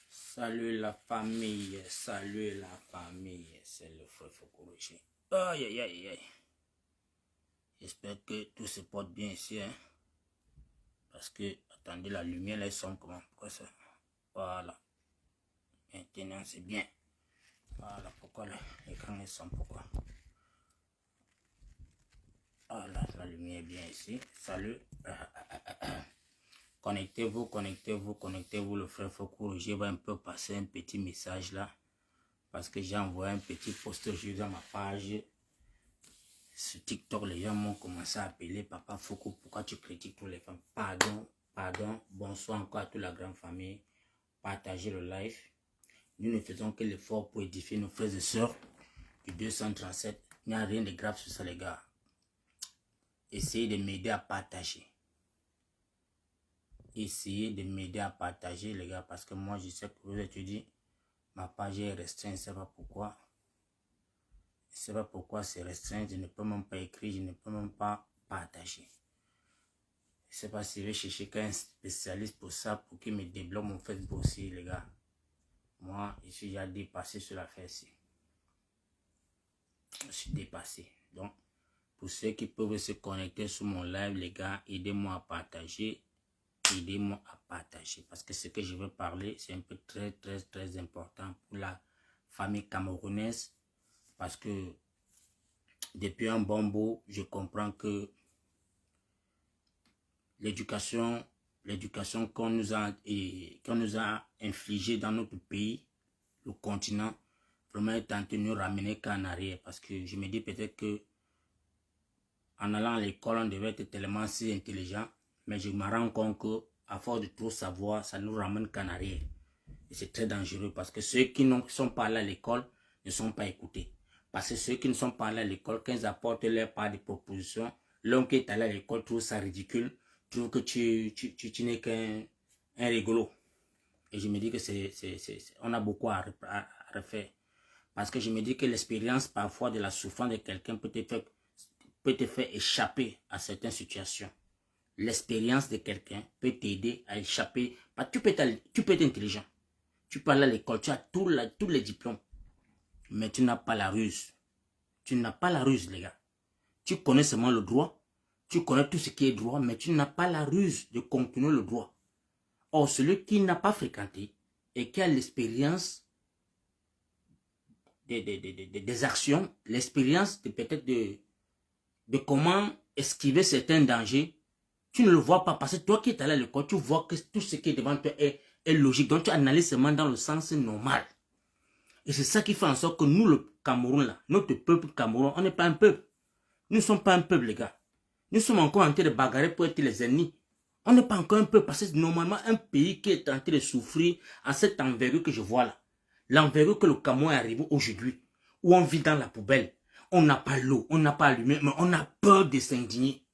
Salut la famille, c'est le frère Fokorochi. Aïe, aïe, aïe, aïe. J'espère que tout se porte bien ici, hein. Parce que, attendez, la lumière, là, elle sombre comment? Pourquoi ça? Voilà. Maintenant, c'est bien. Voilà, pourquoi l'écran est sombre, pourquoi? Voilà, la lumière est bien ici. Salut. Connectez-vous, le frère Fokoro. Je vais un peu passer un petit message là. Parce que j'ai envoyé un petit post aujourd'hui dans ma page. Sur TikTok, les gens m'ont commencé à appeler Papa Foko, pourquoi tu critiques toutes les femmes? Pardon. Bonsoir encore à toute la grande famille. Partagez le live. Nous ne faisons que l'effort pour édifier nos frères et sœurs du 237. Il n'y a rien de grave sur ça, les gars. Essayez de m'aider à partager. Essayez de m'aider à partager, les gars, parce que moi, je sais que vous étudiez. Ma page est restreinte, je ne sais pas pourquoi. Je ne sais pas pourquoi c'est restreint. Je ne peux même pas écrire, je ne peux même pas partager. Je ne sais pas si je vais chercher qu'un spécialiste pour ça, pour qu'il me débloque mon Facebook aussi, les gars. Moi, je suis déjà dépassé sur l'affaire ici. Je suis dépassé. Donc, pour ceux qui peuvent se connecter sur mon live, les gars, aidez-moi à partager. Aidez-moi à partager. Parce que ce que je veux parler, c'est un peu très important pour la famille camerounaise. Parce que depuis un bon bout, je comprends que l'éducation qu'on nous a infligée dans notre pays, le continent, vraiment est en train de nous ramener qu'en arrière. Parce que je me dis peut-être que en allant à l'école, on devait être tellement si intelligent. Mais je me rends compte que à force de trop savoir, ça nous ramène qu'en arrière. Et c'est très dangereux parce que ceux qui ne sont pas allés à l'école ne sont pas écoutés. Parce que ceux qui ne sont pas allés à l'école, quand ils apportent leur part de propositions, l'homme qui est allé à l'école trouve ça ridicule, trouve que tu n'es qu'un rigolo. Et je me dis que on a beaucoup à refaire. Parce que je me dis que l'expérience parfois de la souffrance de quelqu'un peut te faire échapper à certaines situations. L'expérience de quelqu'un peut t'aider à échapper. Tu peux être intelligent. Tu peux aller à l'école, tu as tous les diplômes. Mais tu n'as pas la ruse. Tu n'as pas la ruse, les gars. Tu connais seulement le droit. Tu connais tout ce qui est droit, mais tu n'as pas la ruse de continuer le droit. Or, celui qui n'a pas fréquenté et qui a l'expérience des actions, l'expérience peut-être de comment esquiver certains dangers, tu ne le vois pas parce que toi qui es allé à l'école, tu vois que tout ce qui est devant toi est logique. Donc, tu analyses seulement dans le sens normal. Et c'est ça qui fait en sorte que nous, le Cameroun, là, notre peuple Cameroun, on n'est pas un peuple. Nous ne sommes pas un peuple, les gars. Nous sommes encore en train de bagarrer pour être les ennemis. On n'est pas encore un peuple parce que normalement, un pays qui est en train de souffrir à cette envergure que je vois là. L'envergure que le Cameroun est arrivé aujourd'hui, où on vit dans la poubelle. On n'a pas l'eau, on n'a pas la lumière, mais on a peur de s'indigner.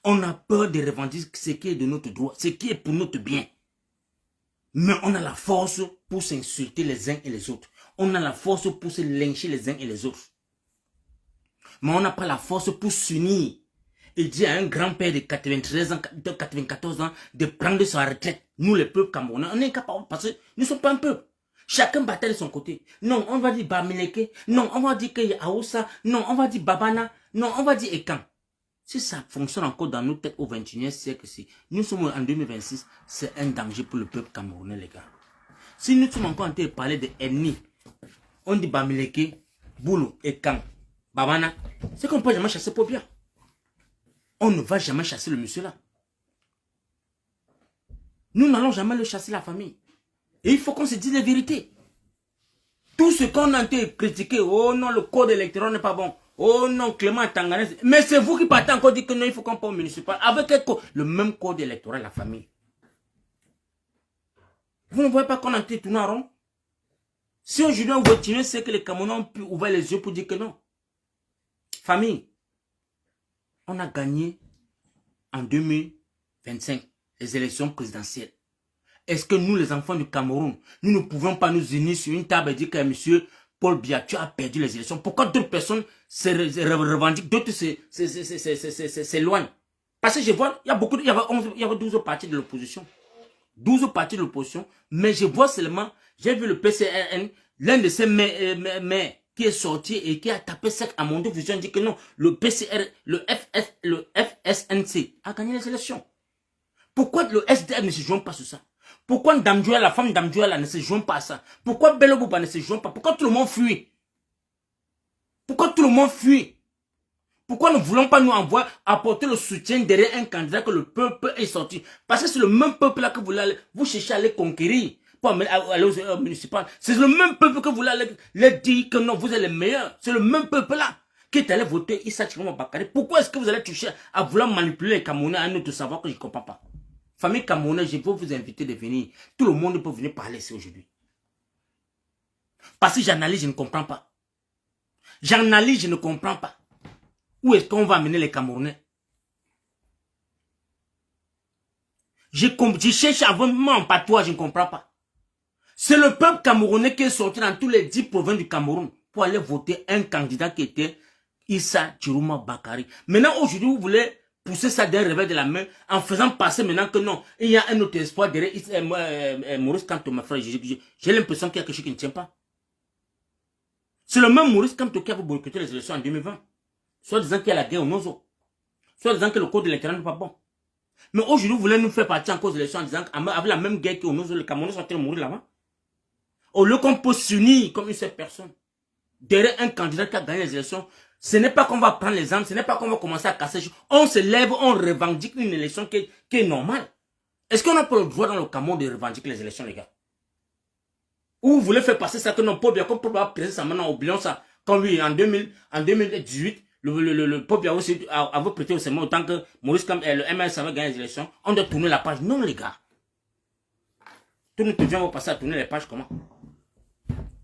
On a peur de revendiquer ce qui est de notre droit, ce qui est pour notre bien. Mais on a la force pour s'insulter les uns et les autres. On a la force pour se lyncher les uns et les autres. Mais on n'a pas la force pour s'unir et dire à un grand-père de 93 ans, de 94 ans, de prendre sa retraite. Nous, les peuples camerounais, on est incapables parce que nous ne sommes pas un peuple. Chacun battait de son côté. Non, on va dire Bamileke. Non, on va dire que Aoussa. Non, on va dire Babana. Non, on va dire Ekan. Si ça fonctionne encore dans nos têtes au 21e siècle, si nous sommes en 2026, c'est un danger pour le peuple camerounais, les gars. Si nous sommes encore en train de parler d'ennemis, on dit Bamileke, Boulou, Ekan, Babana, c'est qu'on ne peut jamais chasser pour bien. On ne va jamais chasser le monsieur là. Nous n'allons jamais le chasser, la famille. Et il faut qu'on se dise la vérité. Tout ce qu'on a été critiqué, oh non, le code électoral n'est pas bon. Oh non, Clément Tanganès. Mais c'est vous qui partez encore dire que non, il faut qu'on parte au municipal. Avec le même code électoral, la famille. Vous ne voyez pas qu'on a été tourné en rond? Si aujourd'hui on continue, c'est que les Camerounais ont pu ouvrir les yeux pour dire que non. Famille, on a gagné en 2025 les élections présidentielles. Est-ce que nous, les enfants du Cameroun, nous ne pouvons pas nous unir sur une table et dire que monsieur Paul Biya, tu as perdu les élections? Pourquoi d'autres personnes se revendiquent, d'autres s'éloignent? Parce que je vois, il y a beaucoup, il y avait 12 partis de l'opposition. 12 partis de l'opposition, mais je vois seulement, j'ai vu le PCRN, l'un de ces maires qui est sorti et qui a tapé sec à Mondo Vision, dit que non, le PCR, le FSNC a gagné les élections. Pourquoi le SDF ne se joint pas sur ça? Pourquoi Ndamdjoua, la femme Ndamdjoua ne se joint pas à ça? Pourquoi Bello Bouba ne se joint pas? Pourquoi tout le monde fuit? Pourquoi tout le monde fuit? Pourquoi ne voulons pas nous envoyer apporter le soutien derrière un candidat que le peuple est sorti? Parce que c'est le même peuple là que vous cherchez à aller conquérir. Pour aller aux municipales. C'est le même peuple que vous allez dire que non, vous êtes les meilleurs. C'est le même peuple là qui est allé voter Issa Chiroma Bakary. Pourquoi est-ce que vous allez toucher à vouloir manipuler les Camerounais à un autre savoir que je ne comprends pas? Famille Camerounais, je veux vous inviter de venir. Tout le monde peut venir parler ici aujourd'hui. Parce que j'analyse, je ne comprends pas. J'analyse, je ne comprends pas. Où est-ce qu'on va amener les Camerounais? Je cherche à vraiment en patois, je ne comprends pas. C'est le peuple camerounais qui est sorti dans tous les 10 provinces du Cameroun pour aller voter un candidat qui était Issa Chiroma Bakary. Maintenant, aujourd'hui, vous voulez pousser ça d'un revers de la main en faisant passer maintenant que non, il y a un autre espoir derrière Maurice Kamto, ma frère. J'ai l'impression qu'il y a quelque chose qui ne tient pas. C'est le même Maurice Kamto qui a boycotté les élections en 2020. Soit disant qu'il y a la guerre au Nozo. Soit disant que le code de l'Internet n'est pas bon. Mais aujourd'hui, vous voulez nous faire partir en cause de l'élection en disant qu'avec la même guerre qu'au Nozo, les Camerounais sont en train de mourir là-bas. Au lieu qu'on peut s'unir comme une seule personne, derrière un candidat qui a gagné les élections, ce n'est pas qu'on va prendre les armes, ce n'est pas qu'on va commencer à casser. On se lève, on revendique une élection qui est normale. Est-ce qu'on n'a pas le droit dans le Cameroun de revendiquer les élections, les gars? Ou vous voulez faire passer ça que non, Paul Biya, comme Paul Biya a présé ça maintenant, oublions ça. Comme oui, en 2018, le Paul Biya aussi avait prêté au serment autant que Maurice Kamto et le MS avait gagné les élections. On doit tourner la page. Non, les gars. Tout notre vie, on va passer à tourner les pages comment?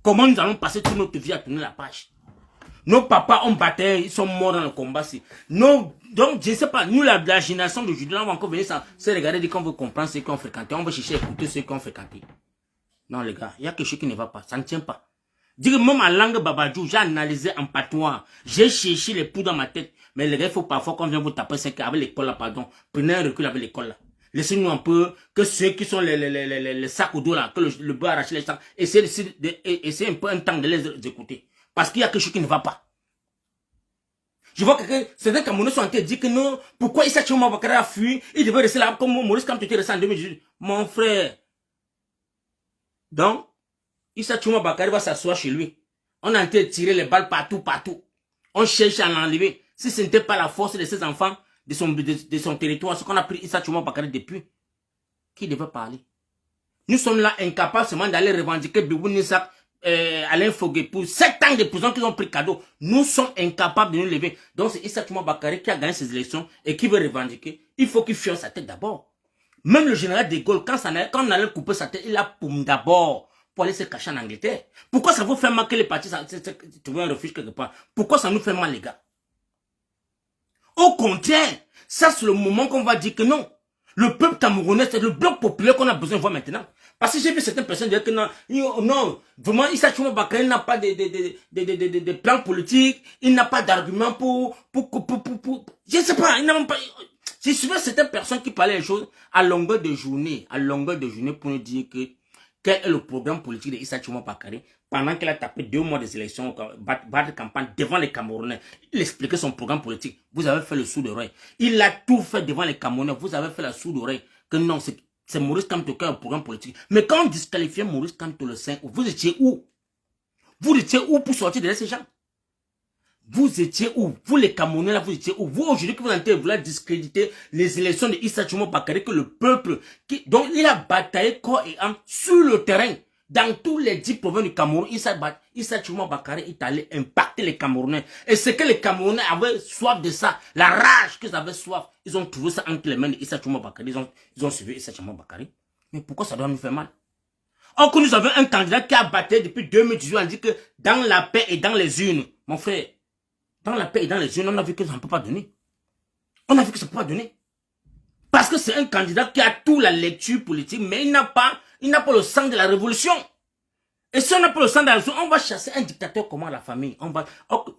Comment nous allons passer toute notre vie à tourner la page? Nos papas ont battu, ils sont morts dans le combat. Donc, je ne sais pas, nous, la génération d'aujourd'hui, on va encore venir se regarder, dire qu'on veut comprendre ceux qui ont fréquenté. On va chercher à écouter ceux qui ont fréquenté. Non, les gars, il y a quelque chose qui ne va pas. Ça ne tient pas. Dire même en langue babadjou, j'ai analysé en patois. J'ai cherché les poux dans ma tête. Mais les gars, il faut parfois qu'on vienne vous taper 5 avec l'école là, pardon. Prenez un recul avec l'école là. Laissez-nous un peu, que ceux qui sont les sacs au dos là, que le beurre arrache les sacs, essayez un peu un temps de les écouter. Parce qu'il y a quelque chose qui ne va pas. Je vois que certains Camerounais sont en train de dire que non, pourquoi Issa Chiroma Bakary a fui, il devait rester là comme Maurice Kamto était resté en 2018. Mon frère. Donc, Issa Chiroma Bakary va s'asseoir chez lui. On est en train de tirer les balles partout, partout. On cherche à l'enlever. Si ce n'était pas la force de ses enfants, de son territoire, ce qu'on a pris Issa Chiroma Bakary depuis, qui devait parler? Nous sommes là incapables seulement d'aller revendiquer Bibou Nissak, Alain Fogué pour 7 ans de prison qu'ils ont pris cadeau. Nous sommes incapables de nous lever. Donc c'est Issa Chiroma Bakary qui a gagné ces élections et qui veut revendiquer. Il faut qu'il fiole sa tête d'abord. Même le général de Gaulle, quand on allait couper sa tête, il a poum d'abord pour aller se cacher en Angleterre. Pourquoi ça vous fait mal que les partis trouvent un refuge quelque part? Pourquoi ça nous fait mal, les gars? Au contraire, ça c'est le moment qu'on va dire que non. Le peuple camerounais, c'est le bloc populaire qu'on a besoin de voir maintenant. Parce que j'ai vu certaines personnes dire que non, non, vraiment, Issa Chiroma Bakary n'a pas de plan politique, il n'a pas d'argument je ne sais pas, il n'a même pas. J'ai suivi certaines personnes qui parlaient des choses à longueur de journée pour nous dire que quel est le programme politique de Issa Chiroma Bakary pendant qu'il a tapé 2 mois des élections, battre campagne devant les Camerounais. Il expliquait son programme politique. Vous avez fait le sourd d'oreille. Il a tout fait devant les Camerounais. Vous avez fait la sourde oreille. Que non, c'est Maurice Kamto qui a un programme politique. Mais quand on disqualifiait Maurice Kamto le 5, vous étiez où? Vous étiez où pour sortir de ces gens? Vous étiez où? Vous les Camerounais là, vous étiez où? Vous aujourd'hui que vous êtes vouloir discréditer les élections de Issa Chiroma Bakary, que le peuple, donc il a bataillé corps et âme sur le terrain. Dans tous les 10 provinces du Cameroun, Issa Chiroma Bakary est allé impacter les Camerounais. Et c'est que les Camerounais avaient soif de ça, la rage qu'ils avaient soif, ils ont trouvé ça entre les mains de Issa Chiroma Bakary, ils ont suivi Issa Chiroma Bakary. Mais pourquoi ça doit nous faire mal? Or que nous avons un candidat qui a battu depuis 2018, on dit que dans la paix et dans les urnes, mon frère, dans la paix et dans les urnes, on a vu que ça ne peut pas donner. On a vu que ça ne peut pas donner. Parce que c'est un candidat qui a toute la lecture politique, mais il n'a pas le sang de la révolution. Et si on n'a pas le sang dans le sang, on va chasser un dictateur comment la famille.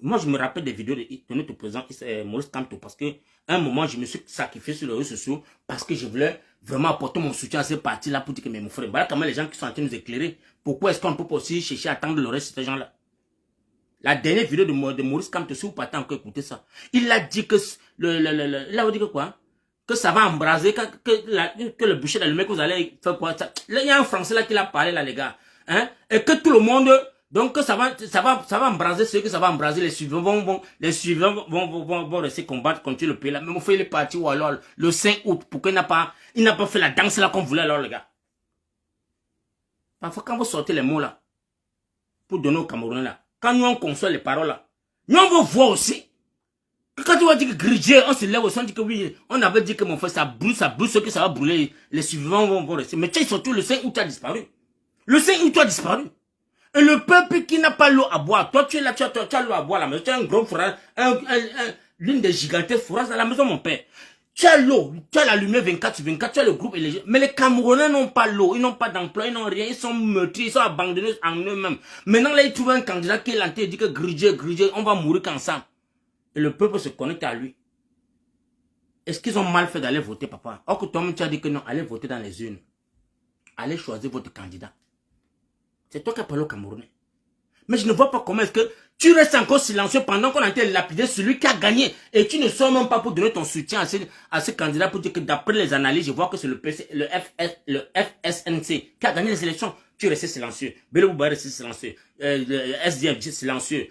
Moi, je me rappelle des vidéos de notre président Maurice Kamto parce que à un moment, je me suis sacrifié sur les réseaux sociaux parce que je voulais vraiment apporter mon soutien à ces partis-là pour dire que mon frère, voilà comment les gens qui sont en train de nous éclairer. Pourquoi est-ce qu'on ne peut pas aussi chercher à attendre le reste de ces gens-là? La dernière vidéo de Maurice Kamto, si vous partez encore écouter ça, il a dit que il a dit que quoi? Que ça va embraser, que le bûcher d'allumé, que vous allez faire quoi? Il y a un Français là qui l'a parlé là, les gars. Hein? Et que tout le monde, donc que ça va embraser ceux que ça va embraser, les suivants vont rester combattre contre le pays là. Mais mon frère il est parti ou alors le 5 août pour qu'il n'a pas fait la danse là qu'on voulait alors les gars. Parfois quand vous sortez les mots là, pour donner aux Camerounais là, quand nous on conçoit les paroles là, nous on va voir aussi. Quand tu vas dire que Gridje, on se lève au son, on dit que oui, on avait dit que mon frère ça brûle, ce que ça va brûler, les suivants vont rester. Mais tu sais, surtout le 5 août a disparu. Le 5 août a disparu. Et le peuple qui n'a pas l'eau à boire, toi tu es là, tu as l'eau à boire à la maison, tu as un gros forage, l'une des gigantesques forages à la maison mon père. Tu as l'eau, tu as la lumière 24/24, tu as le groupe électrique. Mais les Camerounais n'ont pas l'eau, ils n'ont pas d'emploi, ils n'ont rien, ils sont meurtris, ils sont abandonnés en eux-mêmes. Maintenant là, ils trouvent un candidat qui est là, il dit que Gridje, on va mourir qu'ensemble. Et le peuple se connecte à lui. Est-ce qu'ils ont mal fait d'aller voter, papa? Or que toi-même tu as dit que non, allez voter dans les urnes. Allez choisir votre candidat. C'est toi qui as parlé au Camerounais. Mais je ne vois pas comment est-ce que tu restes encore silencieux pendant qu'on a été lapidé celui qui a gagné. Et tu ne sors même pas pour donner ton soutien à ce candidat pour dire que d'après les analyses, je vois que c'est le FSNC qui a gagné les élections. Tu restes silencieux. Bello Bouba reste silencieux. Le SDF silencieux.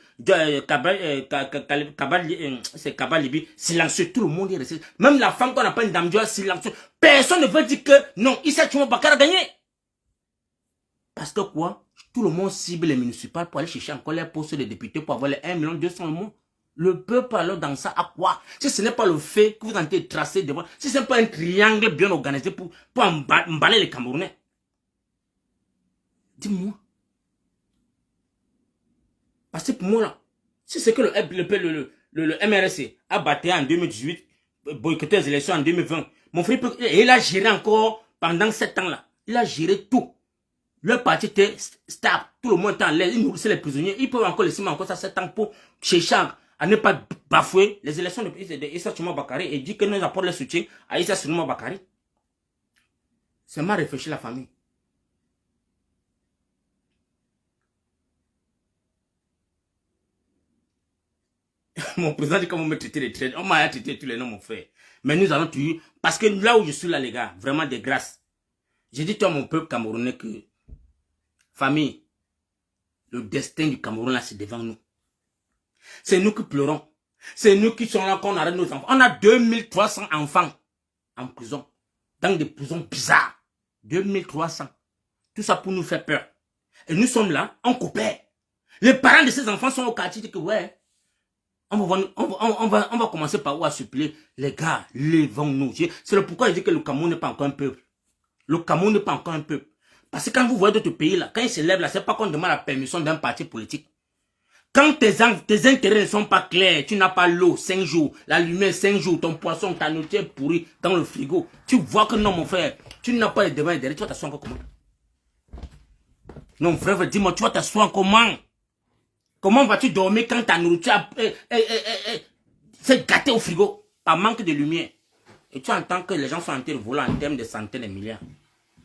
C'est Kabalibi silencieux. Tout le monde est resté. Même la femme qu'on appelle Ndamjoa silencieux. Personne ne veut dire que non, Issa Tchoumo Bakar a gagné. Parce que quoi? Tout le monde cible les municipales pour aller chercher encore les postes de députés pour avoir les 1,2 million. Le peuple alors dans ça à quoi? Si ce n'est pas le fait que vous en avez tracé devant, si ce n'est pas un triangle bien organisé pour emballer les Camerounais. Dis-moi. Parce que pour moi là, si c'est que le MRC a battu en 2018, boycotté les élections en 2020, mon frère, il a géré encore pendant 7 ans là. Il a géré tout. Le parti était stable, tout le monde était en l'aise, ils nourrissaient les prisonniers, ils peuvent encore laisser encore ça 7 ans pour chercher à ne pas bafouer les élections de Issa Tchoumo Bakari et dire que nous apportons le soutien à Issa Tchoumo Bakari. C'est mal réfléchi la famille. Mon président dit comment me traiter les traîtres, on m'a traité tous les noms mon frère. Mais nous allons tuer, parce que là où je suis là les gars, vraiment de grâce. J'ai dit toi mon peuple camerounais que famille, le destin du Cameroun là c'est devant nous. C'est nous qui pleurons. C'est nous qui sommes là qu'on arrête nos enfants. On a 2300 enfants en prison. Dans des prisons bizarres. 2300. Tout ça pour nous faire peur. Et nous sommes là, on coopère. Les parents de ces enfants sont au quartier, disent que ouais, on va commencer par où à supplier. Les gars, levons-nous. C'est le pourquoi je dis que le Cameroun n'est pas encore un peuple. Le Cameroun n'est pas encore un peuple. Parce que quand vous voyez d'autres pays là, quand ils se lèvent là, c'est pas qu'on demande la permission d'un parti politique. Quand tes intérêts ne sont pas clairs, tu n'as pas l'eau 5 jours, la lumière 5 jours, ton poisson, ta nourriture est pourrie dans le frigo. Tu vois que non mon frère, tu n'as pas les devants et derrière, tu vas t'asseoir encore comment? Non frère, dis-moi, tu vas t'asseoir comment? Comment vas-tu dormir quand ta nourriture s'est gâtée au frigo par manque de lumière? Et tu entends que les gens sont en train de voler en termes de centaines de milliards.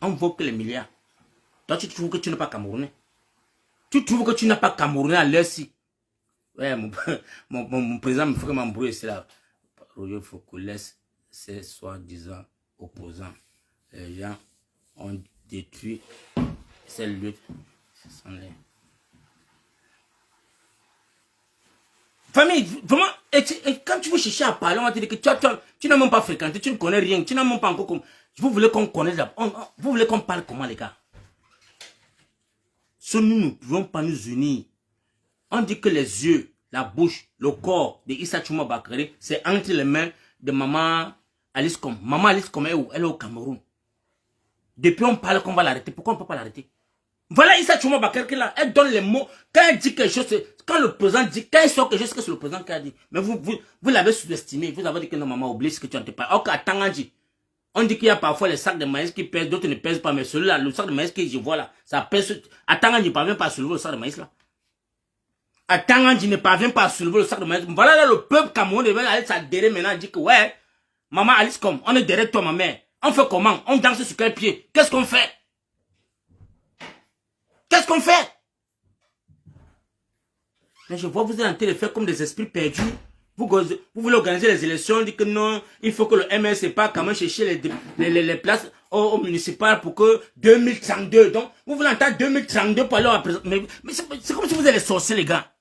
On vaut que les milliards. Toi, tu trouves que tu n'es pas Camerounais. Tu trouves que tu n'as pas Camerounais à l'heure-ci. Ouais, mon président me fait m'embrouiller, c'est là. Il faut qu'on laisse ces soi-disant opposants. Les gens ont détruit ces luttes. Ce sont les... Famille, vraiment, et quand tu veux chercher à parler, on va te dire que tu n'as même pas fréquenté, tu ne connais rien, tu n'as même pas encore comme... Vous voulez qu'on connaisse, vous voulez qu'on parle comment les gars? Si nous ne pouvons pas nous unir, on dit que les yeux, la bouche, le corps de Issa Tchoumo Bakari, c'est entre les mains de maman Alice Com. Maman Alice Com, elle est au Cameroun. Depuis on parle qu'on va l'arrêter, pourquoi on ne peut pas l'arrêter? Voilà Issa Tchoumo Bakari qui là, elle donne les mots, quand elle dit quelque chose, quand le président dit, quand elle sort quelque chose, que c'est le président qui a dit. Mais vous l'avez sous-estimé, vous avez dit que non maman, oublie ce que tu n'as pas. Ok, attends, on dit. On dit qu'il y a parfois les sacs de maïs qui pèsent, d'autres ne pèsent pas, mais celui-là, le sac de maïs que je vois là, ça pèse. Attends, je ne parviens pas à soulever le sac de maïs là. Attends, je ne parviens pas à soulever le sac de maïs. Voilà là, le peuple camerounais devait aller s'adhérer maintenant, dit que ouais, maman Alice, comme, on est derrière toi, ma mère. On fait comment? On danse sur quel pied? Qu'est-ce qu'on fait? Qu'est-ce qu'on fait? Mais je vois, vous êtes en train de faire comme des esprits perdus. Vous voulez organiser les élections, on dit que non, il faut que le MSC pas quand même chercher les places au municipal pour que 2032. Donc, vous voulez entendre 2032 pour aller à présent. Mais c'est comme si vous êtes les sorciers, les gars.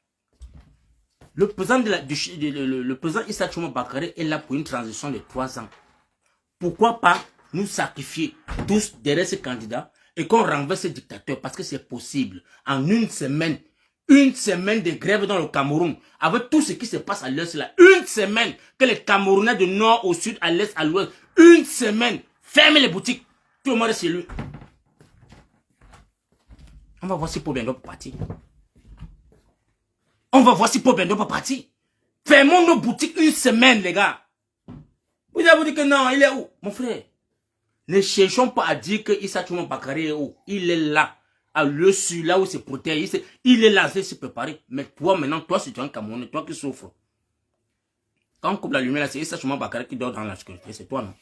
Le président, le président Issa Tchouma Bakary est là pour une transition de 3 ans. Pourquoi pas nous sacrifier tous derrière ce candidat et qu'on renverse ce dictateur parce que c'est possible. En une semaine de grève dans le Cameroun, avec tout ce qui se passe à l'est là, une semaine que les Camerounais du nord au sud, à l'est, à l'ouest, une semaine, fermez les boutiques, tout le monde est chez lui. On va voir si Paul Bendo peut partir. On va voir si Paul Bendo peut partir. Fermons nos boutiques une semaine, les gars. Vous avez dit que non, il est où? Mon frère, ne cherchons pas à dire que Issa Tchouma Bakary est où. Il est là. À lieu sur là où il se protège. Il est là, il s'est préparé. Mais toi, maintenant, toi, c'est un Camerounais, toi qui souffres. Quand on coupe la lumière là, c'est Issa Tchouma Bakary qui dort dans la sécurité. C'est toi, non?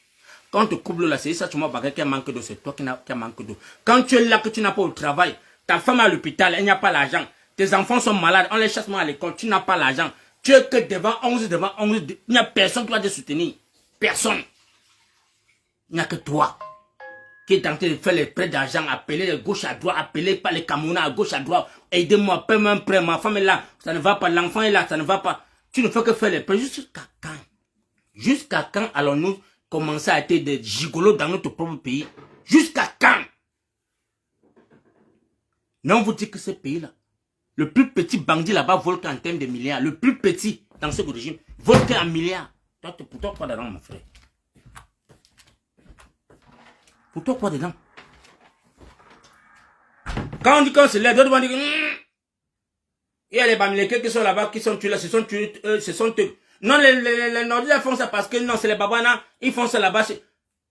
Quand on te coupe l'eau là, c'est Issa Tchouma Bakary qui a manqué d'eau. C'est toi qui a manqué d'eau. Quand tu es là, que tu n'as pas au travail, ta femme est à l'hôpital, elle n'a pas l'argent. Tes enfants sont malades, on les chasse à l'école, tu n'as pas l'argent. Tu es que devant 11, il n'y a personne qui va te soutenir. Personne. Il n'y a que toi qui est en train de faire les prêts d'argent, appeler de gauche à droite, appeler par les Camerounais à gauche à droite, aidez-moi, paie-moi un prêt, ma femme est là, ça ne va pas, l'enfant est là, ça ne va pas. Tu ne fais que faire les prêts. Jusqu'à quand? Jusqu'à quand allons-nous commencer à être des gigolos dans notre propre pays? Jusqu'à quand? Mais on vous dit que ce pays-là, le plus petit bandit là-bas vole qu'en termes de milliards, le plus petit dans ce régime, vole qu'en milliards. Toi, pour toi, quoi dedans, mon frère? Pour toi, quoi dedans? Quand on dit qu'on se lève, d'autres vont dire il y a les Bamileke qui sont là-bas, qui sont tués là, ce sont eux. Non, les Nordiques font ça parce que non, c'est les Babana, ils font ça là-bas.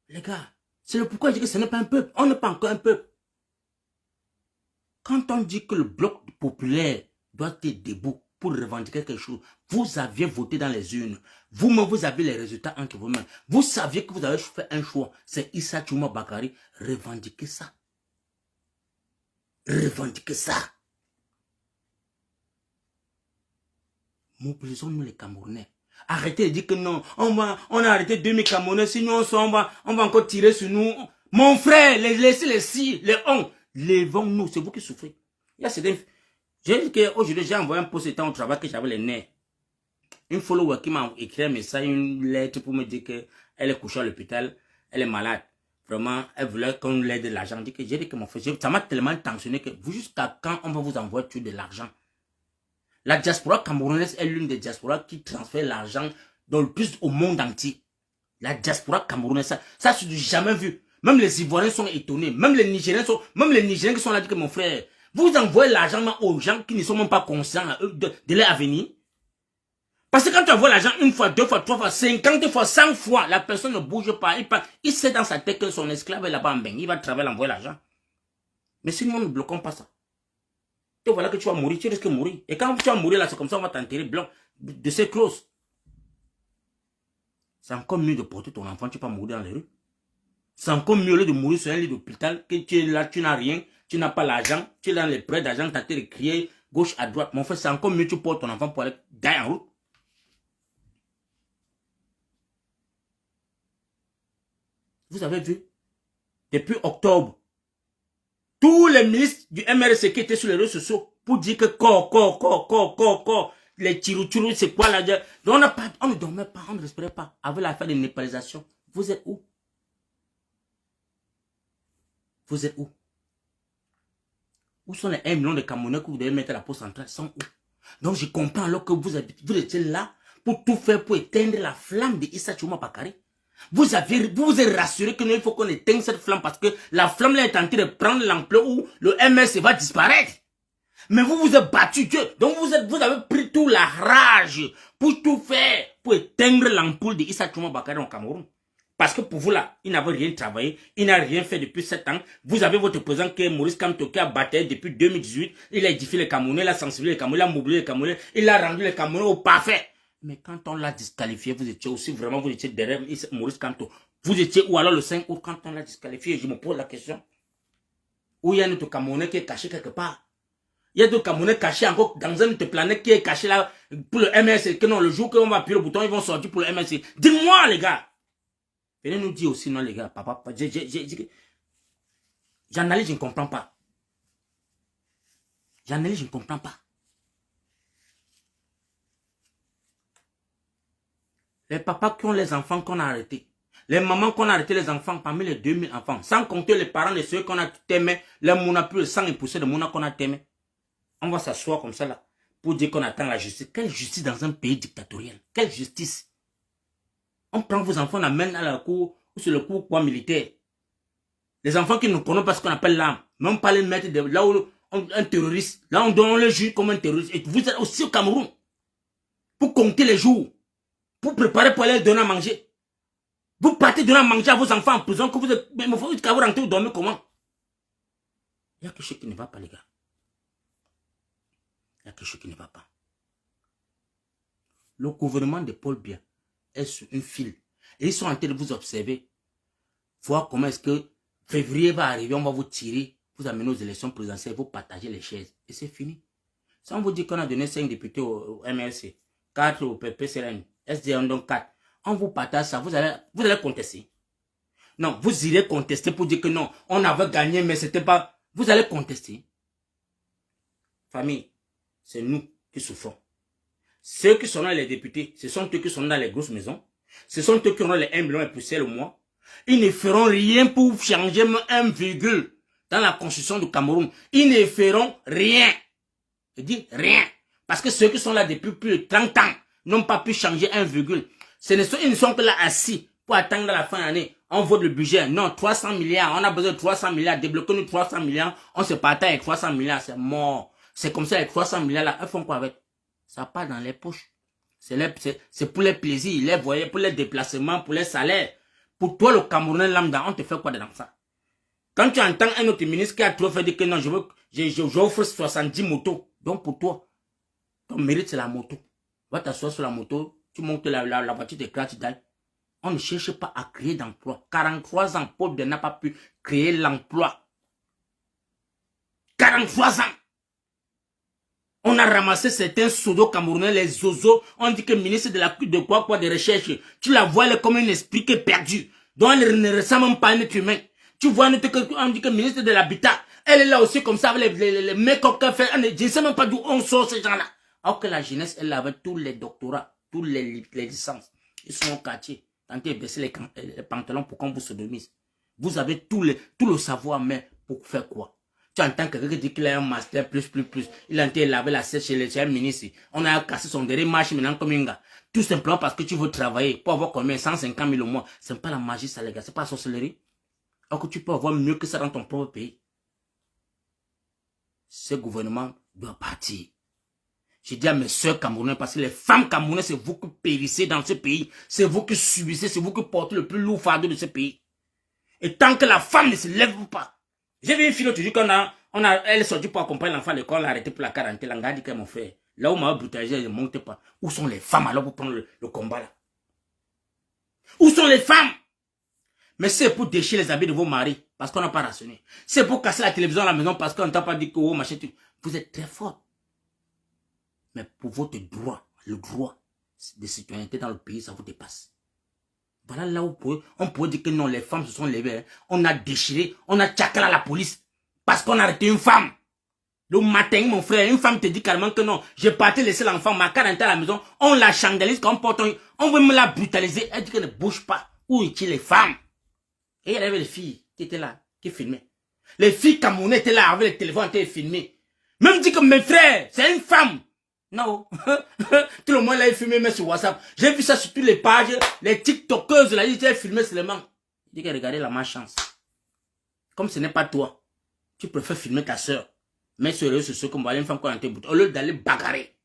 Les gars, c'est le pourquoi je dis que ce n'est pas un peuple. On n'est pas encore un peuple. Quand on dit que le bloc populaire doit être debout pour revendiquer quelque chose, vous aviez voté dans les urnes. Vous-même, vous avez les résultats entre vous-mêmes. Vous saviez que vous avez fait un choix. C'est Issa Tchouma Bakary. Revendiquez ça. Revendiquez ça. Mobilisons-nous les Camerounais. Arrêtez de dire que non, on a arrêté 2000 Camerounais, sinon on va encore tirer sur nous. Mon frère, laissez les si, les on. Levons-nous, c'est vous qui souffrez. Il y a certains... J'ai dit qu'aujourd'hui, j'ai envoyé un post étant au travail que j'avais les nerfs. Une follower qui m'a écrit un message, une lettre pour me dire qu'elle est couchée à l'hôpital, elle est malade. Vraiment, elle voulait qu'on l'aide de l'argent. J'ai dit que mon frère, ça m'a tellement tensionné que vous, jusqu'à quand on va vous envoyer de l'argent? La diaspora camerounaise est l'une des diasporas qui transfère l'argent dans le plus au monde entier. La diaspora camerounaise, ça c'est du jamais vu. Même les Ivoiriens sont étonnés. Même les Nigériens qui sont là, disent que mon frère, vous envoyez l'argent aux gens qui ne sont même pas conscients de leur avenir. Parce que quand tu envoies l'argent une fois, 2 fois, 3 fois, 50 fois, 100 fois, la personne ne bouge pas. Il sait dans sa tête que son esclave est là-bas en bain. Il va travailler, envoyer l'argent. Mais si nous ne bloquons pas ça, te voilà que tu vas mourir, tu risques de mourir. Et quand tu vas mourir là, c'est comme ça, on va t'enterrer blanc de ces clauses. C'est encore mieux de porter ton enfant, tu peux pas mourir dans les rues. C'est encore mieux de mourir sur un lit d'hôpital, que tu es là, tu n'as rien, tu n'as pas l'argent, tu es dans les prêts d'argent, tu as été crier gauche à droite. Mon frère, c'est encore mieux que tu portes ton enfant pour aller gagner en route. Vous avez vu, depuis octobre, tous les ministres du MRC qui étaient sur les réseaux sociaux pour dire que corps, les tirou, c'est quoi là? On ne dormait pas, on ne respirait pas avec l'affaire de népalisation. Vous êtes où? Vous êtes où? Où sont les 1 million de Camerounais que vous devez mettre à la poste centrale? Ils sont où? Donc je comprends alors que vous étiez là pour tout faire pour éteindre la flamme de Issa Tchouma Bakary. Vous vous êtes rassuré qu'il faut qu'on éteigne cette flamme parce que la flamme là est en train de prendre l'ampleur où le MSC va disparaître. Mais vous vous êtes battu Dieu. Donc vous avez pris toute la rage pour tout faire pour éteindre l'ampoule de Issa Tchouma Bakary au Cameroun. Parce que pour vous là, il n'avait rien travaillé, il n'a rien fait depuis 7 ans. Vous avez votre président qui est Maurice Kamto qui a battu depuis 2018. Il a édifié les Camerounais, il a sensibilisé les Camerounais, il a mobilisé les Camerounais, il a rendu les Camerounais au parfait. Mais quand on l'a disqualifié, vous étiez aussi vraiment, vous étiez derrière Maurice Kamto. Vous étiez où alors le 5 août quand on l'a disqualifié? Je me pose la question. Où il y a notre Camerounais qui est caché quelque part? Il y a d'autres Camerounais cachés encore dans une autre planète qui est caché là pour le MSC. Que non, le jour qu'on va appuyer le bouton, ils vont sortir pour le MSC. Dis-moi les gars. Venez nous dire aussi, non les gars, papa, j'analyse, je ne comprends pas. J'analyse, je ne comprends pas. Les papas qui ont les enfants qu'on a arrêtés. Les mamans qu'on a arrêté les enfants parmi les 2000 enfants. Sans compter les parents de ceux qu'on a témé. Les mouna plus le sang et poussé de mouna qu'on a témé. On va s'asseoir comme ça là. Pour dire qu'on attend la justice. Quelle justice dans un pays dictatorial? Quelle justice? On prend vos enfants, on amène à la cour ou sur le cours quoi militaire. Les enfants qui nous connaissent pas ce qu'on appelle l'âme. Même pas les mettre de là où un terroriste. Là on donne le juge comme un terroriste. Et vous êtes aussi au Cameroun. Pour compter les jours. Pour préparer pour aller donner à manger. Vous partez donner à manger à vos enfants en prison. Que vous êtes, mais il faut que vous rentrez, vous dormez comment? Il y a quelque chose qui ne va pas les gars. Il y a quelque chose qui ne va pas. Le gouvernement de Paul Biya est sur une file. Et ils sont en train de vous observer. Voir comment est-ce que février va arriver, on va vous tirer, vous amener aux élections présidentielles, vous partagez les chaises. Et c'est fini. Si on vous dit qu'on a donné 5 députés au MLC, 4 au PPCLN, SDN donc 4, on vous partage ça, vous allez contester. Non, vous irez contester pour dire que non, on avait gagné, mais c'était pas... Vous allez contester. Famille, c'est nous qui souffrons. Ceux qui sont là, les députés, ce sont eux qui sont dans les grosses maisons. Ce sont eux qui auront les 1 million et poussière le mois. Ils ne feront rien pour changer même un virgule dans la constitution du Cameroun. Ils ne feront rien. Je dis rien. Parce que ceux qui sont là depuis plus de 30 ans n'ont pas pu changer un virgule. Ils ne sont que là assis pour attendre la fin de l'année. On vote le budget. Non, 300 milliards. On a besoin de 300 milliards. Débloquez-nous 300 milliards. On se partage avec 300 milliards. C'est mort. C'est comme ça, les 300 milliards là. Ils font quoi avec? Ça part dans les poches. C'est pour les plaisirs, les voyages, pour les déplacements, pour les salaires. Pour toi, le Camerounais lambda, on te fait quoi dedans ça? Quand tu entends un autre ministre qui a trop fait dire que non, j'offre 70 motos. Donc pour toi, ton mérite c'est la moto. Va t'asseoir sur la moto, tu montes la voiture de crash d'ail. On ne cherche pas à créer d'emploi. 43 ans, Paul Biya n'a pas pu créer l'emploi. 43 ans. On a ramassé certains pseudo camerounais, les zozos. On dit que le ministre de la de quoi de recherche. Tu la vois, elle est comme un esprit qui est perdu. Donc elle ne ressemble même pas à un être humain. Tu vois, on dit que le ministre de l'Habitat, elle est là aussi comme ça, avec les mecs qu'on fait. Je ne sais même pas d'où on sort ces gens-là. Alors que la jeunesse, elle avait tous les doctorats, tous les licences. Ils sont au quartier. Tentez de baisser les pantalons pour qu'on vous sodomise. Vous avez tout le savoir, mais pour faire quoi? Tu entends quelqu'un qui dit qu'il a un master plus. Il a été laver la cesse chez le ministre. On a cassé son dernier marché maintenant comme un gars. Tout simplement parce que tu veux travailler pour avoir combien 150 000 au mois. C'est pas la magie ça les gars, c'est pas la sorcellerie. Alors que tu peux avoir mieux que ça dans ton propre pays. Ce gouvernement doit partir. Je dis à mes soeurs camerounaises, parce que les femmes camerounaises, c'est vous qui périssez dans ce pays. C'est vous qui subissez, c'est vous qui portez le plus lourd fardeau de ce pays. Et tant que la femme ne se lève pas. J'ai vu une fille l'autre jour elle est sortie pour accompagner l'enfant à l'école, on l'a arrêté pour la quarantaine. L'enfant a dit que mon frère, là où m'a brutalisé, elle ne monte pas. Où sont les femmes alors pour prendre le combat là? Où sont les femmes? Mais c'est pour déchirer les habits de vos maris, parce qu'on n'a pas rationné. C'est pour casser la télévision à la maison, parce qu'on ne t'a pas dit que oh, machin, vous êtes très fort. Mais pour votre droit, le droit de citoyenneté dans le pays, ça vous dépasse. Voilà là où on pourrait dire que non, les femmes se sont levées. Hein. On a déchiré, on a tchakalé à la police. Parce qu'on a arrêté une femme. Le matin, mon frère, une femme te dit carrément que non, j'ai parti laisser l'enfant, ma quarantaine à la maison. On la chandalise, on veut me la brutaliser. Elle dit qu'elle ne bouge pas. Où est-il les femmes? Et il y avait les filles qui étaient là, qui filmaient. Les filles camerounaises étaient là avec le téléphone, étaient filmées. Même dit que mes frères, c'est une femme. Non. Tout le monde l'a filmé, mais sur WhatsApp. J'ai vu ça sur toutes les pages. Les TikTokeuses, là, ils étaient filmés seulement. Il dit que regardez la malchance. Comme ce n'est pas toi, tu préfères filmer ta soeur. Mais sur les réseaux sociaux, comme voilà une femme qui a été boutée, au lieu d'aller bagarrer.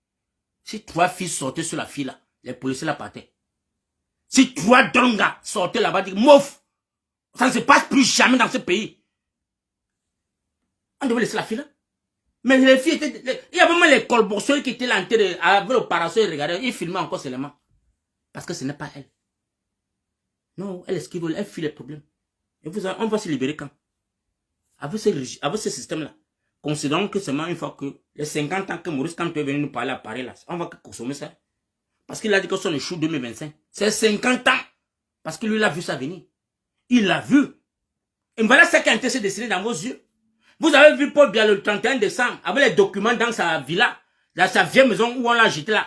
Si 3 filles sortaient sur la fille là, les policiers la partaient. Si trois Donga sortaient là-bas, disent, mouf, ça ne se passe plus jamais dans ce pays. On devait laisser la fille là. Mais les filles étaient... Il y avait même les colbosseurs qui étaient là en train de... Avec le parasol, regarder, ils filmaient encore seulement. Parce que ce n'est pas elle. Non, elle esquive, elle fuit les problèmes. Et on va se libérer quand? Avec ce système-là. Considérons que seulement une fois que les 50 ans que Maurice Kamto est venu nous parler à Paris là, on va consommer ça. Parce qu'il a dit que son échoue 2025. C'est 50 ans. Parce que lui, il a vu ça venir. Il l'a vu. Et voilà ce qui a été dessiné dans vos yeux. Vous avez vu Paul Biya le 31 décembre avec les documents dans sa villa, dans sa vieille maison où on l'a jeté là.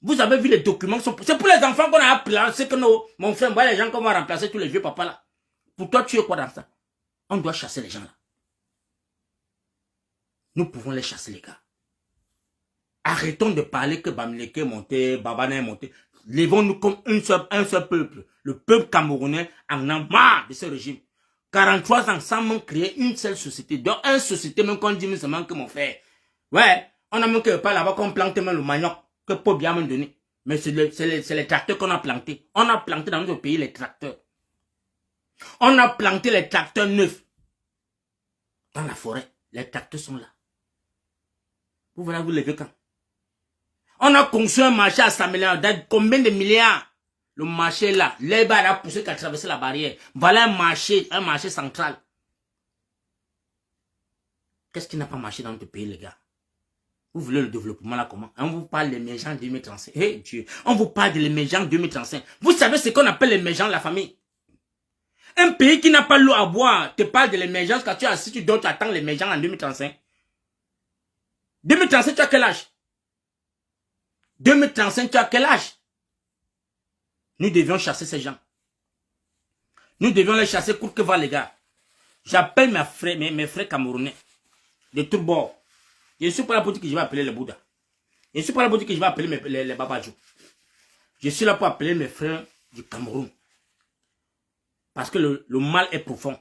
Vous avez vu les documents. C'est pour les enfants qu'on a appelé. C'est que mon frère, voilà les gens qu'on va remplacer tous les vieux papas là. Pour toi, tu es quoi dans ça? On doit chasser les gens là. Nous pouvons les chasser, les gars. Arrêtons de parler que Bamileke est monté, Babana est monté. Levons-nous comme un seul peuple. Le peuple camerounais en a marre de ce régime. 43 ans sans même créer une seule société. Dans une société, même qu'on dit, seulement que mon frère. Ouais, on a même que pas là-bas qu'on plante même le manioc que Paul Biya m'a donné. Mais c'est les tracteurs qu'on a plantés. On a planté dans notre pays les tracteurs. On a planté les tracteurs neufs. Dans la forêt, les tracteurs sont là. Vous voulez vous lever quand? On a construit un marché à 100 milliards. Combien de milliards? Le marché là, les barres a poussé qu'à traverser la barrière. Voilà un marché central. Qu'est-ce qui n'a pas marché dans notre pays, les gars? Vous voulez le développement là comment? On vous parle de l'émergence 2035. Hey Dieu, on vous parle de l'émergence 2035. Vous savez ce qu'on appelle l'émergence de la famille? Un pays qui n'a pas l'eau à boire te parle de l'émergence quand tu es assis, tu dors, tu attends l'émergence en 2035. 2035, tu as quel âge? 2035, tu as quel âge? Nous devions chasser ces gens. Nous devions les chasser court que va, les gars. J'appelle mes frères camerounais de tout bord. Je ne suis pas là pour dire que je vais appeler les Bouddha. Je ne suis pas là pour dire que je vais appeler les Babajou. Je suis là pour appeler mes frères du Cameroun. Parce que le mal est profond.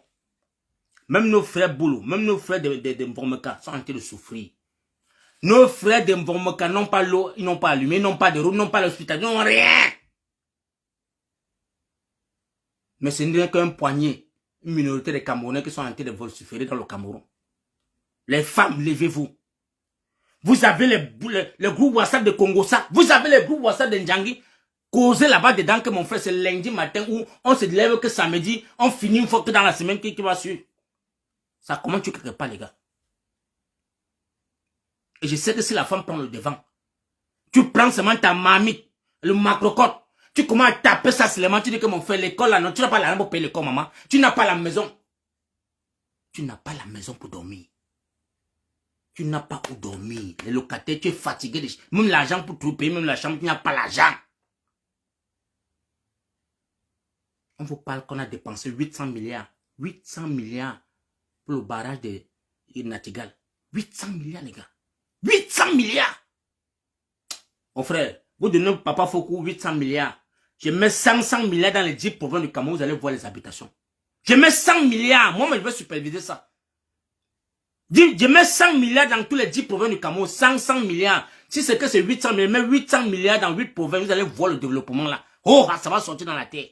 Même nos frères Boulou, même nos frères de Mbomeka sont en train de souffrir. Nos frères de Mbomeka n'ont pas l'eau, ils n'ont pas allumé, ils n'ont pas de route, ils n'ont pas l'hospital, ils n'ont rien. Mais ce n'est qu'un poignet, une minorité de Camerounais qui sont en train de vociférer dans le Cameroun. Les femmes, levez-vous. Vous avez les groupes WhatsApp de Congo, ça. Vous avez les groupes WhatsApp de Ndjangi. Causez là-bas dedans que mon frère, c'est lundi matin où on se lève que samedi, on finit une fois que dans la semaine qui va suivre. Ça commence quelque part, les gars. Et je sais que si la femme prend le devant, tu prends seulement ta mamie, le macrocote, tu commences à taper ça seulement, tu dis que mon frère, l'école là, non, tu n'as pas l'argent pour payer l'école, maman. Tu n'as pas la maison. Tu n'as pas la maison pour dormir. Tu n'as pas où dormir. Les locataires, tu es fatigué. Même l'argent pour tout payer, même la chambre, tu n'as pas l'argent. On vous parle qu'on a dépensé 800 milliards. 800 milliards pour le barrage de Natigal. 800 milliards, les gars. 800 milliards. Mon frère, vous donnez Papa Fokou 800 milliards. Je mets 500 milliards dans les 10 provinces du Cameroun, vous allez voir les habitations. Je mets 100 milliards. Moi, je vais superviser ça. Je mets 100 milliards dans tous les 10 provinces du Cameroun. 500 milliards. Si c'est que c'est 800 milliards, mais 800 milliards dans 8 provinces, vous allez voir le développement là. Oh, ça va sortir dans la terre.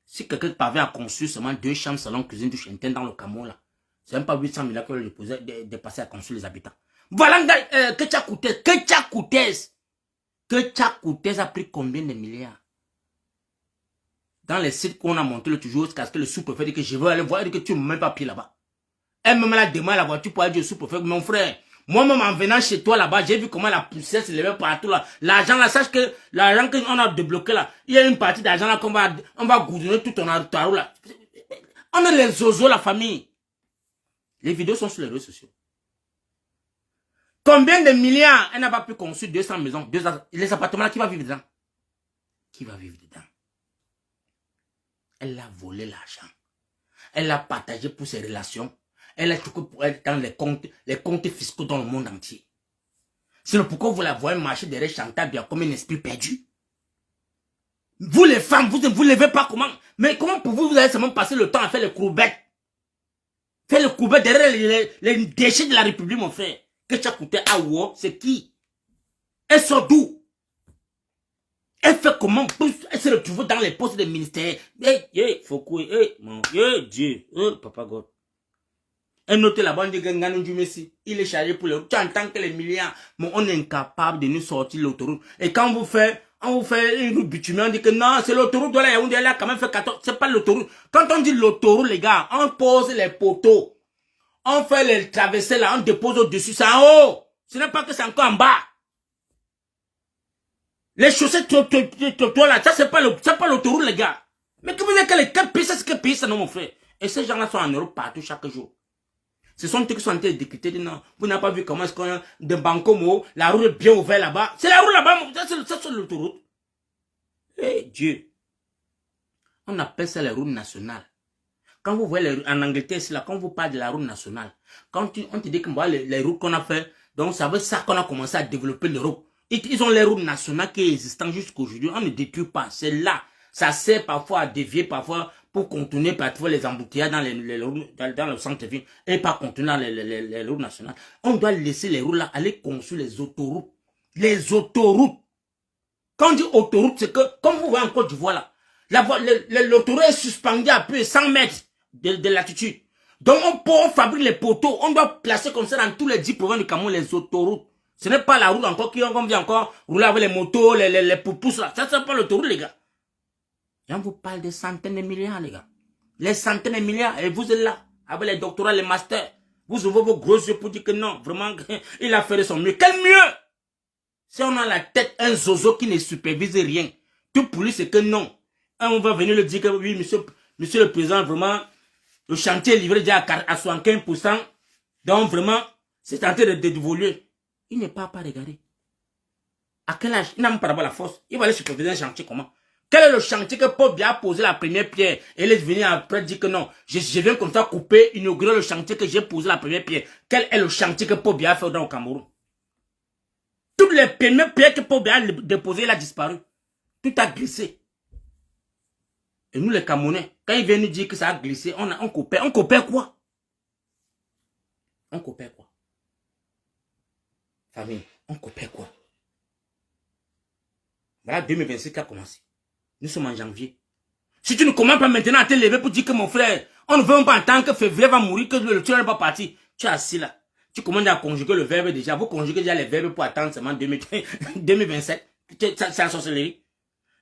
Si quelqu'un parvient à construire seulement 2 chambres, salon, cuisine, douche interne dans le Cameroun là, c'est même pas 800 milliards que le dépasser à construire les habitants. Voilà, que tu as coûté, que tu as coûté a pris combien de milliards? Dans les sites qu'on a monté le toujours, parce que le sous-préfet dit que je veux aller voir, il dit que tu ne mets pas pied là-bas. Elle me met la demande la voiture pour aller dire au sous-préfet, mon frère, moi-même en venant chez toi là-bas, j'ai vu comment la poussière se levait partout là. L'argent là, sache que l'argent qu'on a débloqué là, il y a une partie d'argent là qu'on va goudronner tout ton tarot là. On est les zozos, la famille. Les vidéos sont sur les réseaux sociaux. Combien de milliards elle n'a pas pu construire 200 maisons, les appartements là, qui va vivre dedans? Qui va vivre dedans? Elle a volé l'argent. Elle l'a partagé pour ses relations. Elle a tout pour être dans les comptes fiscaux dans le monde entier. C'est pourquoi vous la voyez marcher derrière Chantal bien comme un esprit perdu. Vous les femmes, vous ne vous levez pas comment? Mais comment pouvez-vous vous allez seulement passer le temps à faire les courbettes? Faire les courbettes derrière les déchets de la République, mon frère. Que tu as coûté à Ouo, c'est qui? Elle sort d'où? Elle fait comment? Elle se retrouve dans les postes des ministères. Foucault, mon Dieu, Papa God. Un autre là-bas, on dit que Nganou Messi, il est chargé pour les routes. Tu entends que les milliards, mais on est incapable de nous sortir l'autoroute. Et quand on vous fait une route bitumée, on dit que non, c'est l'autoroute de là, on a quand même fait 14. C'est pas l'autoroute. Quand on dit l'autoroute, les gars, on pose les poteaux. On fait les traversées là, on dépose au-dessus, c'est en haut. Ce n'est pas que c'est encore en bas. Les chaussées là, ça c'est pas l'autoroute, les gars. Mais que vous voulez que les 4 pays, c'est ce que pays, ça non, mon frère. Et ces gens-là sont en Europe partout chaque jour. Ce sont eux qui sont en train de décrypter. Non, vous n'avez pas vu comment est-ce qu'on a de Bancomo, la route est bien ouverte là-bas. C'est la route là-bas, ça c'est l'autoroute. Eh Dieu. On appelle ça les routes nationales. Quand vous voyez en Angleterre, c'est là, quand vous parlez de la route nationale, quand on te dit que les routes qu'on a fait, donc ça veut ça qu'on a commencé à développer l'Europe. Ils ont les routes nationales qui existent jusqu'aujourd'hui. On ne détruit pas. C'est là. Ça sert parfois à dévier, parfois pour contourner parfois les embouteillages dans le centre-ville et pas contourner les routes nationales. On doit laisser les routes là, aller construire les autoroutes. Les autoroutes. Quand on dit autoroute, c'est que, comme vous voyez en Côte d'Ivoire là, l'autoroute est suspendue à plus de 100 mètres de latitude. Donc on fabrique les poteaux, on doit placer comme ça dans tous les 10 provinces du Cameroun les autoroutes. Ce n'est pas la route encore qui on vient encore rouler avec les motos, les poupous là. Ça c'est pas l'autoroute les gars. Et on vous parle des centaines de milliards les gars. Les centaines de milliards et vous êtes là avec les doctorats, les masters. Vous ouvrez vos gros yeux pour dire que non, vraiment il a fait de son mieux. Quel mieux? Si on a la tête un zozo qui ne supervise rien, tout pour lui c'est que non. On va venir le dire que oui monsieur le président vraiment le chantier est livré déjà à 75%. Donc vraiment c'est en train de dévoluer. Il n'est pas regarder. À quel âge? Il n'a même pas d'abord la force. Il va aller superviser un chantier comment? Quel est le chantier que Paul Biya a posé la première pierre? Et il est venu après dire que non. Je viens comme ça couper, inaugurer le chantier que j'ai posé la première pierre. Quel est le chantier que Paul Biya a fait dans le Cameroun? Toutes les premières pierres que Paul Biya a déposées, il a disparu. Tout a glissé. Et nous les Camerounais, quand ils viennent nous dire que ça a glissé, on coopère. On coopère quoi? On coopère quoi? Famille, on coopère quoi? Voilà 2026 qui a commencé. Nous sommes en janvier. Si tu ne commences pas maintenant à te lever pour dire que mon frère, on ne veut pas entendre que février va mourir, que le tueur n'est pas parti. Tu es assis là. Tu commences à conjuguer le verbe déjà. Vous conjuguez déjà les verbes pour attendre seulement 2027. C'est la sorcellerie.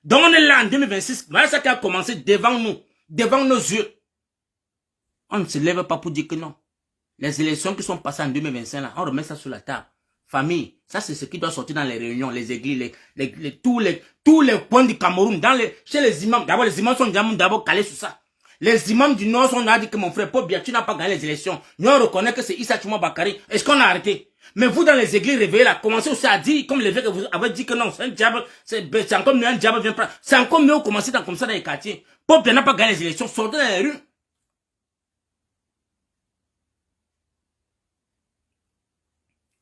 Donc on est là en 2026. Voilà ça qui a commencé devant nous. Devant nos yeux. On ne se lève pas pour dire que non. Les élections qui sont passées en 2025 là, on remet ça sur la table. Famille, ça c'est ce qui doit sortir dans les réunions, les églises, tous les coins du Cameroun, chez les imams. D'abord, les imams sont d'abord calés sur ça. Les imams du Nord sont là dit que mon frère Paul Biya, tu n'as pas gagné les élections. Nous on reconnaît que c'est Issa Chuma Bakari. Est-ce qu'on a arrêté? Mais vous dans les églises réveillées là, commencez aussi à dire, comme l'évêque vous avez dit que non, c'est un diable, c'est encore mieux un diable vient prendre. C'est encore mieux commencer comme ça dans les quartiers. Paul Biya n'a pas gagné les élections, sortez dans les rues.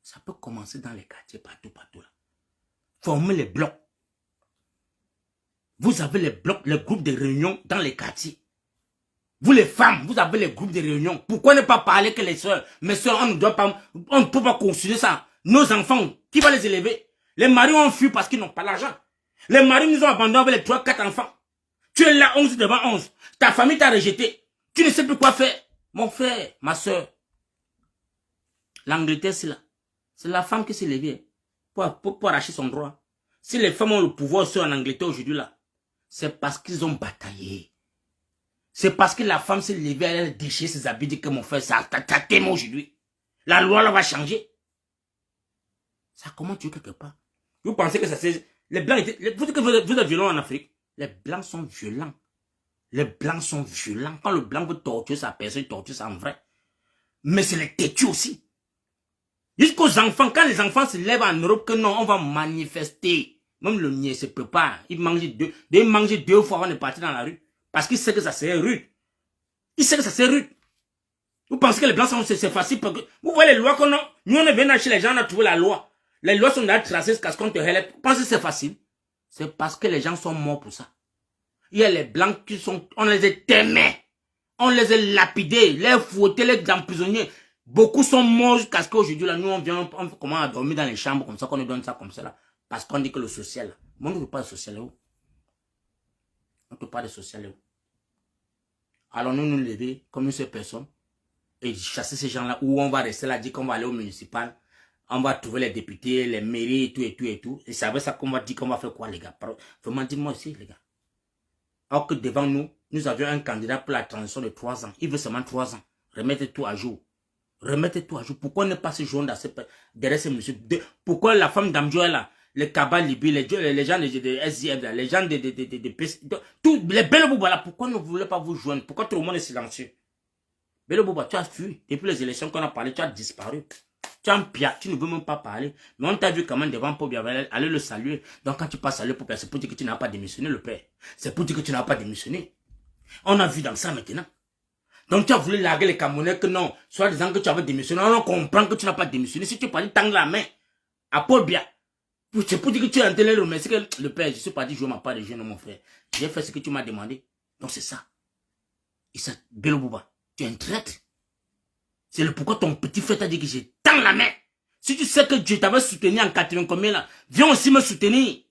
Ça peut commencer dans les quartiers, partout là. Former les blocs. Vous avez les blocs, les groupes de réunion dans les quartiers. Vous les femmes, vous avez les groupes de réunion. Pourquoi ne pas parler que les soeurs? Mes soeurs, on ne peut pas continuer ça. Nos enfants, qui va les élever? Les maris ont fui parce qu'ils n'ont pas l'argent. Les maris nous ont abandonnés avec les 3-4 enfants. Tu es là 11 devant 11. Ta famille t'a rejeté. Tu ne sais plus quoi faire. Mon frère, ma soeur. L'Angleterre, c'est là. C'est la femme qui s'est levée pour arracher son droit. Si les femmes ont le pouvoir en Angleterre aujourd'hui là, c'est parce qu'ils ont bataillé. C'est parce que la femme s'est levée, elle a déchiré ses habits, dit que mon frère, ça t'aime aujourd'hui. La loi là va changer. Ça comment tu veux quelque part? Vous pensez que ça c'est... Les blancs étaient... Vous dites que vous êtes violents en Afrique. Les blancs sont violents. Les blancs sont violents. Quand le blanc veut torturer sa personne, il torture ça en vrai. Mais c'est les têtus aussi. Jusqu'aux enfants, quand les enfants se lèvent en Europe, que non, on va manifester. Même le niais se prépare. Il mange deux fois avant de partir dans la rue. Parce qu'il sait que ça serait rude. Il sait que ça serait rude. Vous pensez que les blancs c'est facile parce que vous voyez les lois qu'on a. Nous on est venu chez les gens, on a trouvé la loi. Les lois sont déjà tracées jusqu'à ce qu'on te relève. Vous pensez que c'est facile? C'est parce que les gens sont morts pour ça. Il y a les blancs qui sont, on les a témés. On les a lapidés, les fouettés, les emprisonnés. Beaucoup sont morts jusqu'à ce qu'aujourd'hui, là, nous, on commence à dormir dans les chambres comme ça, qu'on nous donne ça comme ça, là. Parce qu'on dit que le social, là. Moi, on ne parle pas de social. On ne parle de social. Alors nous nous lever comme une seule personne et chasser ces gens-là où on va rester là, dire qu'on va aller au municipal, on va trouver les députés, les mairies, tout et tout et tout. Et c'est avec ça qu'on va dire qu'on va faire quoi, les gars? Vraiment, dis-moi aussi, les gars. Alors que devant nous, nous avions un candidat pour la transition de 3 ans. Il veut seulement 3 ans. Remettez tout à jour. Remettez tout à jour. Pourquoi ne pas se joindre derrière ces messieurs? Pourquoi la femme d'Amjo est là? Les cabales libres, les gens de SDF, les gens de PC, tous les belles boubas là, pourquoi ne voulez pas vous joindre? Pourquoi tout le monde est silencieux? Belle Bouba, tu as fui. Depuis les élections qu'on a parlé, tu as disparu. Tu es un pia, tu ne veux même pas parler. Mais on t'a vu quand même devant Pobia, aller le saluer. Donc quand tu passes saluer Pobia, c'est pour dire que tu n'as pas démissionné, le père. C'est pour dire que tu n'as pas démissionné. On a vu dans ça maintenant. Donc tu as voulu larguer les Camerounais que non, soit disant que tu avais démissionné. On comprend que tu n'as pas démissionné. Si tu parles, tendre la main à Pobia. C'est pour dire que tu es en train de remercier que le père, je ne suis pas dit jouer ma part de jeu, non mon frère. J'ai fait ce que tu m'as demandé. Donc c'est ça. Et ça, Belle Bouba. Tu es un traître. C'est le pourquoi ton petit frère t'a dit que j'ai tends la main. Si tu sais que Dieu t'avait soutenu en 80 combien là, viens aussi me soutenir.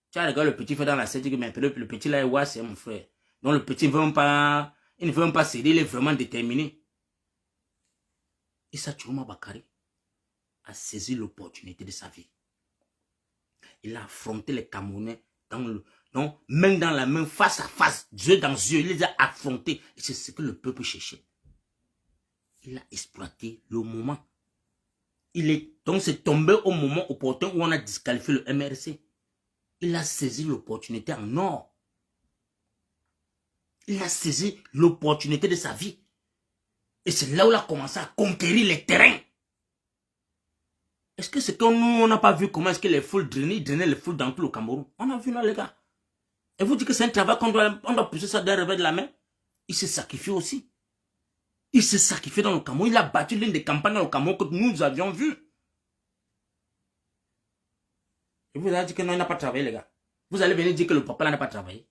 Tu as regardé le petit frère dans la scène, mais le petit là, ouais, c'est mon frère. Donc le petit ne veut même pas, il ne veut même pas céder, il est vraiment déterminé. Issa Chiroma Bakari a saisi l'opportunité de sa vie. Il a affronté les Camerounais main dans la main, face à face, yeux dans yeux, il les a affrontés. Et c'est ce que le peuple cherchait. Il a exploité le moment. Donc c'est tombé au moment opportun où on a disqualifié le MRC. Il a saisi l'opportunité en or. Il a saisi l'opportunité de sa vie. Et c'est là où il a commencé à conquérir les terrains. Est-ce que c'est que nous, on n'a pas vu comment est-ce que les foules drainaient les foules dans tout le Cameroun? On a vu là, les gars. Et vous dites que c'est un travail qu'on doit pousser ça d'un revers de la main? Il s'est sacrifié aussi. Il s'est sacrifié dans le Cameroun. Il a battu l'une des campagnes dans le Cameroun que nous avions vues. Et vous allez dire que non, il n'a pas travaillé, les gars. Vous allez venir dire que le papa n'a pas travaillé.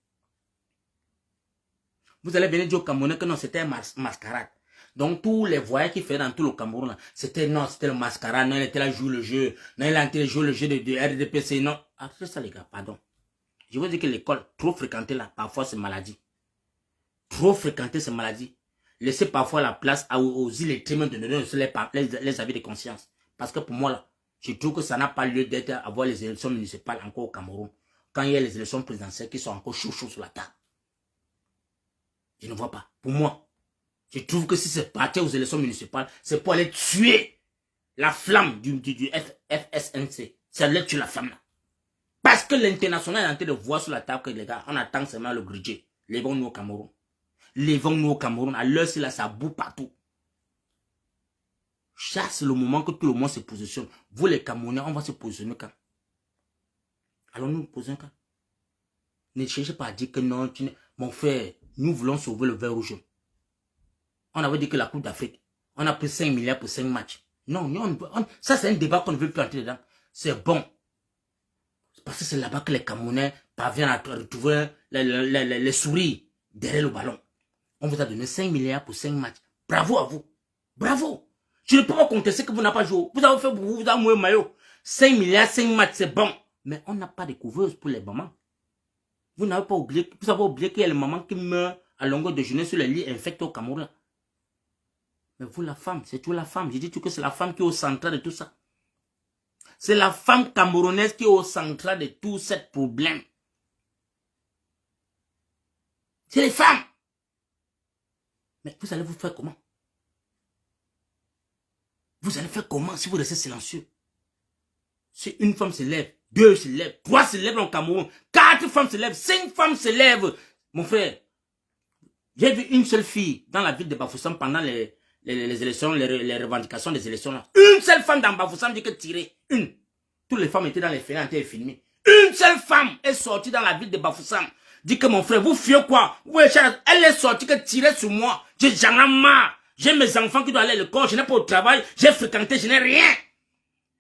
Vous allez venir dire au Camerounais que non, c'était un mascarade. Donc, tous les voyages qu'il fait dans tout le Cameroun, c'était le mascarade. Non, il était là jouer le jeu. Non, il a été jouer le jeu de RDPC. Non, après ça, les gars, pardon. Je veux dire que l'école, trop fréquentée là, parfois c'est maladie. Trop fréquentée, c'est maladie. Laissez parfois la place aux illettrés de donner les avis de conscience. Parce que pour moi, là, je trouve que ça n'a pas lieu d'être avoir les élections municipales encore au Cameroun. Quand il y a les élections présidentielles qui sont encore chauds sur la table. Je ne vois pas. Pour moi, je trouve que si c'est parti aux élections municipales, c'est pour aller tuer la flamme du FSNC. C'est aller tuer la flamme là. Parce que l'international est en train de voir sur la table que les gars, on attend seulement le budget. Levons-nous au Cameroun. Levons-nous au Cameroun. À l'heure, c'est là, ça boue partout. Ça, c'est le moment que tout le monde se positionne. Vous, les Camerounais, on va se positionner quand? Allons-nous nous poser quand? Ne cherchez pas à dire que non, mon frère, nous voulons sauver le vert rouge. On avait dit que la Coupe d'Afrique, on a pris 5 milliards pour 5 matchs. Non, ça c'est un débat qu'on ne veut plus entrer dedans. C'est bon. Parce que c'est là-bas que les Camerounais parviennent à retrouver les souris derrière le ballon. On vous a donné 5 milliards pour 5 matchs. Bravo à vous. Bravo. Je ne peux pas contester que vous n'avez pas joué. Vous avez fait, vous avez mouillé maillot. 5 milliards, 5 matchs, c'est bon. Mais on n'a pas de couveuse pour les mamans. Vous n'avez pas oublié, vous avez oublié qu'il y a les mamans qui meurent à longueur de journée sur les lits infectés au Cameroun. Mais vous, la femme, c'est toujours la femme. Je dis que c'est la femme qui est au centre de tout ça. C'est la femme camerounaise qui est au centre de tout ce problème. C'est les femmes. Mais vous allez vous faire comment? Vous allez faire comment si vous restez silencieux? Si une femme se lève, 2 se lèvent, 3 se lèvent au Cameroun, 4 femmes se lèvent, 5 femmes se lèvent. Mon frère, j'ai vu une seule fille dans la ville de Bafoussam pendant les élections, les revendications des élections là. Une seule femme dans Bafoussam dit que tirer. Une. Toutes les femmes étaient dans les fenêtres en train de filmer. Une seule femme est sortie dans la ville de Bafoussam. Dit que mon frère, vous fuyez quoi? Elle est sortie que tirer sur moi. J'en ai marre. J'ai mes enfants qui doivent aller à l'école, je n'ai pas au travail, j'ai fréquenté, je n'ai rien.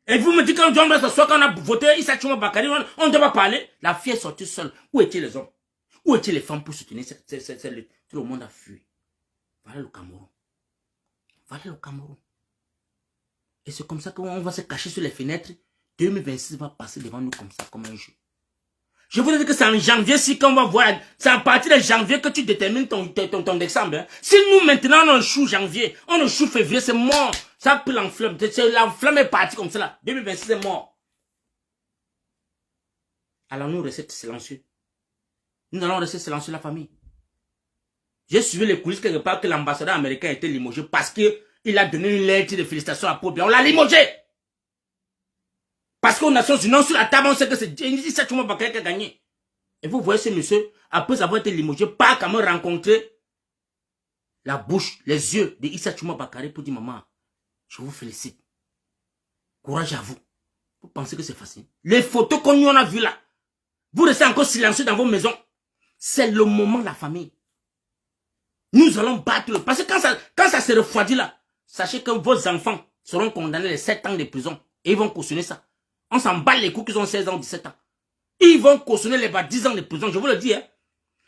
Et vous me dites qu'on doit s'asseoir quand on a voté Issa Chiroma Bakari, on ne doit pas parler. La fille est sortie seule. Où étaient les hommes? Où étaient les femmes pour soutenir tout le monde a fui. Voilà le Cameroun. Voilà le Cameroun. Et c'est comme ça qu'on va se cacher sur les fenêtres. 2026 va passer devant nous comme ça, comme un jeu. Je vous dis que c'est en janvier, si qu'on va voir, c'est à partir de janvier que tu détermines ton décembre. Hein. Si nous, maintenant, on échoue janvier, on échoue février, c'est mort. Ça peut l'enflamme. L'enflamme est partie comme ça là. 2026, c'est mort. Alors nous rester silencieux. Nous allons rester silencieux, la famille. J'ai suivi les coulisses quelque part que l'ambassadeur américain a été limogé parce qu'il a donné une lettre de félicitations à Paul Biya. On l'a limogé. Parce qu'aux Nations Unies, sur la table, on sait que c'est Issa Chuma Bakary qui a gagné. Et vous voyez ce monsieur, après avoir été limogé, pas quand même rencontrer la bouche, les yeux de Issa Chuma Bakary pour dire, maman, je vous félicite. Courage à vous. Vous pensez que c'est facile? Les photos qu'on y en a vues là, vous restez encore silencieux dans vos maisons. C'est le moment, la famille. Nous allons battre. Parce que quand ça se refroidit là, sachez que vos enfants seront condamnés les 7 ans de prison. Et ils vont cautionner ça. On s'en bat les coups qu'ils ont 16 ans, 17 ans. Ils vont cautionner les 10 ans de prison, je vous le dis. Hein.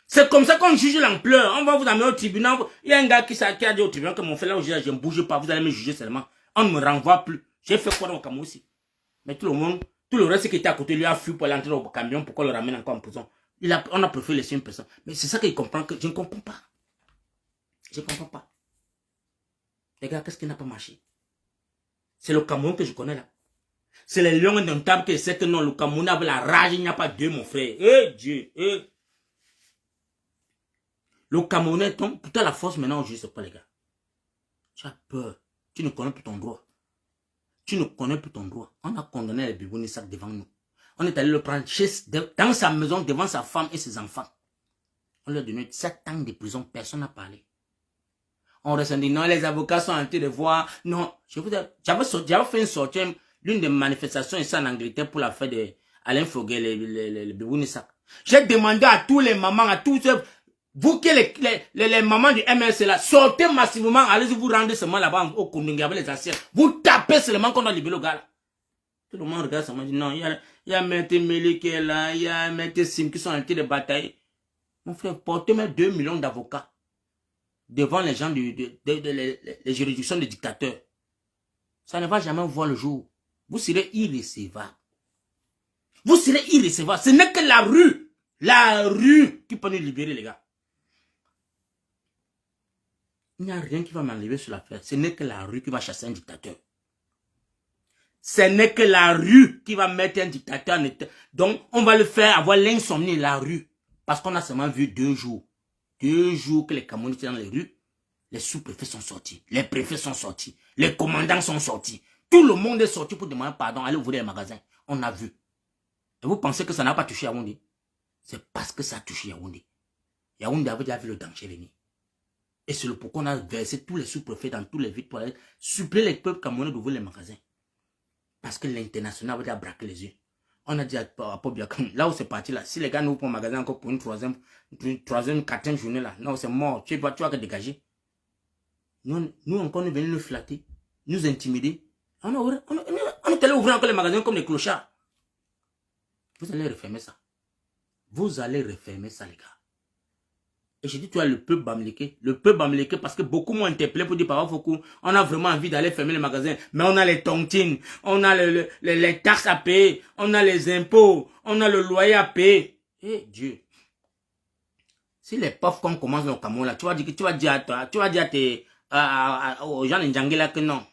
C'est comme ça qu'on juge l'ampleur. On va vous amener au tribunal. Il y a un gars qui a dit au tribunal que mon frère là, je ne bouge pas, vous allez me juger seulement. On ne me renvoie plus. J'ai fait quoi dans le Cameroun aussi? Mais tout le monde, tout le reste qui était à côté lui a fui pour aller entrer au camion pour qu'on le ramène encore en prison. On a préféré laisser une personne. Mais c'est ça qu'il comprend que je ne comprends pas. Je ne comprends pas. Les gars, qu'est-ce qui n'a pas marché? C'est le Cameroun que je connais là. C'est les lions d'un table qui sait que non, le Cameroun avait la rage, il n'y a pas Dieu, mon frère. Eh Dieu, eh. Le Camerounais tombe, pourtant la force maintenant on juge, c'est pas les gars. Tu as peur. Tu ne connais plus ton droit. Tu ne connais plus ton droit. On a condamné les Bibouni Sak devant nous. On est allé le prendre dans sa maison, devant sa femme et ses enfants. On lui a donné 7 ans de prison, personne n'a parlé. On reste dit non, les avocats sont en train de voir. Non, j'avais fait une sortie, l'une des manifestations ici en Angleterre pour la fête de Alain Foguet, les Bibouni Sak. J'ai demandé à tous les mamans, à tous ceux, vous qui les mamans du MLC là, sortez massivement, allez-y vous rendre seulement là-bas au Kundungi avec les anciens. Vous tapez seulement qu'on a libéré le gars là. Tout le monde regarde seulement dit non, il y a Maître Meli qui est là, il y a Maître Sim qui sont en train de batailler. Mon frère, portez-moi 2 millions d'avocats devant les gens les juridictions des dictateurs. Ça ne va jamais voir le jour. Vous serez irrécevable. Vous serez irrécevable. Ce n'est que la rue qui peut nous libérer, les gars. Il n'y a rien qui va m'enlever sur l'affaire. Ce n'est que la rue qui va chasser un dictateur. Ce n'est que la rue qui va mettre un dictateur en état. Donc, on va le faire avoir l'insomnie, la rue. Parce qu'on a seulement vu 2 jours. 2 jours que les Camerounais étaient dans les rues. Les sous-préfets sont sortis. Les préfets sont sortis. Les commandants sont sortis. Tout le monde est sorti pour demander pardon. Allez ouvrir les magasins. On a vu. Et vous pensez que ça n'a pas touché Yaoundé? C'est parce que ça a touché Yaoundé. Yaoundé avait déjà vu le danger venir. Et c'est le pourquoi on a versé tous les sous-préfets dans tous les villes pour aller suppléer les peuples camerounais d'ouvrir les magasins. Parce que l'international avait déjà braqué les yeux. On a dit à Paul Biya, là où c'est parti là, si les gars nous ouvrent un magasin encore pour une troisième, 4e journée là, non c'est mort, tu vas que dégager. Nous encore nous venons nous flatter, nous intimider. On est allé ouvrir encore les magasins comme des clochards. Vous allez refermer ça. Vous allez refermer ça les gars. Et je dis, tu as le peuple bamléké. Le peuple bamléké parce que beaucoup m'ont interpellé pour dire, Papa Foucault, on a vraiment envie d'aller fermer les magasins. Mais on a les tontines, on a les taxes à payer, on a les impôts, on a le loyer à payer. Eh Dieu. Si les pauvres qu'on commence au Cameroun là, tu vas dire aux gens de Ndjangé là que non.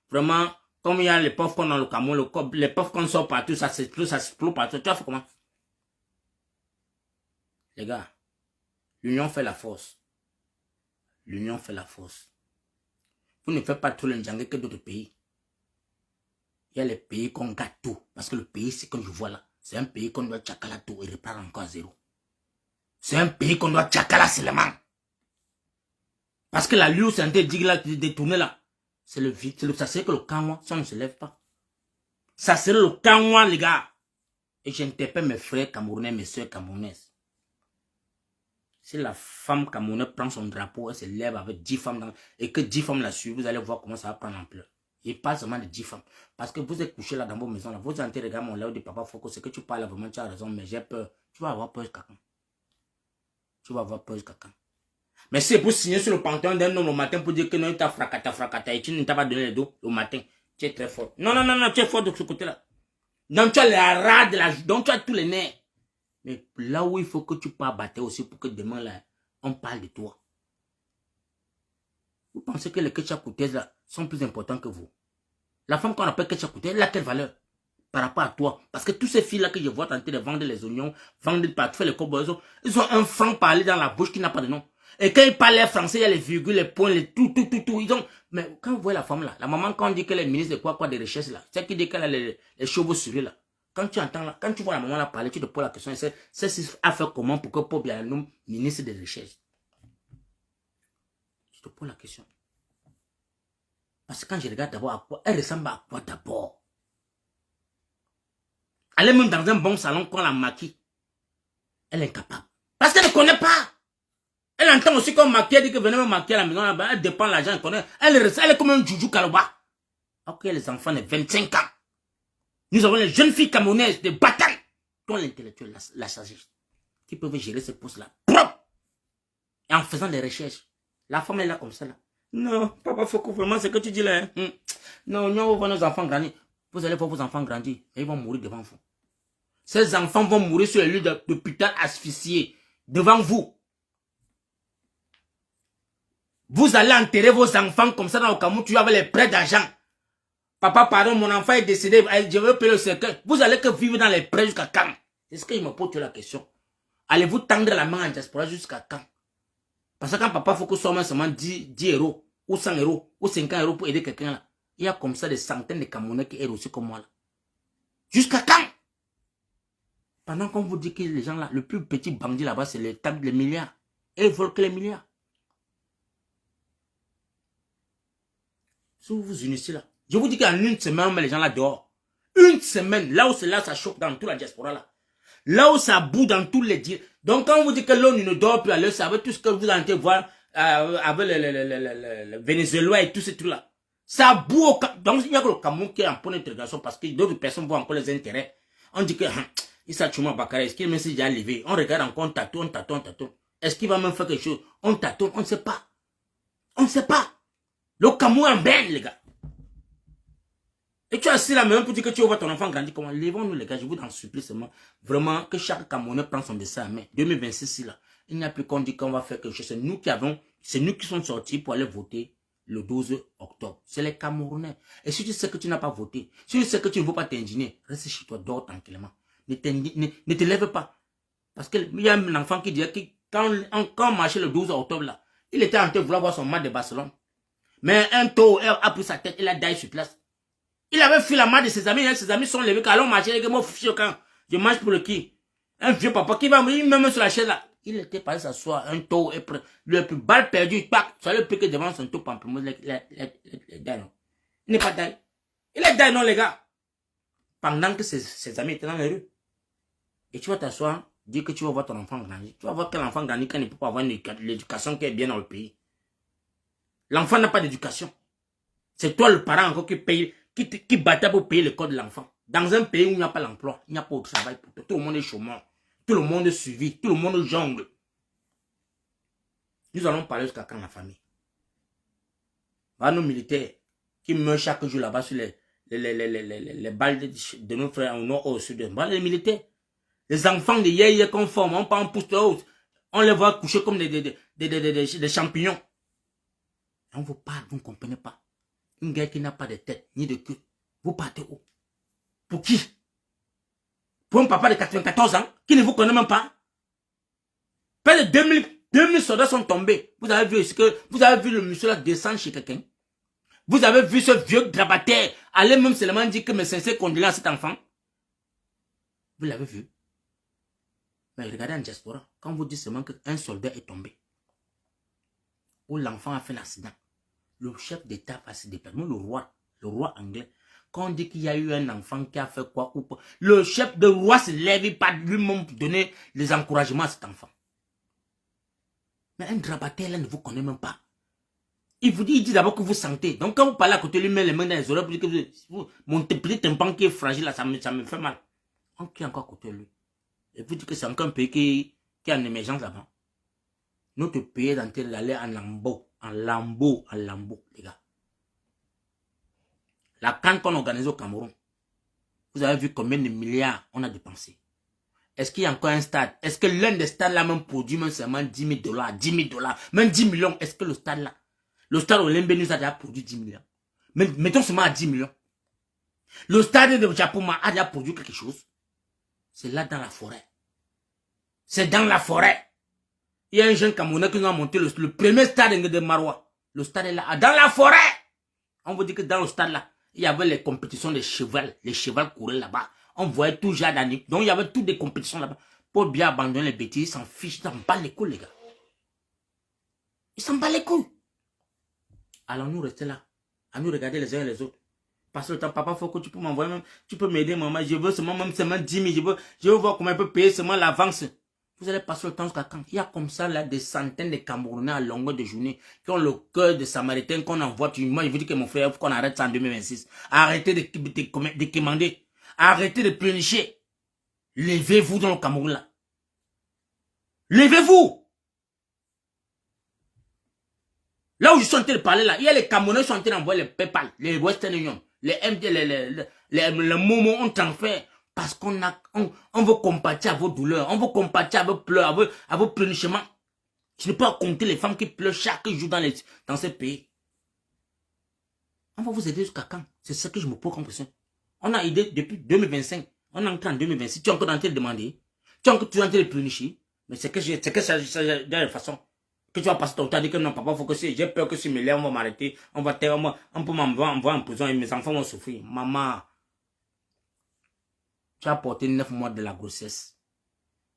Vraiment, comme il y a les pauvres qu'on a au Cameroun, les pauvres qu'on sort partout, ça s'explose partout. Tu vas faire comment? Les gars. L'union fait la force. L'union fait la force. Vous ne faites pas tout le Ndjangé que d'autres pays. Il y a les pays qu'on gâte tout. Parce que le pays, c'est comme je vois là. C'est un pays qu'on doit tchakala tout et reprendre encore à zéro. C'est un pays qu'on doit tchakala seulement. Parce que la lieu c'est en train de détourner là. C'est le vide. Ça serait que le Kanwa, ça ne se lève pas. Ça serait le Kanwa, les gars. Et j'interpelle mes frères camerounais, mes soeurs camerounaises. Si la femme camerounaise prend son drapeau, elle se lève avec 10 femmes et que 10 femmes la suivent, vous allez voir comment ça va prendre ampleur. Il parle seulement de 10 femmes. Parce que vous êtes couché là dans vos maisons, là, vous entendez regarder mon lèvre de Papa Foucault, c'est que tu parles vraiment, tu as raison, mais j'ai peur. Tu vas avoir peur de quelqu'un. Tu vas avoir peur de quelqu'un. Mais c'est pour signer sur le pantalon d'un homme le matin pour dire que non, il t'a fracata, et tu ne t'as pas donné le dos le matin. Tu es très fort. Non, tu es fort de ce côté-là. Donc tu as la rade, donc tu as tous les nerfs. Mais là où il faut que tu parles bataille aussi pour que demain, là, on parle de toi. Vous pensez que les Ketchakoutaises là sont plus importants que vous? La femme qu'on appelle Ketchakoutaise, elle a quelle valeur par rapport à toi? Parce que tous ces filles-là que je vois tenter de vendre les oignons, vendre partout, faire les cowboys, ils ont un franc parler dans la bouche qui n'a pas de nom. Et quand ils parlent les français, il y a les virgules, les points, les tout. Ils ont... Mais quand vous voyez la femme là, la maman, quand on dit qu'elle est ministre de quoi de recherche là, c'est qui dit qu'elle a les cheveux sur là. Quand tu entends là, quand tu vois la maman là parler, tu te poses la question, c'est à faire comment pour que Paul bien nomme ministre de recherche? Tu te poses la question. Parce que quand je regarde d'abord à quoi, elle ressemble à quoi d'abord? Elle est même dans un bon salon qu'on la maquille. Elle est incapable. Parce qu'elle ne connaît pas. Elle entend aussi qu'on maquille, elle dit que venez me maquiller à la maison, là-bas, elle dépend de l'argent, elle connaît. Elle est comme un joujou Kaloba. Ok, les enfants de 25 ans. Nous avons les jeunes filles camerounaises, des batailles, dont l'intellectuel, la sagesse, qui peuvent gérer ce poste-là. Propre. Et en faisant des recherches. La femme est là comme ça, là. Non, papa Foko, vraiment, c'est ce que tu dis là. Hein? Non, nous, on voit nos enfants grandir. Vous allez voir vos enfants grandir. Et ils vont mourir devant vous. Ces enfants vont mourir sur les lieux d'hôpital asphyxiés. Devant vous. Vous allez enterrer vos enfants comme ça dans le Cameroun. Tu avais les prêts d'argent. Papa, pardon, mon enfant est décédé. Je veux payer le cercueil. Vous allez que vivre dans les prêts jusqu'à quand? C'est ce qu'il me pose la question. Allez-vous tendre la main en diaspora jusqu'à quand? Parce que quand papa faut que soit seulement 10 euros, ou 100 euros, ou 50 euros pour aider quelqu'un là, il y a comme ça des centaines de Camerounais qui aident aussi comme moi là. Jusqu'à quand? Pendant qu'on vous dit que les gens là, le plus petit bandit là-bas, c'est les milliards. Et ils volent que les milliards. Si vous vous unissez là, je vous dis qu'en une semaine, on met les gens là dehors. Une semaine, là où c'est là, ça choque dans toute la diaspora là. Là où ça boue dans tous les dieux. Donc quand on vous dit que l'ONU ne dort plus à l'heure, ça veut tout ce que vous allez voir avec le Venezuela et tous ces trucs-là. Ça boue au Cameroun. Donc il y a que le Cameroun qui est en point d'interrogation parce que d'autres personnes voient encore les intérêts. On dit que Issa Chouma Bakary, est-ce qu'il me s'est déjà levé? On regarde encore, on tâtonne. Est-ce qu'il va même faire quelque chose? On tâtonne, on ne sait pas. On ne sait pas. Le Cameroun est en berne, les gars. Et tu as assis là même pour dire que tu vois ton enfant grandir comment? Levons-nous les gars, je vous en supplie seulement. Vraiment que chaque Camerounais prend son dessin à main. 2026 là, il n'y a plus qu'on dit qu'on va faire quelque chose. C'est nous qui sommes sortis pour aller voter le 12 octobre. C'est les Camerounais. Et si tu sais que tu n'as pas voté, si tu sais que tu ne veux pas t'indigner, reste chez toi, dors tranquillement. Ne te lève pas. Parce qu'il y a un enfant qui dit que quand on marchait le 12 octobre là, il était en train de vouloir voir son match de Barcelone. Mais un taux a pris sa tête, il a daillé sur place. Il avait fui la main de ses amis, ses amis sont levés, allons marcher, et moi, fichu quand je mange pour le qui? Un vieux papa qui va me mettre sur la chaise là. Il était parti s'asseoir, un taux, le plus balle perdu, ça le pique devant son taux pamplemousse, les dailles. Il n'est pas daille. Il est daille, non, les gars. Pendant que ses amis étaient dans les rues. Et tu vas t'asseoir, dire que tu vas voir ton enfant grandir. Tu vas voir quel enfant grandir quand il ne peut pas avoir l'éducation qui est bien dans le pays. L'enfant n'a pas d'éducation. C'est toi le parent encore qui paye. Qui battait pour payer le code de l'enfant. Dans un pays où il n'y a pas l'emploi, il n'y a pas de travail pour tout. Tout le monde est chômeur. Tout le monde est suivi. Tout le monde jongle. Nous allons parler jusqu'à quand la famille. Nos militaires qui meurent chaque jour là-bas sur les balles de nos frères au nord au sud. Les militaires. Les enfants de hier qu'on forme, on pousse de haut. On les voit coucher comme des champignons. Et on vous parle, vous ne comprenez pas. Une guerre qui n'a pas de tête, ni de queue. Vous partez où? Pour qui? Pour un papa de 94 ans, qui ne vous connaît même pas? Près de 2000 soldats sont tombés. Vous avez vu le monsieur là descendre chez quelqu'un? Vous avez vu ce vieux grabataire aller même seulement dire que mes sincères condoléances à cet enfant? Vous l'avez vu? Mais regardez en diaspora, quand vous dites seulement qu'un soldat est tombé, ou l'enfant a fait un accident, le chef d'État va se déplacer, le roi anglais. Quand on dit qu'il y a eu un enfant qui a fait quoi ou pas, le chef de roi se lève et pas lui-même donner les encouragements à cet enfant. Mais un grabataire là ne vous connaît même pas. Il dit d'abord que vous sentez. Donc quand vous parlez à côté de lui, met les mains dans les oreilles pour dire que mon petit tympan qui est fragile là, ça me fait mal. On qui est encore à côté de lui. Et vous dites que c'est encore un pays qui est en émergence là-bas. Notre pays est en train d'aller en lambeau, les gars. La CAN qu'on organise au Cameroun, vous avez vu combien de milliards on a dépensé. Est-ce qu'il y a encore un stade? Est-ce que l'un des stades là même produit même seulement 10 000 $, 10 000 $, même 10 millions? Est-ce que le stade là, le stade Olympique nous a déjà produit 10 millions? Mais mettons seulement à 10 millions. Le stade de Japoma a déjà produit quelque chose. C'est là dans la forêt. C'est dans la forêt. Il y a un jeune Camerounais qui nous a monté le premier stade de Marois. Le stade est là, dans la forêt. On vous dit que dans le stade là, il y avait les compétitions de cheval. Les chevals couraient là-bas. On voyait tout genre d'années. Donc il y avait toutes des compétitions là-bas. Pour bien abandonner les bêtises, ils s'en fichent, ils s'en battent les couilles, les gars. Ils s'en battent les couilles. Alors nous rester là, à nous regarder les uns et les autres. Parce que le temps, papa, faut que tu peux m'envoyer même, tu peux m'aider, maman. Je veux seulement, même seulement 10 000, je veux voir comment je peux payer seulement l'avance. Vous allez passer le temps jusqu'à quand? Il y a comme ça là des centaines de Camerounais à longueur de journée qui ont le cœur de Samaritains qu'on envoie. Moi, je vous dis que mon frère, il faut qu'on arrête ça en 2026. Arrêtez de commander. Arrêtez de pleurnicher. Levez-vous dans le Cameroun là. Levez-vous. Là où je suis en train de parler là, il y a les Camerounais qui sont en train d'envoyer les PayPal, les Western Union, les MD, les Momo ont en fait. Parce qu'on veut compatir à vos douleurs, on veut compatir à vos pleurs, à vos pleurnichements. Je ne peux pas compter les femmes qui pleurent chaque jour dans ces pays. On va vous aider jusqu'à quand? C'est ça que je me pose comme question. On a aidé depuis 2025. On est entré en 2026. Tu es encore en train de demander. Tu es encore en train de pleurnicher. Mais c'est que ça de la façon. Que tu vas passer ton temps à dire que non, papa, faut que j'ai peur que si je me lève, on va m'arrêter. On peut m'envoyer en prison et mes enfants vont souffrir. Maman. Tu as porté 9 mois de la grossesse.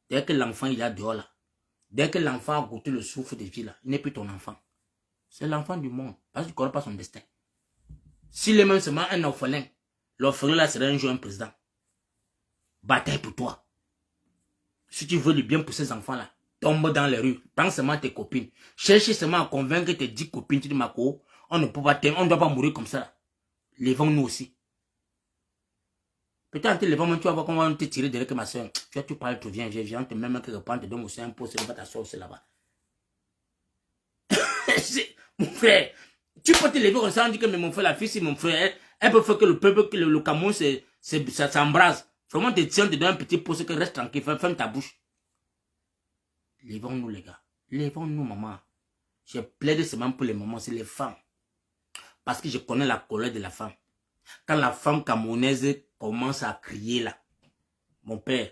Dès que l'enfant il est dehors là, dès que l'enfant a goûté le souffle de vie là, il n'est plus ton enfant. C'est l'enfant du monde. Parce que tu ne connais pas son destin. S'il est même seulement un orphelin, l'orphelin là serait un jour un président. Bataille pour toi. Si tu veux le bien pour ces enfants là, tombe dans les rues, prends seulement tes copines. Cherche seulement à convaincre tes 10 copines, tu dis Mako, on ne peut pas on ne doit pas mourir comme ça là. Levons-nous aussi. Peut-être en te levant, tu vas voir comment on te tirer derrière que ma soeur. Tu parles, tu viens, on te met même quelque part, on te donne aussi un pot, c'est ta soeur, c'est là-bas. Mon frère, tu peux te lever comme ça, on dit que mais mon frère, la fille, c'est mon frère, elle peut faire que le peuple, que le Cameroun, ça s'embrase. Vraiment, te tiens, te donne un petit pot, c'est que reste tranquille, ferme ta bouche. Levons-nous, les gars. Levons-nous, maman. Je plaide seulement pour les mamans, c'est les femmes. Parce que je connais la colère de la femme. Quand la femme camerounaise commence à crier là, mon père,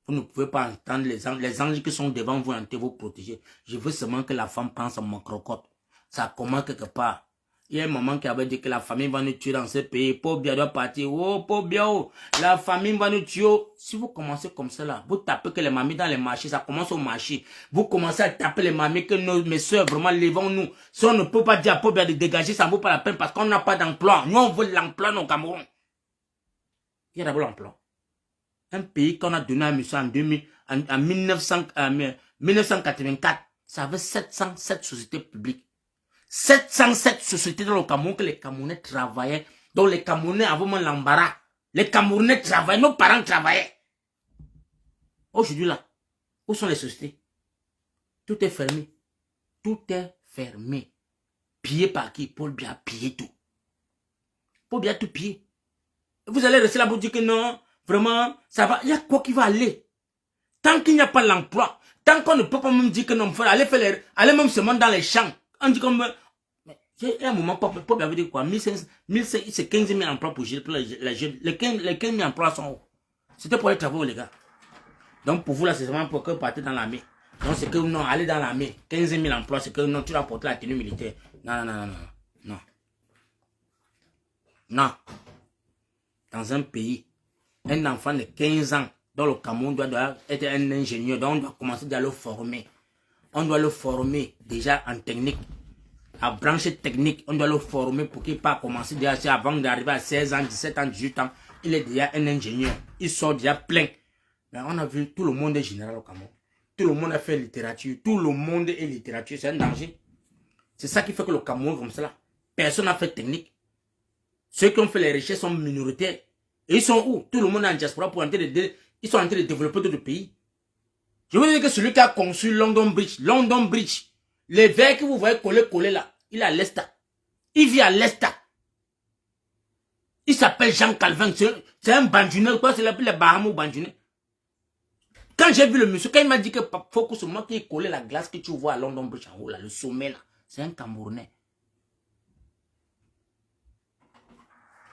vous ne pouvez pas entendre les anges qui sont devant vous en train de vous protéger. Je veux seulement que la femme pense à mon crocotte. Ça commence quelque part. Il y a un moment qui avait dit que la famille va nous tuer dans ce pays. Pauvre bien doit partir. Oh, pauvre bien, oh. La famille va nous tuer. Si vous commencez comme ça là, vous tapez que les mamies dans les marchés, ça commence au marché. Vous commencez à taper les mamies que mes soeurs, vraiment, levons-nous. Si on ne peut pas dire à pauvre bien de dégager, ça ne vaut pas la peine parce qu'on n'a pas d'emploi. Nous, on veut l'emploi au Cameroun. Il y a d'abord l'emploi. Un pays qu'on a donné à monsieur en 1984, ça avait 707 sociétés publiques. 707 sociétés dans le Cameroun que les Camerounais travaillaient, dont les Camerounais avaient même l'embarras. Les Camerounais travaillaient, nos parents travaillaient. Aujourd'hui là, où sont les sociétés? Tout est fermé. Tout est fermé. Pillé par qui? Paul Biya a pillé tout. Paul Biya a tout pillé. Vous allez rester là pour dire que non, vraiment, ça va. Il y a quoi qui va aller? Tant qu'il n'y a pas l'emploi, tant qu'on ne peut pas même dire que non, allez même seulement dans les champs. On dit comme... Il y a un moment, Paul avait dit quoi? 1500, c'est 15 000 emplois pour les jeunes. Les 15 000 emplois sont où? C'était pour les travaux, les gars. Donc pour vous, là, c'est vraiment pour que vous partez dans l'armée. Donc c'est que non, allez dans l'armée. 15 000 emplois, c'est que non, tu vas porter la tenue militaire. Non, non, non, non, non. Non. Dans un pays, un enfant de 15 ans, dans le Cameroun, doit être un ingénieur. Donc on doit commencer à le former. On doit le former déjà en technique. À branche technique, on doit le former pour qu'il pas commencer déjà avant d'arriver à 16 ans, 17 ans, 18 ans. Il est déjà un ingénieur. Il sort déjà plein. Mais on a vu tout le monde est général au Cameroun. Tout le monde a fait littérature. Tout le monde est littérature. C'est un danger. C'est ça qui fait que le Cameroun comme cela. Personne n'a fait technique. Ceux qui ont fait les recherches sont minoritaires. Et ils sont où? Tout le monde est en diaspora pour entrer ils sont en train de développer d'autres pays. Je veux dire que celui qui a conçu London Bridge, les verres que vous voyez coller là, il est à l'Est. Il vit à l'Est. Il s'appelle Jean Calvin. C'est un bandunais. Quoi, c'est les Bahamas ou bandunais. Quand j'ai vu le monsieur, quand il m'a dit que faut que ce moi qui est collé la glace que tu vois à London Bridge en haut, là, le sommet là, c'est un Camerounais.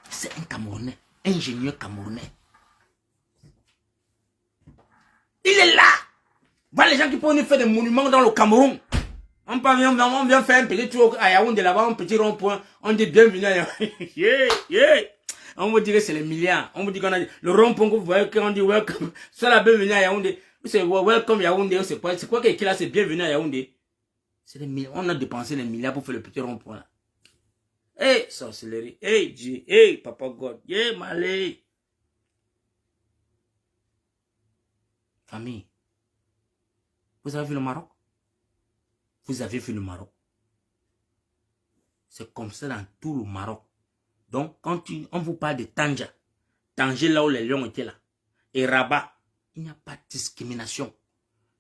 C'est un Camerounais, ingénieur camerounais. Il est là. Voilà les gens qui peuvent faire des monuments dans le Cameroun. On vient faire un petit tour à Yaoundé là-bas, un petit rond-point. On dit bienvenue à Yaoundé. Yeah. On vous dit que c'est les milliards. On vous dit qu'on a dit le rond-point que vous voyez, qu'on dit welcome. C'est la bienvenue à Yaoundé. C'est welcome Yaoundé. C'est quoi qu'il a, c'est bienvenue à Yaoundé. C'est les milliards. On a dépensé les milliards pour faire le petit rond-point là. Hey, sorcellerie. Hey, G. Hey, Papa God. Yeah, Malé. Famille. Vous avez vu le Maroc? Vous avez vu le Maroc? C'est comme ça dans tout le Maroc. Donc, quand on vous parle de Tanja, Tanger là où les lions étaient là, et Rabat, il n'y a pas de discrimination.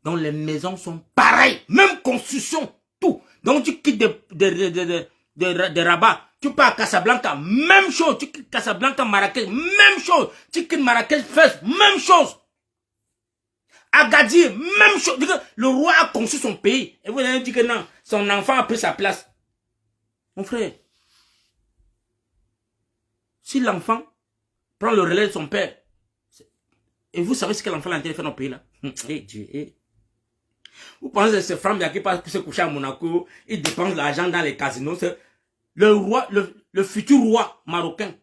Donc, les maisons sont pareilles, même construction, tout. Donc, tu quittes de Rabat, tu pars à Casablanca, même chose. Tu quittes Casablanca, Marrakech, même chose. Tu quittes Marrakech, Fès, même chose. Agadir, même chose. Le roi a conçu son pays. Et vous allez dire que non, son enfant a pris sa place. Mon frère, si l'enfant prend le relais de son père, et vous savez ce que l'enfant a fait dans le pays là? Vous pensez que c'est Frambia qui passe pour se coucher à Monaco, il dépense l'argent dans les casinos. Le roi, le futur roi marocain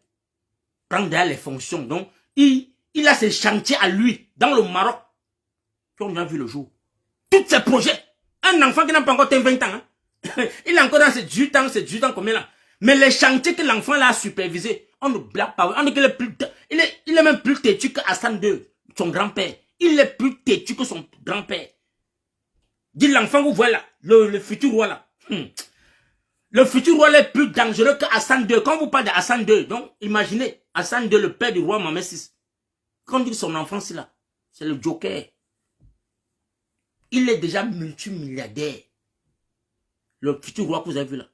prend derrière les fonctions. Donc, il a ses chantiers à lui, dans le Maroc, qui ont déjà vu le jour. Tous ces projets. Un enfant qui n'a pas encore 20 ans, hein? Il est encore dans ses 18 ans combien là? Mais les chantiers que l'enfant a supervisés, on ne blague pas. On dit qu'il est il est même plus têtu que Hassan II, son grand-père. Il est plus têtu que son grand-père. Dit l'enfant, vous voyez là, le futur roi là. Le futur roi est plus dangereux que Hassan II. Quand on vous parle de Hassan II, donc imaginez, Hassan II, le père du roi Mohamed VI. Quand on dit que son enfant c'est là, c'est le Joker. Il est déjà multimilliardaire. Le futur roi que vous avez vu là.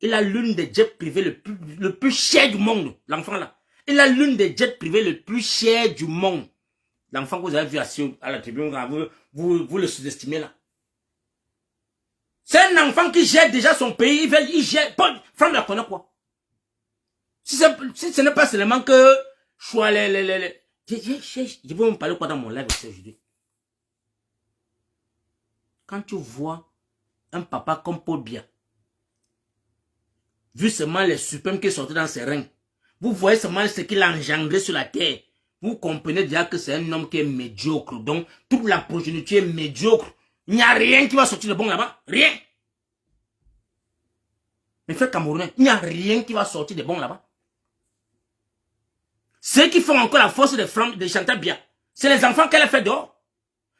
Il a l'une des jets privés le plus cher du monde, l'enfant là. Il a l'une des jets privés le plus cher du monde. L'enfant que vous avez vu assis à la tribune, vous le sous-estimez là. C'est un enfant qui gère déjà son pays, il gère. Franck la connaît quoi? Si ce n'est pas seulement que je vais me parler quoi dans mon live aujourd'hui. Quand tu vois un papa comme Paul Biya, vu seulement les suprêmes qui sortent dans ses reins, vous voyez seulement ce qu'il a engendré sur la terre, vous comprenez déjà que c'est un homme qui est médiocre. Donc, toute la progéniture est médiocre. Il n'y a rien qui va sortir de bon là-bas. Rien. Mes frères camerounais, il n'y a rien qui va sortir de bon là-bas. Ceux qui font encore la force de Chantal Biya, c'est les enfants qu'elle a fait dehors.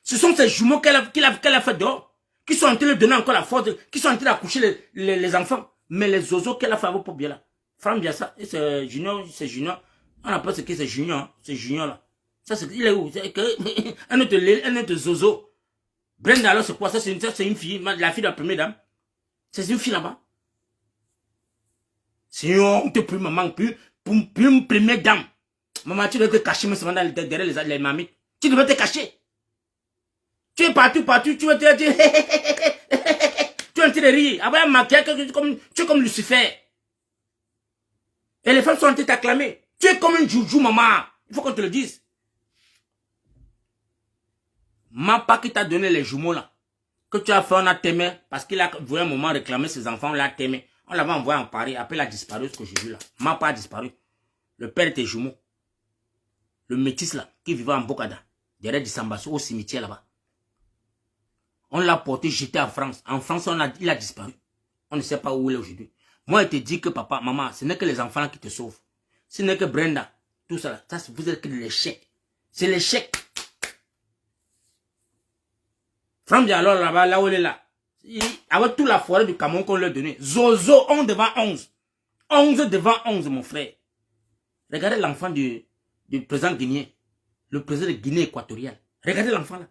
Ce sont ces jumeaux qu'elle a fait dehors, qui sont en train de donner encore la force, qui sont en train d'accoucher les enfants. Mais les oiseaux qu'elle a fait pour Biya là, Franck Biya ça, c'est Junior, on appelle ce qui c'est Junior, hein? C'est Junior là. Ça c'est, il est où? Un autre zozo. Brenda alors c'est quoi? Ça c'est une fille, la fille de la première dame. C'est une fille là-bas. C'est une honte plus maman, plus une première dame. Maman, tu devais te cacher mais derrière les mamies. Tu devais te cacher. Tu es partout, tu veux te dire, tu es en train de rire. Après, tu es comme Lucifer. Et les femmes sont en train de t'acclamer. Tu es comme une joujou, maman. Il faut qu'on te le dise. Mapa qui t'a donné les jumeaux là, que tu as fait, on a t'aimé, parce qu'il a voulu un moment réclamer ses enfants, on l'a t'aimé. On l'avait envoyé en Paris, après il a disparu, ce que j'ai vu là. Mapa a disparu. Le père de tes jumeaux. Le métis là, qui vivait en Bokada, derrière Dissambasso, au cimetière là-bas. On l'a porté, jeté en France. En France, il a disparu. On ne sait pas où il est aujourd'hui. Moi, je te dis que papa, maman, ce n'est que les enfants qui te sauvent. Ce n'est que Brenda, tout ça, ça vous êtes que l'échec. C'est l'échec. Franck alors là-bas, là où il est là, avec toute la forêt du Cameroun qu'on lui a donné, Zozo, 11 devant 11. 11 devant 11, mon frère. Regardez l'enfant du président guinéen, le président de Guinée équatoriale. Regardez l'enfant là.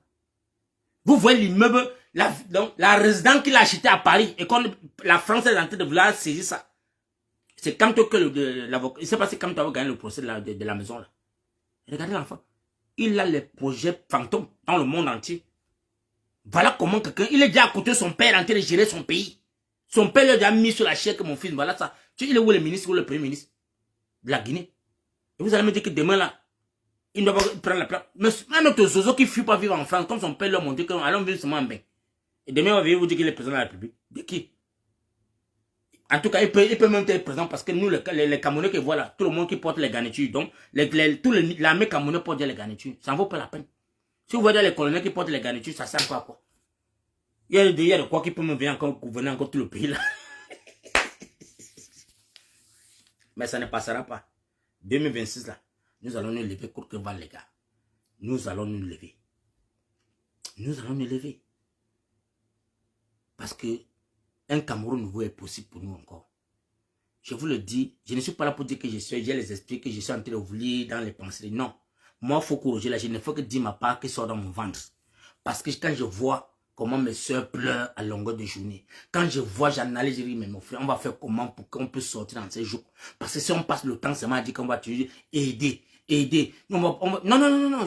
Vous voyez l'immeuble, la résidence qu'il a acheté à Paris, et quand la France est en train de vouloir saisir ça. C'est quand que l'avocat, il s'est passé quand tu as gagné le procès de la maison là. Regardez l'enfant. Il a les projets fantômes dans le monde entier. Voilà comment quelqu'un, il est déjà à côté de son père en train de gérer son pays. Son père lui a déjà mis sur la chair que mon fils, voilà ça. Il est où le ministre ou le premier ministre de la Guinée? Et vous allez me dire que demain là, il doit prendre la place. Mais un autre zozo qui ne fuit pas vivre en France, comme son père lui a montré que allons vivre seulement en bain. Et demain, on va vous dire qu'il est président de la République. De qui? En tout cas, il peut même être présent parce que nous, les Camerounais qui voient là, tout le monde qui porte les garnitures, donc l'armée camerounaise porte les garnitures. Ça ne vaut pas la peine. Si vous voyez les colonels qui portent les garnitures, ça sert à quoi? Il y a de quoi qui peut me venir encore gouverner encore tout le pays là. Mais ça ne passera pas. 2026 là, nous allons nous lever contre Val les gars. Nous allons nous lever. Nous allons nous lever. Parce que un Cameroun nouveau est possible pour nous encore. Je vous le dis, je ne suis pas là pour dire que j'ai les esprits, que je suis en train de vous lire dans les pensées. Non. Moi, il faut corriger là. Je ne fais que dire ma part qui sort dans mon ventre. Parce que quand je vois comment mes soeurs pleurent à longueur de journée, quand je vois, j'analyse, je dis, mais mon frère, on va faire comment pour qu'on puisse sortir dans ces jours? Parce que si on passe le temps, c'est mal dit qu'on va aider. Non,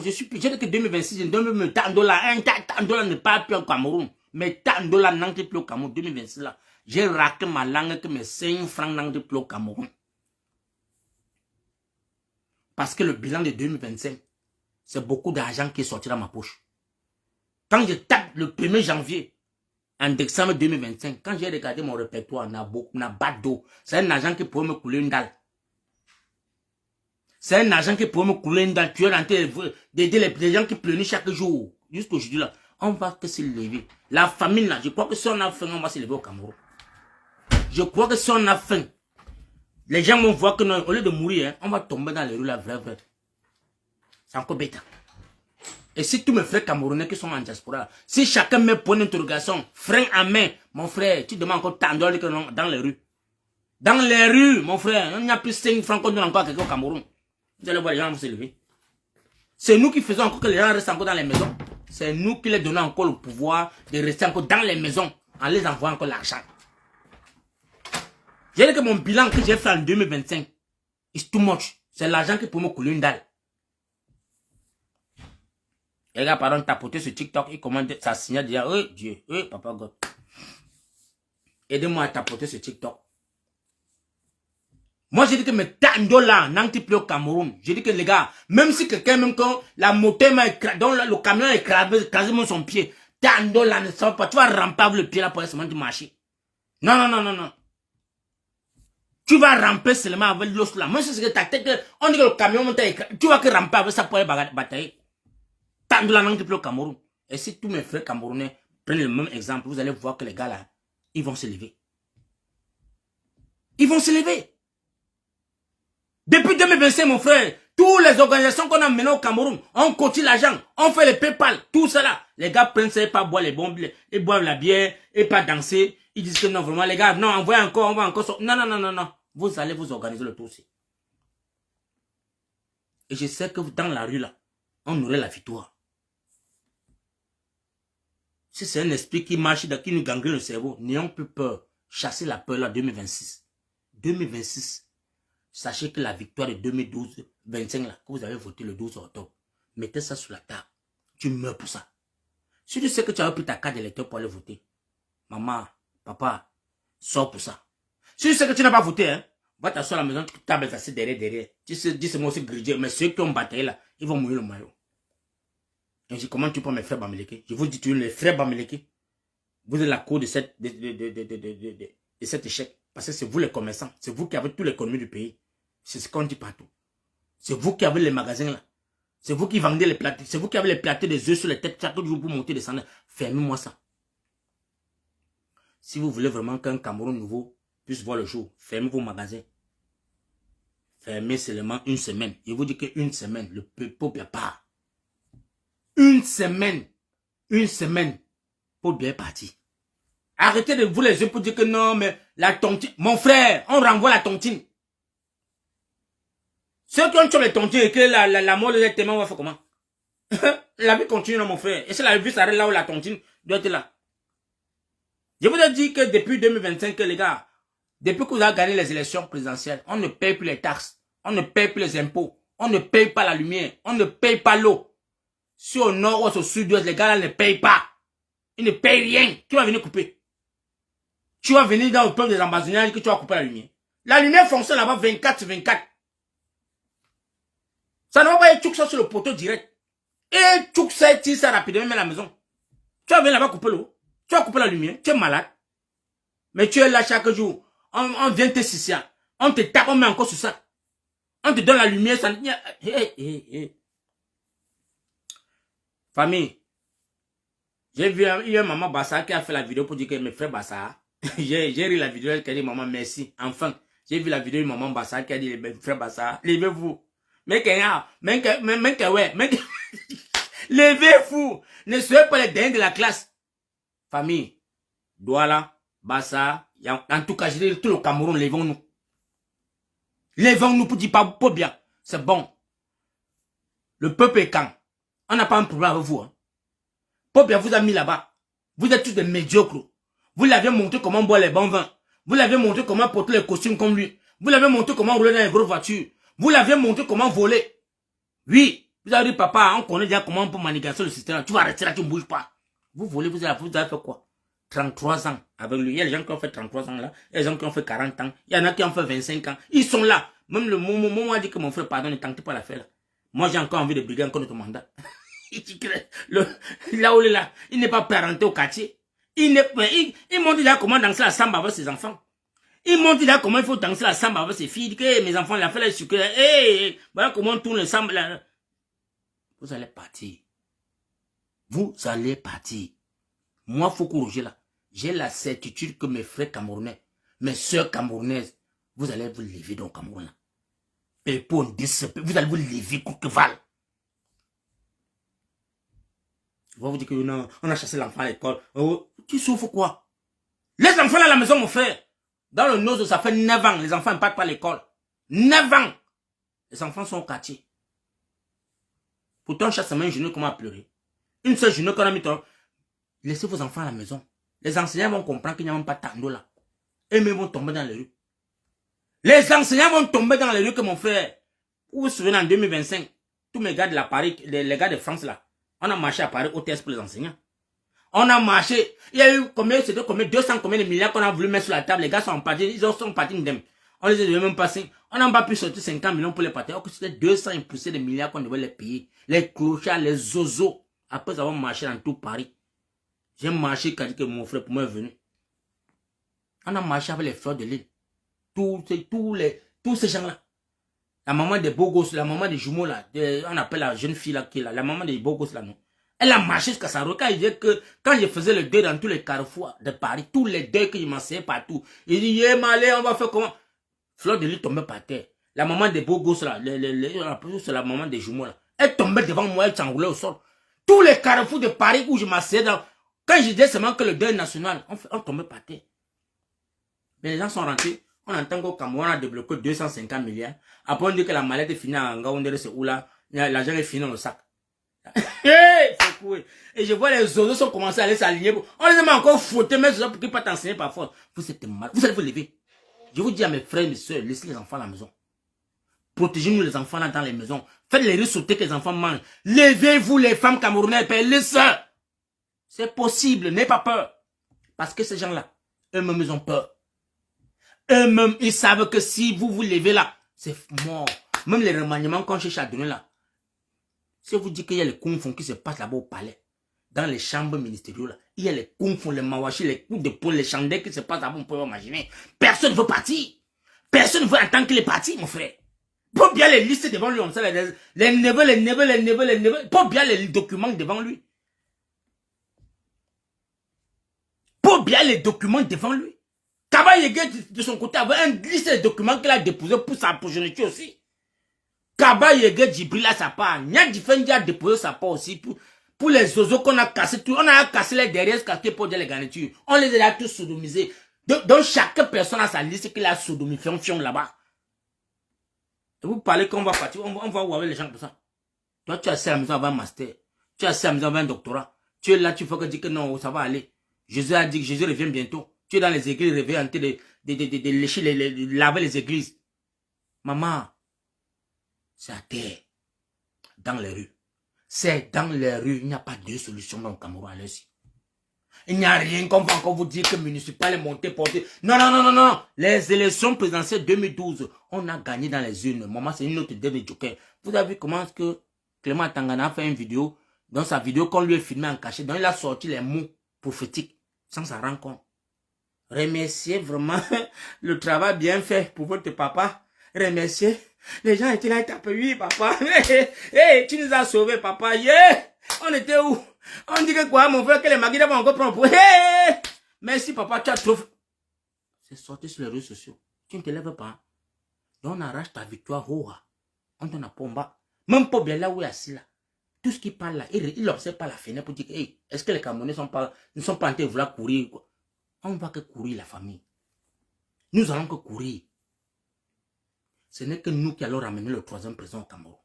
je dis que 2026, je ne donne même tant de dollars. Tant de dollars ne parle plus au Cameroun. Mais tant de dollars n'entre plus au Cameroun. 2026 là, j'ai raqué ma langue que mes 5 francs n'entrent plus au Cameroun. Parce que le bilan de 2025, c'est beaucoup d'argent qui est sorti dans ma poche. Quand je tape le 1er janvier, en décembre 2025, quand j'ai regardé mon répertoire, on a bas d'eau. C'est un argent qui pourrait me couler une dalle. C'est un argent qui pourrait me couler une dalle. Tu es en train d'aider les gens qui pleurent chaque jour. Jusqu'aujourd'hui là, on va que se lever. La famine là, je crois que si on a faim, on va se lever au Cameroun. Je crois que si on a faim, les gens vont voir que non, au lieu de mourir, on va tomber dans les rues là, vrai. C'est encore bête. Et si tous mes frères camerounais qui sont en diaspora, si chacun met point d'interrogation, frein à main, mon frère, tu demandes encore tant de dans les rues. Dans les rues, mon frère, il n'y a plus 5 francs qu'on donne encore à quelqu'un au Cameroun. Vous allez voir, les gens vont se lever. C'est nous qui faisons encore que les gens restent encore dans les maisons. C'est nous qui les donnons encore le pouvoir de rester encore dans les maisons en les envoyant encore l'argent. J'ai dit que mon bilan que j'ai fait en 2025 is too much. C'est l'argent qui peut me couler une dalle. Les gars, pardon, tapoter sur TikTok, ils commandent, ça signale déjà, oh Dieu, oh Papa God. Aidez-moi à tapoter sur TikTok. Moi, j'ai dit que mes $10 n'entrent plus au Cameroun. J'ai dit que les gars, même si quelqu'un, même quand la moto m'a écrasé, donc le camion a écrasé son pied, $10 ne sont pas, tu vas ramper avec le pied là pour essayer de marcher. Non. Tu vas ramper seulement avec l'os là. Moi, c'est ce que ta tête, on dit que le camion t'a écrasé, tu vas que ramper avec ça pour aller batailler. $10 n'entrent plus au Cameroun. Et si tous mes frères camerounais prennent le même exemple, vous allez voir que les gars là, ils vont se lever. Ils vont se lever. Depuis 2025, mon frère, toutes les organisations qu'on a menées au Cameroun, on continue l'argent, on fait les PayPal, tout cela. Les gars prennent ça et pas boire les bombes, et boivent la bière, et pas danser. Ils disent que non, vraiment, les gars, non, envoyez encore, on va encore. Non. Vous allez vous organiser le tout aussi. Et je sais que dans la rue là, on aurait la victoire. Si c'est un esprit qui marche, qui nous gangrène le cerveau, n'ayons plus peur. Chassez la peur là, 2026. 2026. Sachez que la victoire de 2012-25 là, que vous avez voté le 12 octobre, mettez ça sur la table. Tu meurs pour ça. Si tu sais que tu as pris ta carte d'électeur pour aller voter, maman, papa, sors pour ça. Si tu sais que tu n'as pas voté, hein, va t'asseoir à la maison, tu tables assis derrière. Tu sais, dis c'est moi aussi grillé, mais ceux qui ont bataillé là, ils vont mourir le maillot. Et je dis, comment tu prends mes frères Bamileke? Je vous dis, tu es les frères Bamileke. Vous êtes la cause de cet échec. Parce que c'est vous les commerçants. C'est vous qui avez toute l'économie du pays. C'est ce qu'on dit partout. C'est vous qui avez les magasins là. C'est vous qui vendez les plateaux. C'est vous qui avez les plateaux des œufs sur les têtes chaque jour pour monter et descendre. Fermez-moi ça. Si vous voulez vraiment qu'un Cameroun nouveau puisse voir le jour, fermez vos magasins. Fermez seulement une semaine. Je vous dis qu'une semaine, le peuple part. Une semaine, pour bien partir. Arrêtez de vous les yeux pour dire que non, mais la tontine. Mon frère, on renvoie la tontine. Ceux qui ont tué les tontines et que la mort de les témoins, on va faire comment? La vie continue, non, mon frère. Et si la vie s'arrête là où la tontine doit être là. Je vous ai dit que depuis 2025, les gars, depuis que vous avez gagné les élections présidentielles, on ne paye plus les taxes, on ne paye plus les impôts, on ne paye pas la lumière, on ne paye pas l'eau. Si au nord ou au sud-ouest, les gars là ne payent pas. Ils ne payent rien. Qui va venir couper? Tu vas venir dans le peuple des ambassadeurs que tu vas couper la lumière. La lumière fonctionne là-bas 24 sur 24. Ça ne va pas être ça sur le poteau direct. Et tu sais, tire ça rapidement, mais à la maison. Tu vas venir là-bas couper l'eau. Tu vas couper la lumière. Tu es malade. Mais tu es là chaque jour. On vient te sucer. On te tape, on met encore sur ça. On te donne la lumière. Ça... Famille. J'ai vu il y a maman Bassa qui a fait la vidéo pour dire que mes frères Bassa. J'ai ri la vidéo, elle a dit maman merci. Enfin, j'ai vu la vidéo de maman Bassa qui a dit mes frères Bassa, levez-vous. Levez-vous. Ne soyez pas les derniers de la classe. Famille, Douala, Bassa, en tout cas, je dis tout le Cameroun, levons-nous. Levons-nous pour dire pas bien. C'est bon. Le peuple est quand? On n'a pas un problème avec vous. Hein. Popia vous a mis là-bas. Vous êtes tous des médiocres. Vous l'avez montré comment boire les bons vins. Vous l'avez montré comment porter les costumes comme lui. Vous l'avez montré comment rouler dans les grosses voitures. Vous l'avez montré comment voler. Oui. Vous avez dit, papa, on connaît déjà comment on peut manipuler le système. Tu vas rester là, tu ne bouges pas. Vous volez, vous avez fait quoi? 33 ans avec lui. Il y a des gens qui ont fait 33 ans là. Il y a des gens qui ont fait 40 ans. Il y en a qui ont fait 25 ans. Ils sont là. Même le moment a dit que mon frère, pardon, ne tente pas la faire là. Moi, j'ai encore envie de briguer encore notre mandat. Là où il est là, il n'est pas parenté au quartier. Il montre déjà comment danser la samba avec ses enfants. Il montre déjà comment il faut danser la samba avec ses filles. Il dit que mes enfants, la fait la sucre. Voilà comment on tourne le samba là. Vous allez partir. Vous allez partir. Moi, Foucault Roger là, j'ai la certitude que mes frères camerounais, mes soeurs camerounaises, vous allez vous lever dans le Cameroun là. Et pour vous allez vous lever coup que val. Je vais vous dire que non, on a chassé l'enfant à l'école. Oh, tu souffres quoi? Les enfants là à la maison, mon frère. Dans le nord, ça fait 9 ans. Les enfants ne partent pas à l'école. 9 ans. Les enfants sont au quartier. Pourtant, chaque semaine, une journée, comment pleurer. Une seule journée qu'on a mis. Laissez vos enfants à la maison. Les enseignants vont comprendre qu'il n'y a même pas tando là. Et même vont tomber dans les rues. Les enseignants vont tomber dans les rues que mon frère. Vous vous souvenez en 2025, tous mes gars de la Paris, les gars de France là, on a marché à Paris au test pour les enseignants. On a marché. Il y a eu combien, c'était combien, 200 combien de milliards qu'on a voulu mettre sur la table. Les gars sont partis, ils sont partis d'eux. On les a même passés. On n'a pas pu sortir 50 millions pour les partir. Alors que c'était 200 et poussés de milliards qu'on devait les payer. Les clochards, les zozos. Après avoir marché dans tout Paris. J'ai marché quand que mon frère pour moi est venu. On a marché avec les fleurs de l'île. Tous ces gens-là. La maman des beaux gosses, la maman des jumeaux là, on appelle la jeune fille là qui est là, la maman des beaux gosses là, non. Elle a marché jusqu'à sa route. Il dit que quand je faisais le deuil dans tous les carrefours de Paris, tous les deuils que je m'enseignais partout, il dit, malé, on va faire comment? Fleur de l'île tombait par terre. La maman des beaux gosses là, c'est la maman des jumeaux là. Elle tombait devant moi, elle s'enroulait au sol. Tous les carrefours de Paris où je m'asseyais quand je disais seulement que le deuil national, on tombait par terre. Mais les gens sont rentrés. On entend qu'au Cameroun, on a débloqué 250 milliards. Après, on dit que la mallette est finie en Ngaoundé, c'est où là, l'argent est fini dans le sac. Et je vois les oiseaux sont commencés à aller s'aligner. On les a encore fouettés, mais pour qu'ils ne pas t'enseigner parfois. Vous êtes mal. Vous allez vous lever. Je vous dis à mes frères et mes soeurs, laissez les enfants à la maison. Protégez-nous les enfants là dans les maisons. Faites les riz sauter que les enfants mangent. Levez-vous les femmes camerounaises, les soeurs. C'est possible, n'ayez pas peur. Parce que ces gens-là, eux-mêmes, ils ont peur. Eux-mêmes, ils savent que si vous vous levez là, c'est mort. Même les remaniements qu'on cherche à donner là. Si vous dites qu'il y a les kung-fu qui se passent là-bas au palais, dans les chambres ministérielles, là, il y a les kung-fu, les mawashi, les coups de poing, les chandelles qui se passent là-bas, on peut imaginer. Personne ne veut partir. Personne ne veut entendre qu'il est parti, mon frère. Pour bien les listes devant lui, on sait les neveux. Pour bien les documents devant lui. Pour bien les documents devant lui. Kaba Yege, de son côté, avait un liste de documents qu'il a déposé pour sa progéniture aussi. Kaba Yege, Djibril a sa part. Nya Difendi a déposé sa part aussi pour les oiseaux qu'on a cassés. On a cassé les derrière casqués pour dire les garnitures. On les a tous sodomisés. Donc chaque personne a sa liste qu'il a sodomisé là-bas. Et vous parlez qu'on va partir, on va voir avec les gens pour ça. Toi, tu as assez à la maison avant un master. Tu as assez à la maison avant un doctorat. Tu es là, tu faut que dire que non, ça va aller. Jésus a dit que Jésus revient bientôt. Tu es dans les églises, rêver en train de lécher, laver les églises. Maman, c'est à terre, dans les rues. C'est dans les rues. Il n'y a pas de solution dans le Cameroun. Allez-y. Il n'y a rien qu'on va encore vous dire que municipal est monté, porté. Non, non, non, non, non. Les élections présidentielles 2012, on a gagné dans les urnes. Maman, c'est une autre idée de joker. Vous avez vu comment est-ce que Clément Tangana a fait une vidéo. Dans sa vidéo, qu'on lui a filmé en cachet, donc il a sorti les mots prophétiques sans s'en rendre compte. Remerciez vraiment le travail bien fait pour votre papa. Remerciez. Les gens étaient là, ils tapent, oui, papa. Hey, tu nous as sauvés, papa. Yeah. On était où? On dit que quoi, mon frère, que les maguilles vont encore prendre pour... Hey! Merci, papa, tu as trop... C'est sorti sur les réseaux sociaux. Tu ne te lèves pas. Donc on arrache ta victoire, on donne à Pomba. Même pas bien là où il est assis là. Tout ce qui parle là, il n'observe pas la fenêtre pour dire, hey, est-ce que les Camerounais ne sont pas en train de vouloir courir, quoi? On ne va que courir, la famille. Nous allons que courir. Ce n'est que nous qui allons ramener le troisième président au Cameroun.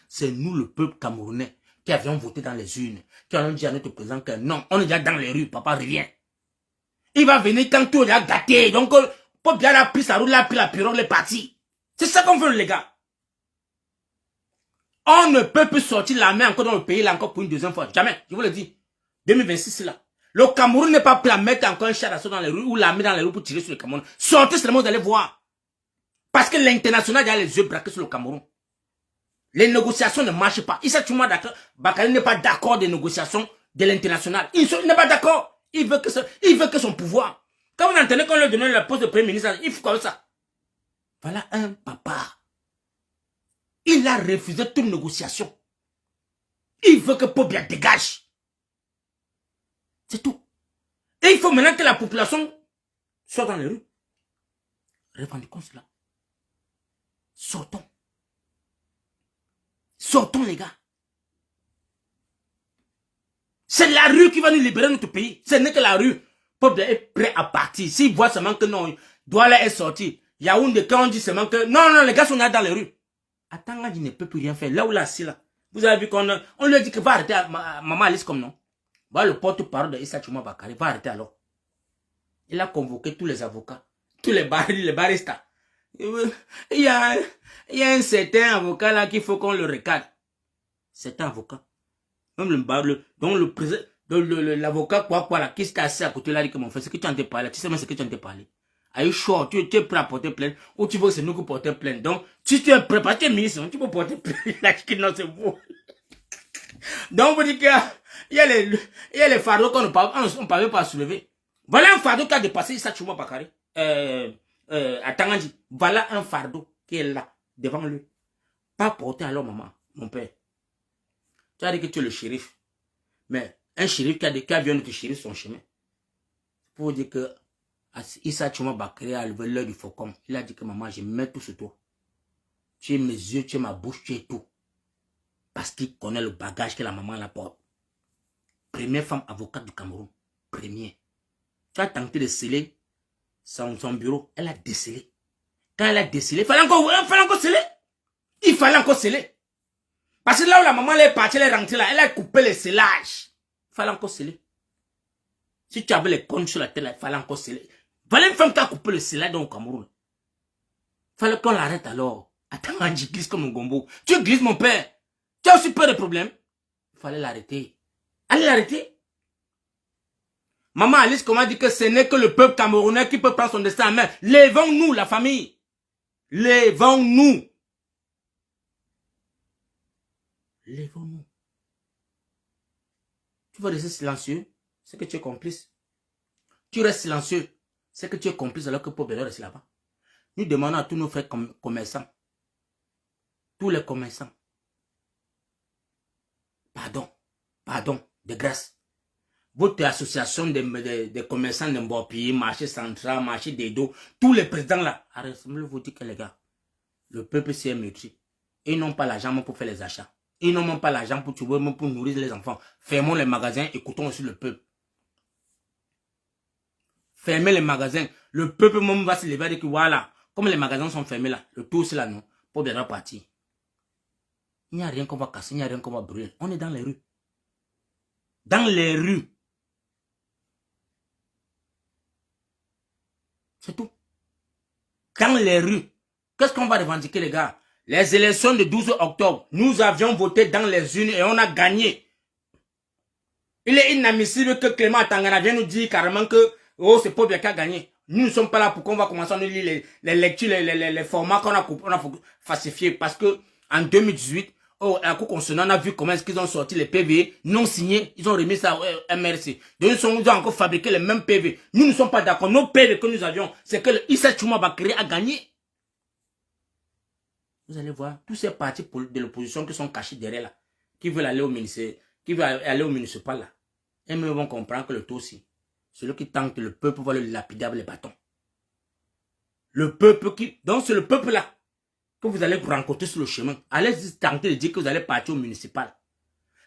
C'est nous, le peuple camerounais, qui avions voté dans les urnes, qui allons dire à notre président que non, on est déjà dans les rues, papa revient. Il va venir quand tout est gâté. Donc, pour bien a pris sa route, il a pris la pirogue, il est parti. C'est ça qu'on veut, les gars. On ne peut plus sortir la main encore dans le pays, là, encore pour une deuxième fois. Jamais, je vous le dis. 2026, là. Le Cameroun n'est pas prêt à mettre encore un char d'assaut dans les rues ou l'armée dans les rues pour tirer sur le Cameroun. Sortez seulement, vous allez voir. Parce que l'international a les yeux braqués sur le Cameroun. Les négociations ne marchent pas. Issa Touma d'accord. Bakary n'est pas d'accord des négociations de l'international. Il n'est pas d'accord. Il veut que son pouvoir. Quand vous entendez qu'on lui donne le poste de premier ministre, il faut comme ça. Voilà un papa. Il a refusé toute négociation. Il veut que Pobia dégage. C'est tout. Et il faut maintenant que la population soit dans les rues. Revendiquons cela. Sortons. Sortons, les gars. C'est la rue qui va nous libérer notre pays. Ce n'est que la rue. Pobia est prêt à partir. S'il voit seulement que non, Douala est sorti. Yaoundé, quand on dit seulement que non, non, les gars sont là dans les rues. Attends, il ne peut plus rien faire. Là où là, c'est là. Vous avez vu qu'on lui a dit que va arrêter Maman Alice comme non. Voilà le porte-parole de Issa Touma Bakary. Va arrêter alors. Il a convoqué tous les avocats, tous les baristas. Il y a un certain avocat là qu'il faut qu'on le recadre. C'est un avocat. Même le président, l'avocat quoi là, qui s'est assis à côté là, dit que mon frère, c'est que tu en t'es parlé. Tu sais même ce que tu en t'es parlé. Are you sure? Tu es prêt à porter plainte ou tu veux que c'est nous qui portons plainte? Donc, si tu es prêt, parce que tu es ministre, tu peux porter plainte. Là, non, c'est vous. Donc, vous dites qu'il y a les fardeaux qu'on ne parvient pas à soulever. Voilà un fardeau qui a dépassé Issa Touma Bakary. À Tangandji. Voilà un fardeau qui est là, devant lui. Pas porté alors, maman, mon père. Tu as dit que tu es le shérif. Mais un shérif qui a vu notre shérif son chemin. Pour vous dire que Issa Touma Bakary a levé l'œil du faucon. Il a dit que maman, je mets tout sur toi. Tu es mes yeux, tu es ma bouche, tu es tout. Parce qu'il connaît le bagage que la maman la porte. Première femme avocate du Cameroun. Première. Tu as tenté de sceller son bureau. Elle a décelé. Quand elle a décelé, il fallait encore sceller. Il fallait encore sceller. Parce que là où la maman est partie, elle est rentrée là, elle a coupé les scellages. Il fallait encore sceller. Si tu avais les comptes sur la tête, il fallait encore sceller. Voilà une femme qui a coupé le scellage dans le Cameroun. Il fallait qu'on l'arrête alors. Attends, je glisse comme un gombo. Tu glisses mon père. Tu as aussi peur de problème. Il fallait l'arrêter. Allez l'arrêter. Maman Alice, comment dit que ce n'est que le peuple camerounais qui peut prendre son destin en main. Lèvons-nous, la famille. Lèvons-nous. Lèvons-nous. Tu vas rester silencieux, c'est que tu es complice. Tu restes silencieux, c'est que tu es complice alors que Paul Bédard reste là-bas. Nous demandons à tous nos frères commerçants, tous les commerçants, pardon, de grâce. Votre association des commerçants de Mbopi, marché central, marché des dos, tous les présidents là, arrêtez-vous dire que les gars, le peuple s'est maîtrisé. Ils n'ont pas l'argent pour faire les achats. Ils n'ont même pas l'argent pour nourrir les enfants. Fermons les magasins, écoutons aussi le peuple. Fermez les magasins. Le peuple même va se lever et dire que voilà, comme les magasins sont fermés là, le tout c'est là non, pour bien partir. Il n'y a rien qu'on va casser, il n'y a rien qu'on va brûler. On est dans les rues. Dans les rues. C'est tout. Dans les rues. Qu'est-ce qu'on va revendiquer les gars? Les élections de 12 octobre, nous avions voté dans les urnes et on a gagné. Il est inadmissible que Clément Tangana vienne nous dire carrément que oh, c'est Paul Biya qui a gagné. Nous ne sommes pas là pour qu'on va commencer à nous lire les lectures, les formats qu'on a falsifiés. Parce que en 2018, à la Cour constitutionnelle, on a vu comment est-ce qu'ils ont sorti les PV non signés. Ils ont remis ça au MRC. Donc ils ont encore fabriqué les mêmes PV. Nous ne sommes pas d'accord. Nos PV que nous avions, c'est que Issa Chouma Bakary a gagné. Vous allez voir, tous ces partis de l'opposition qui sont cachés derrière là, qui veulent aller au municipal là, et ils vont comprendre que le taux aussi, celui qui tente, le peuple va le lapider avec les bâtons. Le peuple qui, donc c'est le peuple là, que vous allez rencontrer sur le chemin. Allez tenter de dire que vous allez partir au municipal.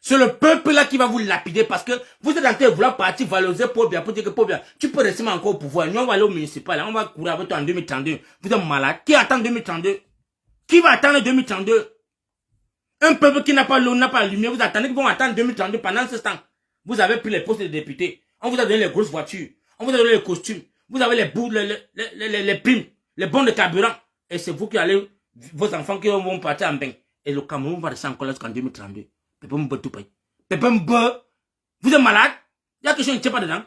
C'est le peuple là qui va vous lapider parce que vous êtes en train de vouloir partir valoriser Paul Biya pour dire que Paul Biya, tu peux rester encore au pouvoir. Nous on va aller au municipal, là, on va courir avec toi en 2032. Vous êtes malade. Qui attend 2032? Qui va attendre 2032? Un peuple qui n'a pas l'eau, n'a pas la lumière, vous attendez qu'ils vont attendre 2032 pendant ce temps. Vous avez pris les postes de députés. On vous a donné les grosses voitures. On vous a donné les costumes. Vous avez les bouts, les primes, les bons de carburant. Et c'est vous qui allez, vos enfants qui vont partir en bain. Et le Cameroun va rester encore là jusqu'en 2032. Pépé Mbe tout pays. Pépé Mbe, vous êtes malade? Il y a quelque chose qui ne tient pas dedans.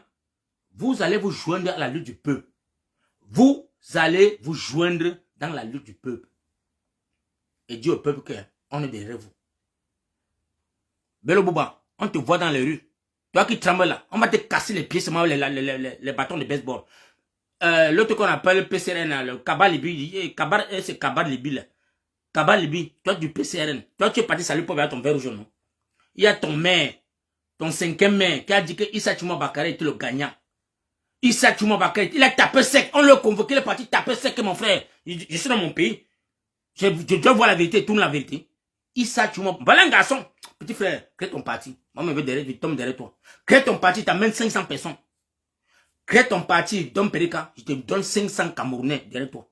Vous allez vous joindre à la lutte du peuple. Vous allez vous joindre dans la lutte du peuple. Et dire au peuple qu'on est derrière vous. Bello Bouba, on te voit dans les rues. Toi qui trembles là, on va te casser les pieds, seulement les bâtons de baseball. L'autre qu'on appelle le PCRN, le Kabar Libi, c'est Kabar Libi là. Kabar Libi, toi du PCRN, toi tu es parti saluer pour voir ton verre rouge, non? Il y a ton maire, ton 5e maire, qui a dit que Issa Chouma Bakary était le gagnant. Issa Chouma Bakary, il a tapé sec, on l'a convoqué, il est parti taper sec, mon frère. Je suis dans mon pays. Je dois voir la vérité, tourne la vérité. Issa Chouma, voilà un garçon. Petit frère, crée ton parti. Moi, je tombe derrière toi. Crée ton parti, t'amènes 500 personnes. Crée ton parti, Dom Perika, je te donne 500 Camerounais derrière toi.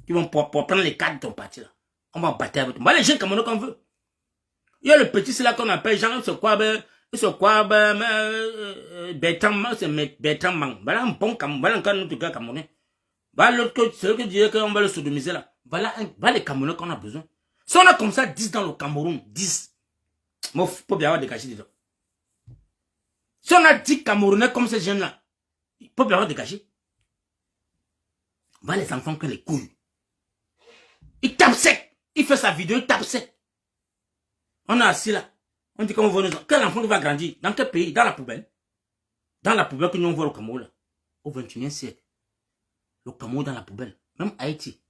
Qui vont pour prendre les cadres de ton parti là. On va battre avec toi. Voilà les jeunes Camerounais qu'on veut. Il y a le petit, c'est là qu'on appelle Jean, c'est quoi, Bertrand, c'est Bertrand Mang. Voilà un bon Camerounais, voilà un cas notre gars Camerounais. Voilà l'autre, c'est eux qui disaient qu'on va le sodomiser là. Voilà les Camerounais qu'on a besoin. Si on a comme ça 10 dans le Cameroun, 10. Moi, il faut bien avoir dégagé dedans. Si on a 10 Camerounais comme ces jeunes-là, il faut bien avoir dégagé. Va les enfants que les couilles. Il tape sec. Il fait sa vidéo, il tape sec. On est assis là. On dit qu'on va nous... Quel enfant va grandir? Dans quel pays? Dans la poubelle. Dans la poubelle que nous on voit au Cameroun là. Au 21e siècle. Le Cameroun dans la poubelle. Même Haïti,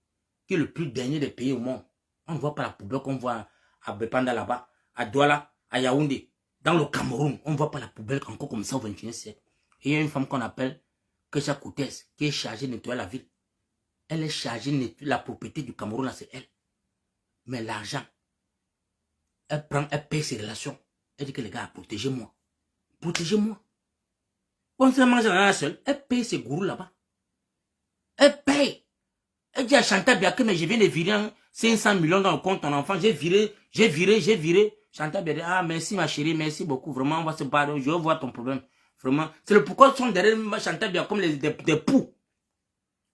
qui est le plus dernier des pays au monde. On ne voit pas la poubelle qu'on voit à Bepanda là-bas, à Douala, à Yaoundé. Dans le Cameroun, on ne voit pas la poubelle encore comme ça au 21e siècle. Et il y a une femme qu'on appelle Kesha Koutes, qui est chargée de nettoyer la ville. Elle est chargée de nettoyer la propriété du Cameroun, là c'est elle. Mais l'argent, elle paye ses relations. Elle dit que les gars, protégez-moi. Protégez-moi. On se mange la seule. Elle paye ses gourous là-bas. Elle paye. Elle dit à Chantal Biya que mais je viens de virer 500 millions dans le compte de ton enfant. J'ai viré. Chantal Biya dit, ah merci ma chérie, merci beaucoup. Vraiment, on va se battre. Je vais voir ton problème. Vraiment. C'est le pourquoi ils sont derrière Chantal Biya comme des poux.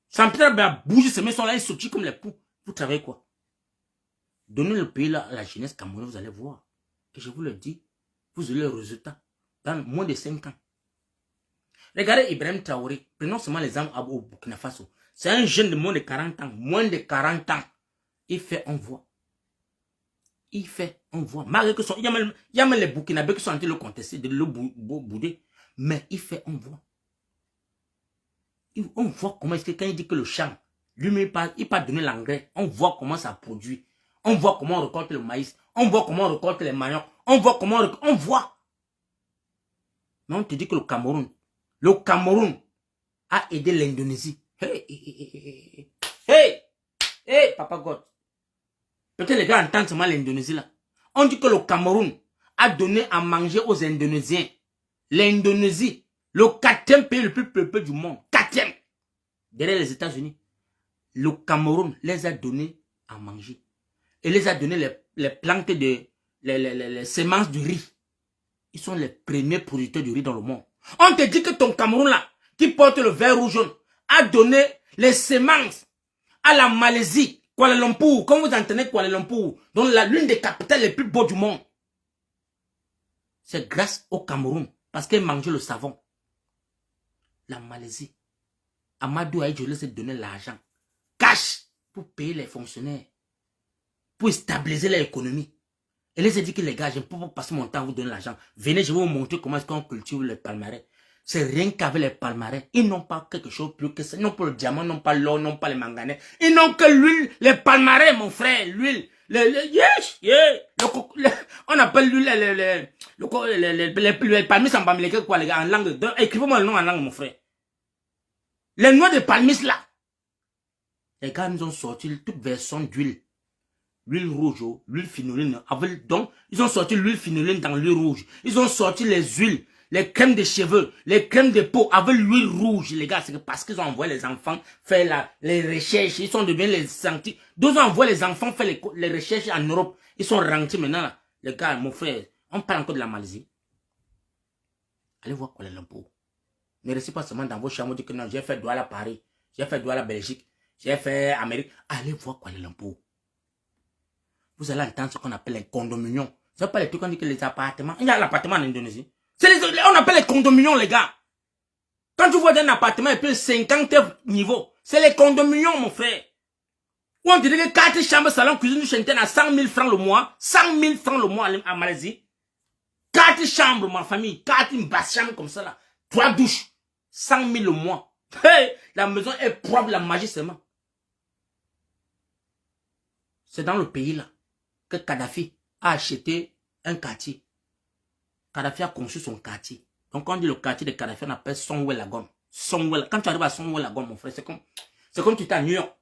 Chantal Biya bouge, ses mains sont là, ils sautent comme les poux. Vous travaillez quoi? Donnez le pays là à la jeunesse camerounaise, vous allez voir. Et je vous le dis, vous aurez le résultat dans moins de 5 ans. Regardez Ibrahim Traoré. Prenons seulement les armes au Burkina Faso. C'est un jeune de moins de 40 ans. Moins de 40 ans. Il fait, on voit. Il fait, on voit. Malgré que il y a même les Burkinabés qui sont en train de le contester, de le bouder. Mais il fait, on voit. On voit comment est-ce que quand il dit que le champ, lui-même, il pas donner l'engrais. On voit comment ça produit. On voit comment on récolte le maïs. On voit comment on récolte les maniocs. On voit comment on voit. Mais on te dit que le Cameroun a aidé l'Indonésie. Hey, Papa God. Peut-être les gars entendent seulement l'Indonésie là. On dit que le Cameroun a donné à manger aux Indonésiens. L'Indonésie, le 4e pays le plus peuplé du monde. 4e. Derrière les États-Unis. Le Cameroun les a donné à manger. Et les a donné les plantes les semences du riz. Ils sont les premiers producteurs du riz dans le monde. On te dit que ton Cameroun là, qui porte le vert rouge jaune, a donné les semences à la Malaisie, Kuala Lumpur, quand vous entendez Kuala Lumpur, donc l'une des capitales les plus beaux du monde, c'est grâce au Cameroun, parce qu'elle mangeait le savon. La Malaisie, Amadou Aïdjolé s'est donné l'argent, cash, pour payer les fonctionnaires, pour stabiliser l'économie. Elle les a dit que les gars, je ne peux pas passer mon temps à vous donner l'argent. Venez, je vais vous montrer comment est-ce qu'on cultive les palmarès. C'est rien qu'avec les palmarès. Ils n'ont pas quelque chose plus que ça. Ils n'ont pas le diamant, non pas l'or, non pas les manganèses. Ils n'ont que l'huile, les palmarès, mon frère. L'huile. On appelle l'huile les palmis en bamileke, quoi, les gars, en langue. Écrivez-moi le nom en langue, mon frère. Les noix de palmis, là. Les gars nous ont sorti toute version d'huile. L'huile rouge, l'huile fénoline. Donc, ils ont sorti l'huile fénoline dans l'huile rouge. Ils ont sorti les huiles, les crèmes de cheveux, les crèmes de peau avec l'huile rouge, les gars. C'est parce qu'ils ont envoyé les enfants faire les recherches. Ils sont devenus les scientifiques. D'autres ont envoyé les enfants faire les recherches en Europe. Ils sont rentrés maintenant, là. Les gars, mon frère, on parle encore de la Malaisie. Allez voir Kuala Lumpur. Ne restez pas seulement dans vos chambres, dites que non, j'ai fait Douala à Paris, j'ai fait Douala à Belgique, j'ai fait Amérique. Allez voir Kuala Lumpur. Vous allez entendre ce qu'on appelle les condominiums. Ce n'est pas les trucs qu'on dit que les appartements. Il y a l'appartement en Indonésie. On appelle les condominiums, les gars. Quand tu vois un appartement et puis 50 niveaux, c'est les condominiums, mon frère. Où on dirait que 4 chambres, salon, cuisine, chantier à 100 000 francs le mois. 100 000 francs le mois en Malaisie. 4 chambres, ma famille. 4 une basse chambre comme ça là. 3 douches. 100 000 le mois. Hey, la maison est propre, la magie seulement. C'est dans le pays là que Kadhafi a acheté un quartier. Kadhafi a conçu son quartier. Donc quand on dit le quartier de Kadhafi, on appelle Songwe-Lagon. Quand tu arrives à Songwe-Lagon, mon frère, c'est comme tu étais à New York.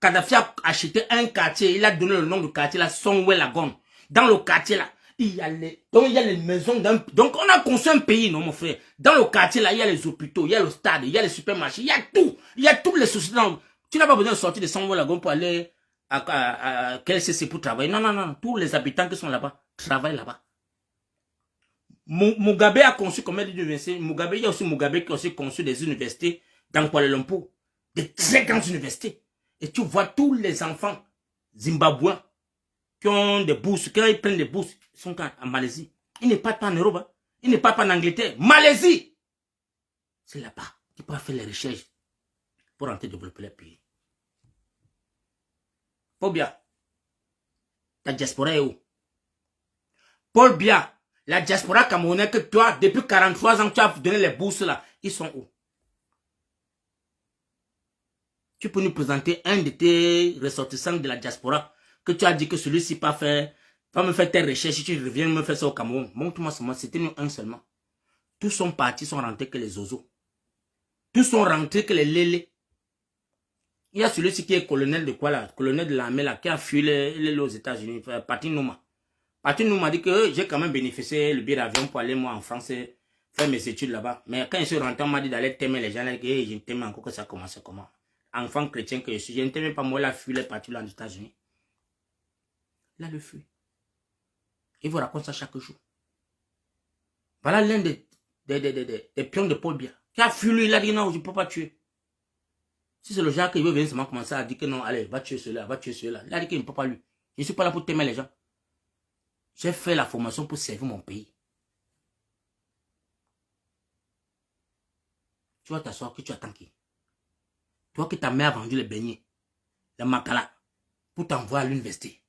Kadhafi a acheté un quartier, il a donné le nom du quartier là, Songwe-Lagon. Dans le quartier là, il y a les maisons donc on a construit un pays, non mon frère. Dans le quartier là, il y a les hôpitaux, il y a le stade, il y a les supermarchés, il y a tout. Il y a toutes les sociétés. Tu n'as pas besoin de sortir de Songwe-Lagon pour aller à KLCC pour travailler. Non, non, non. Tous les habitants qui sont là-bas travaillent là-bas. Mugabe a conçu combien d'universités? Il y a aussi Mugabe qui a aussi conçu des universités dans Kuala Lumpur. Des très grandes universités. Et tu vois tous les enfants zimbabwéens qui ont des bourses, quand ils prennent des bourses, ils sont en Malaisie. Ils ne partent pas en Europe. Hein. Ils ne partent pas en Angleterre. Malaisie! C'est là-bas qu'ils peuvent faire les recherches pour rentrer développer le pays. Paul Biya, la diaspora est où? Paul Biya, la diaspora camerounaise que toi, depuis 43 ans, tu as donné les bourses là, ils sont où? Tu peux nous présenter un de tes ressortissants de la diaspora que tu as dit que celui-ci pas me faire tes recherches, tu reviens me faire ça au Cameroun. Montre-moi seulement, c'était nous un seulement. Tous sont partis, sont rentrés que les oiseaux. Tous sont rentrés que les lélés. Il y a celui-ci qui est colonel de quoi là? Colonel de l'armée là, qui a fui aux États-Unis, Patrick Nouma. Patrick Nouma dit que j'ai quand même bénéficié le billet d'avion pour aller moi en France faire mes études là-bas. Mais quand je suis rentré, on m'a dit d'aller t'aimer les gens là, et je ne t'aime encore que ça commence comment? Enfant chrétien que je suis, je ne t'aime pas moi, là, fui les partis là aux États-Unis. Là, le fuit. Il vous raconte ça chaque jour. Voilà l'un des pions de Paul Biya. Qui a fui lui, il a dit non, je ne peux pas tuer. Si c'est le genre qui veut venir seulement commencer à dire que non, allez, va tuer cela, va tuer cela. Il a dit qu'il ne peut pas lui. Je ne suis pas là pour t'aimer les gens. J'ai fait la formation pour servir mon pays. Tu vas t'asseoir que tu attends qui? Toi que ta mère a vendu les beignets, les makala, pour t'envoyer à l'université.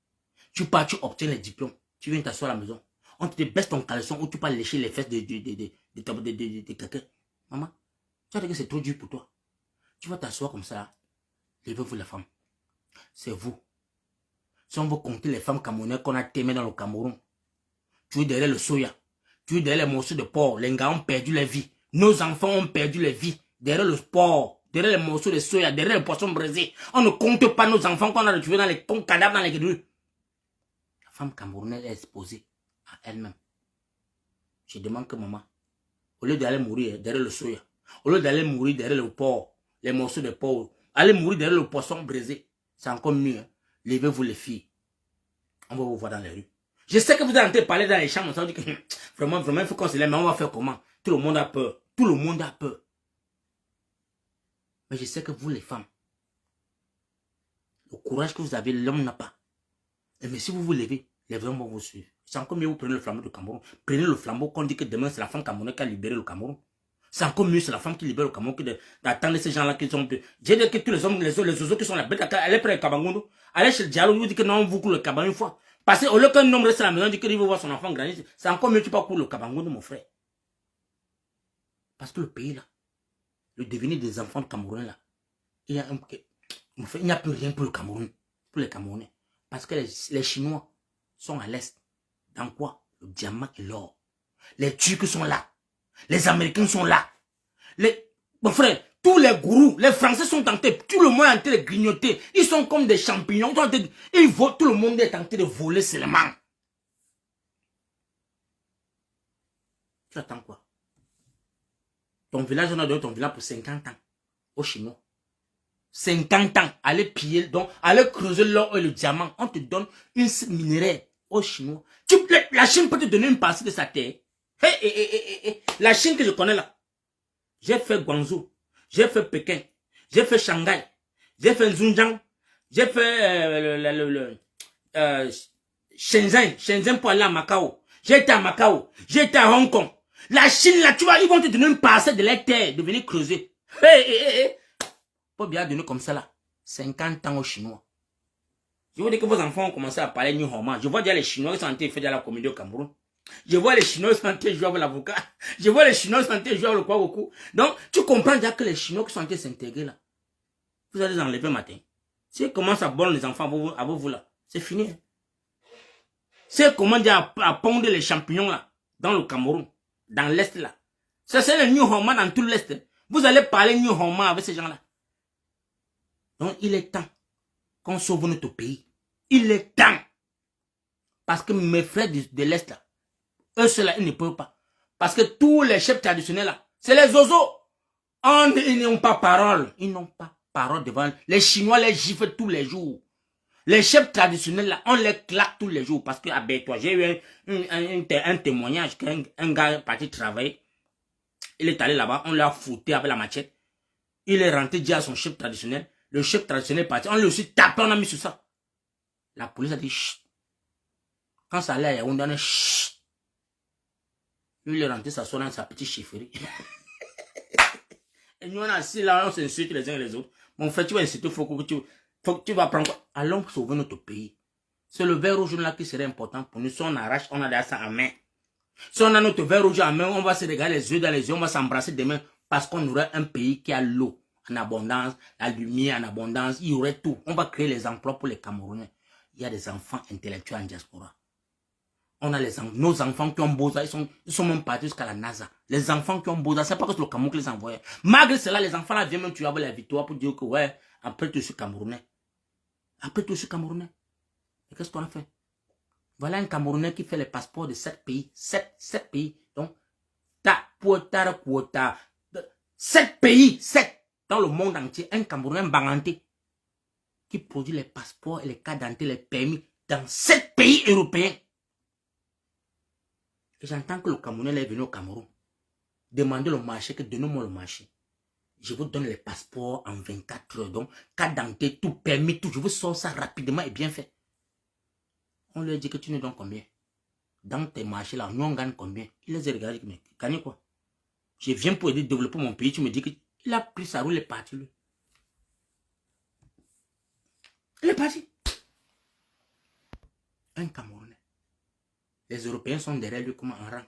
Tu pars, tu obtiens les diplômes. Tu viens t'asseoir à la maison. On te baisse ton caleçon ou tu peux lécher les fesses de quelqu'un. Maman, tu as dit que c'est trop dur pour toi. Tu vas t'asseoir comme ça. Levez-vous les femmes. C'est vous. Si on veut compter les femmes camerounaises qu'on a aimées dans le Cameroun, tu es derrière le soya. Tu es derrière les morceaux de porc. Les gars ont perdu leur vie. Nos enfants ont perdu leur vie. Derrière le porc. Derrière les morceaux de soya. Derrière les poissons brisés. On ne compte pas nos enfants qu'on a retrouvés dans les cadavres dans les rues. La femme camerounaise est exposée à elle-même. Je demande que maman, au lieu d'aller mourir derrière le soya, au lieu d'aller mourir derrière le porc, les morceaux de porc, allez mourir derrière le poisson brisé. C'est encore mieux. Hein? Levez-vous les filles. On va vous voir dans les rues. Je sais que vous êtes en train de parler dans les chambres. Ça veut dire que vraiment, il faut qu'on se lève. Mais on va faire comment? Tout le monde a peur. Tout le monde a peur. Mais je sais que vous, les femmes, Le courage que vous avez, l'homme n'a pas. Mais si vous vous levez, les hommes vont vous suivre. C'est encore mieux, vous prenez le flambeau du Cameroun. Prenez le flambeau qu'on dit que demain, c'est la femme camerounaise qui a libéré le Cameroun. C'est encore mieux, c'est la femme qui libère le Cameroun que d'attendre ces gens-là qui sont... J'ai dit que tous les hommes, les oiseaux qui sont là, allez prendre le Kabangondo, allez chez le Diallo, vous dites que non, vous coulez le Kabangondo une fois. Parce qu'au lieu qu'un homme reste à la maison, il dit qu'il veut voir son enfant grandir, c'est encore mieux, tu peux couler le Kabangondo, mon frère. Parce que le pays là, le devenir des enfants camerounais là, il n'y a plus rien pour le Cameroun, pour les Camerounais. Parce que les Chinois sont à l'est. Dans quoi? Le diamant et l'or. Les Turcs sont là. Les Américains sont là. Mon frère, tous les gourous, les Français sont tentés. Tout le monde est en train de grignoter. Ils sont comme des champignons. Tout le monde est tenté de voler seulement. Tu attends quoi? Ton village, on a donné ton village pour 50 ans. Aux Chinois. 50 ans. Allez piller, donc, allez creuser l'or et le diamant. On te donne une minerai aux Chinois. La Chine peut te donner une partie de sa terre. La Chine que je connais là. J'ai fait Guangzhou. J'ai fait Pékin. J'ai fait Shanghai. J'ai fait Xinjiang. J'ai fait Shenzhen. Shenzhen pour aller à Macao. J'ai été à Macao. J'ai été à Hong Kong. La Chine là, tu vois, ils vont te donner une parcelle de leur terre, de venir creuser. Pas bien donner comme ça là. 50 ans aux Chinois. Je vous dis que vos enfants ont commencé à parler New Homa. Je vois déjà les Chinois qui sont en train de faire de la comédie au Cameroun. Je vois les Chinois qui sont en train de jouer avec l'avocat. Je vois les Chinois qui sont en train de jouer avec le Kwagoku. Donc, tu comprends déjà que les Chinois qui sont en train de s'intégrer là, vous allez les enlever matin. Si ils commencent à bon les enfants à vous là, c'est fini. Si ils commencent à pondre les champignons là, dans le Cameroun, dans l'Est là, ça c'est le New Homa dans tout l'Est. Vous allez parler New Homa avec ces gens là. Donc, il est temps qu'on sauve notre pays. Il est temps. Parce que mes frères de l'Est là, eux ceux-là, ils ne peuvent pas. Parce que tous les chefs traditionnels là, c'est les oiseaux. Ils n'ont pas parole. Ils n'ont pas parole devant. Les Chinois les giflent tous les jours. Les chefs traditionnels là, on les claque tous les jours. Parce que, ah ben toi, j'ai eu un témoignage qu'un gars est parti travailler. Il est allé là-bas, on l'a foutu avec la machette. Il est rentré dire à son chef traditionnel. Le chef traditionnel est parti. On l'a aussi tapé, on a mis sur ça. La police a dit chut. Quand ça allait, on a dit chut. Lui, il est rentré s'asseoir dans sa petite chefferie. Et nous, on a assis là, on s'insulte les uns et les autres. Mon frère, tu vas insulter, faut que tu vas prendre quoi? Allons sauver notre pays. C'est le verre rouge là qui serait important pour nous. Si on arrache, on a déjà ça en main. Si on a notre verre rouge en main, on va se regarder les yeux dans les yeux, on va s'embrasser demain parce qu'on aurait un pays qui a l'eau en abondance, la lumière en abondance, il y aurait tout. On va créer les emplois pour les Camerounais. Il y a des enfants intellectuels en diaspora. On a nos enfants qui ont beau ça, ils sont même partis jusqu'à la NASA. Les enfants qui ont beau ça, c'est pas que c'est le Cameroun qui les envoie. Malgré cela, les enfants là viennent même tuer avec la victoire pour dire que ouais, après tout ce Camerounais. Après tout ce Camerounais. Et qu'est-ce qu'on a fait? Voilà un Camerounais qui fait les passeports de 7 pays. 7 pays. Donc, 7 pays, 7 dans le monde entier. Un Camerounais banganté qui produit les passeports et les cartes d'identité, les permis dans 7 pays européens. Et j'entends que le Camerounais est venu au Cameroun. Demandez le marché, que donnez-moi le marché. Je vous donne les passeports en 24 heures. Donc, carte d'identité, tout permis, tout. Je vous sors ça rapidement et bien fait. On lui a dit que tu nous donnes combien? Dans tes marchés là, nous on gagne combien? Il les a regardés, mais gagne quoi? Je viens pour aider à développer mon pays, tu me dis qu'il a pris sa roue, il est parti lui. Il est parti. Un Camerounais. Les Européens sont derrière lui comme un rang.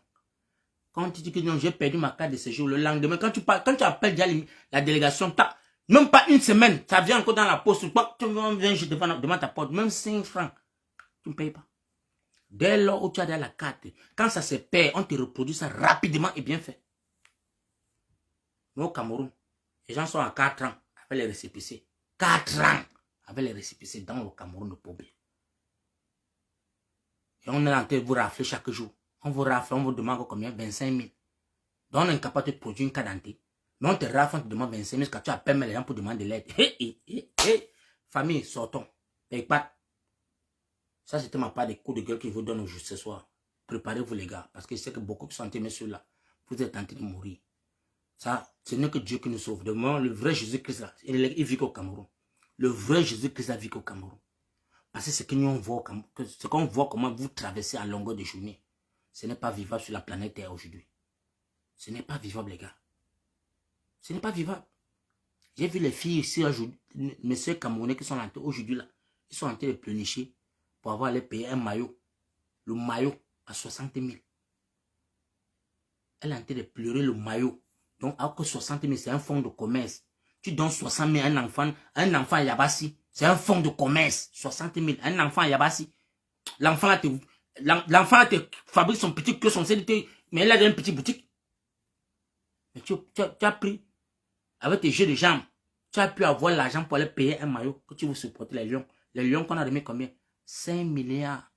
Quand tu dis que non, j'ai perdu ma carte de séjour le lendemain, quand tu appelles déjà la délégation, même pas une semaine, ça vient encore dans la poste, tu viens devant ta porte, même 5 francs, tu ne payes pas. Dès lors où tu as la carte, quand ça se perd, on te reproduit ça rapidement et bien fait. Mais au Cameroun, les gens sont à 4 ans avec les récépissés. 4 ans avec les récépissés dans le Cameroun de pauvre. Et on est en train de vous rafler chaque jour. On vous rafle, on vous demande combien? 25 000. Donc on est incapable de produire une carte d'identité. Mais on te rafle, on te demande 25 000 quand tu appelles les gens pour demander de l'aide. Famille, sortons. Paye pas. Ça, c'était ma part des coups de gueule que je vous donne ce soir. Préparez-vous les gars. Parce que je sais que beaucoup qui sont en train de ceux-là, vous êtes en train de mourir. Ça, ce n'est que Dieu qui nous sauve. Demain, le vrai Jésus-Christ, là, il vit au Cameroun. le vrai Jésus-Christ a vécu au Cameroun. Parce que ce que nous voit, ce qu'on voit comment vous traversez à longueur de journée, ce n'est pas vivable sur la planète Terre aujourd'hui. Ce n'est pas vivable, les gars. Ce n'est pas vivable. J'ai vu les filles ici aujourd'hui, mes soeurs camerounais qui sont aujourd'hui là, ils sont en train de pleurnicher pour avoir les payer un maillot. Le maillot à 60 000. Elle est en train de pleurer le maillot. Donc, alors que 60 000, c'est un fonds de commerce. Tu donnes 60 000 à un enfant à Yabassi. C'est un fonds de commerce. 60 000, un enfant à Yabassi. L'enfant là te fabrique son petit que son CDT, mais il a une petite boutique. Mais tu as pris, avec tes jeux de jambes, tu as pu avoir l'argent pour aller payer un maillot que tu veux supporter les Lions. Les Lions qu'on a remis combien? 5 milliards.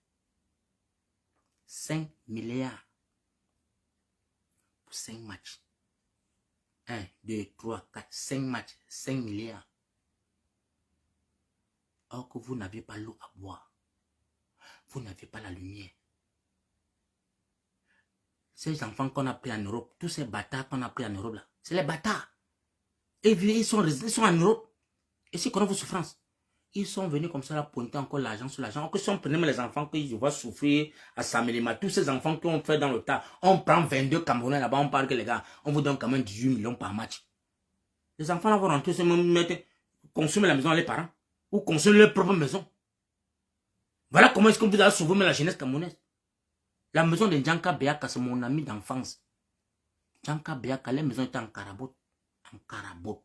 5 milliards. Pour 5 matchs. 1, 2, 3, 4, 5 matchs. 5 milliards. Or que vous n'avez pas l'eau à boire. Vous n'avez pas la lumière. Ces enfants qu'on a pris en Europe, tous ces bâtards qu'on a pris en Europe là, c'est les bâtards. Et ils sont en Europe. Et c'est qu'on a vos souffrances. Ils sont venus comme ça là pointer encore l'argent sur l'argent. Que si on prenait les enfants qu'ils vont souffrir à Samelima, tous ces enfants qui ont fait dans le tas, on prend 22 Camerounais là-bas, on parle que les gars, on vous donne quand même 18 millions par match. Les enfants là vont rentrer, se mettre, consommer la maison à les parents, ou consommer leur propre maison. Voilà comment est-ce que vous avez sauvé la jeunesse camerounaise. La maison de Djanka Beaka, c'est mon ami d'enfance. Djanka Beaka, la maison était en Carabote. En Carabote.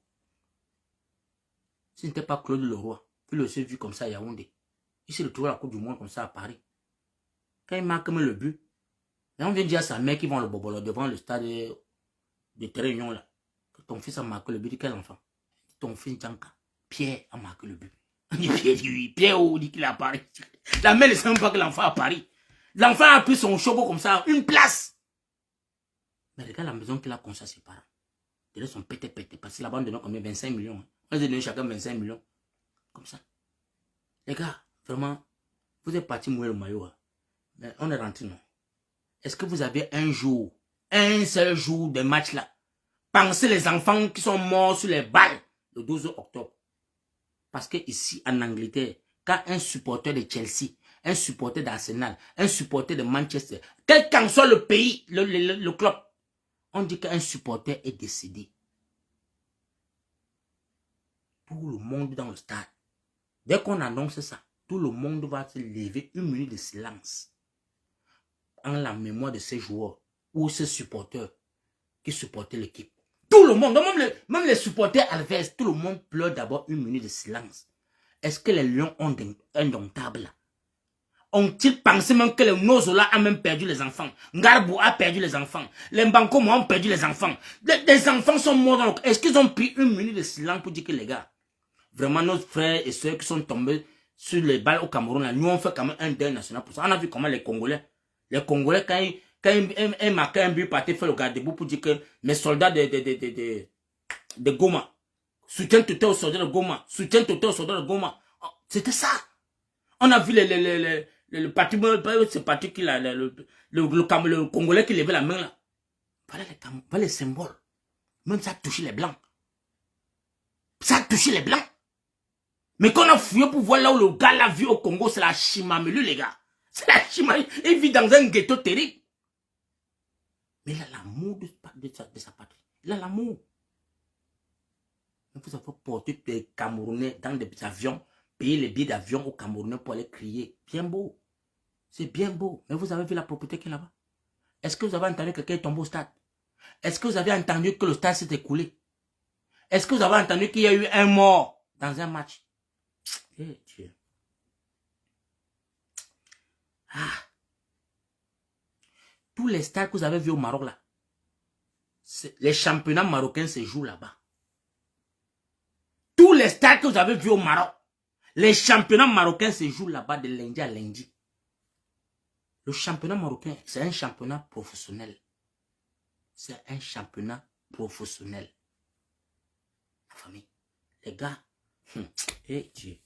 Si ce n'était pas Claude Leroy, qui le s'est vu comme ça à Yaoundé, il s'est retrouvé à la Coupe du Monde comme ça à Paris. Quand il marque même le but, et on vient dire à sa mère qui vend le bobolo devant le stade de Réunion là, que ton fils a marqué le but. De quel enfant? Ton fils Djanka, Pierre a marqué le but. On dit Pierre, on dit qu'il est à Paris. La mère ne sait même pas que l'enfant est à Paris. L'enfant a pris son choco comme ça, une place. Mais regarde la maison qu'il a construite à ses parents. Ils sont pété. Parce que là-bas, on donne combien? 25 millions. Hein. On les a donné chacun 25 millions. Comme ça. Les gars, vraiment, vous êtes partis mouiller le maillot. Hein. Mais on est rentré, non? Est-ce que vous avez un seul jour de match là? Pensez les enfants qui sont morts sur les balles le 12 octobre. Parce que ici, en Angleterre, quand un supporter de Chelsea, un supporter d'Arsenal, un supporter de Manchester, quel qu'en soit le pays, le club, on dit qu'un supporter est décédé. Tout le monde dans le stade. Dès qu'on annonce ça, tout le monde va se lever 1 minute de silence en la mémoire de ces joueurs ou ces supporters qui supportaient l'équipe. Tout le monde, même les supporters adverses, tout le monde pleure d'abord 1 minute de silence. Est-ce que les Lions ont indomptable? Ont-ils pensé même que les Nozola a même perdu les enfants? Ngarbou a perdu les enfants. Les Mbankomo ont perdu les enfants. Les enfants sont morts dans le... Est-ce qu'ils ont pris 1 minute de silence pour dire que les gars, vraiment nos frères et soeurs qui sont tombés sur les balles au Cameroun, là, nous on fait quand même un deuil national pour ça. On a vu comment les Congolais, quand ils marquaient un but, partaient faire le garde-debout pour dire que mes soldats de Goma, soutien total aux soldats de Goma, soutien total aux soldats de Goma. C'était ça. On a vu le parti, ce parti qui là, le Congolais qui levait la main là. Voilà les symboles. Même ça a touché les Blancs. Ça a touché les Blancs. Mais quand on a fouillé pour voir là où le gars l'a vu au Congo, c'est la Chimamelu, les gars. C'est la Chimamelu. Il vit dans un ghetto terrible. Mais il a l'amour de sa patrie. Il a l'amour. Vous avez porté des Camerounais dans des avions, payer les billets d'avion aux Camerounais pour aller crier. Bien beau. C'est bien beau. Mais vous avez vu la propriété qui est là-bas? Est-ce que vous avez entendu que quelqu'un est tombé au stade? Est-ce que vous avez entendu que le stade s'est écoulé? Est-ce que vous avez entendu qu'il y a eu un mort dans un match? Eh Dieu. Ah. Tous les stades que vous avez vus au Maroc là, les championnats marocains se jouent là-bas. Tous les stades que vous avez vus au Maroc, les championnats marocains se jouent là-bas de lundi à lundi. Le championnat marocain, c'est un championnat professionnel. C'est un championnat professionnel. La famille, les gars, hey Dieu.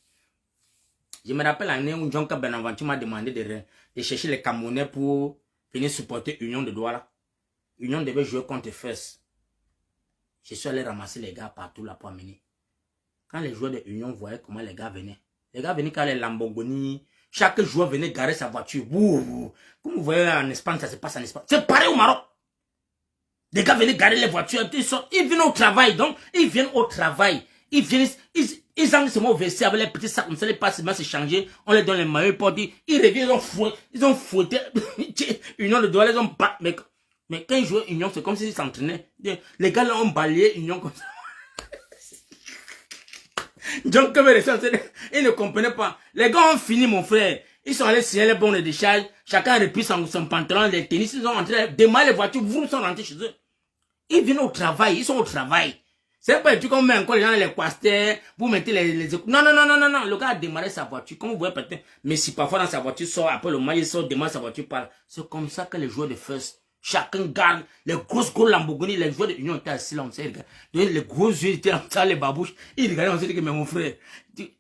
Je me rappelle l'année où Djonka Benaventure m'a demandé de chercher les Camerounais pour venir supporter Union de Douala. Union devait jouer contre FES. Je suis allé ramasser les gars partout là pour amener. Quand les joueurs de Union voyaient comment les gars venaient quand les Lamborghini, chaque joueur venait garer sa voiture. Comme vous voyez en Espagne, ça se passe en Espagne. C'est pareil au Maroc. Les gars venaient garer les voitures, ils viennent au travail, donc ils viennent au travail. Ils viennent, ils entrent seulement au WC avec les petits sacs, comme ça, les passes se changer, on les donne les maillots, pour dire, ils reviennent, ils ont fouetté, Union de doigts, ils ont battu, mais quand ils jouaient Union, c'est comme s'ils s'entraînaient. Les gars là ont balayé Union comme ça. Donc, ils ne comprenaient pas. Les gars ont fini, mon frère. Ils sont allés signer les bons de décharge, chacun a repris son pantalon, les tennis, ils ont rentré, démarré les voitures, vous sont rentrés chez eux. Ils viennent au travail, ils sont au travail. C'est pas un truc comme encore les gens les quasters, vous mettez les non, le gars a démarré sa voiture, comme vous voyez peut-être, mais si parfois dans sa voiture sort, après le maillot sort, démarre sa voiture, parle. C'est comme ça que les joueurs de First, chacun garde les gros Lamborghini, les joueurs de Union étaient assis là, on sait, les gros yeux étaient comme ça, les babouches, ils regardaient, on s'est dit que, mais mon frère,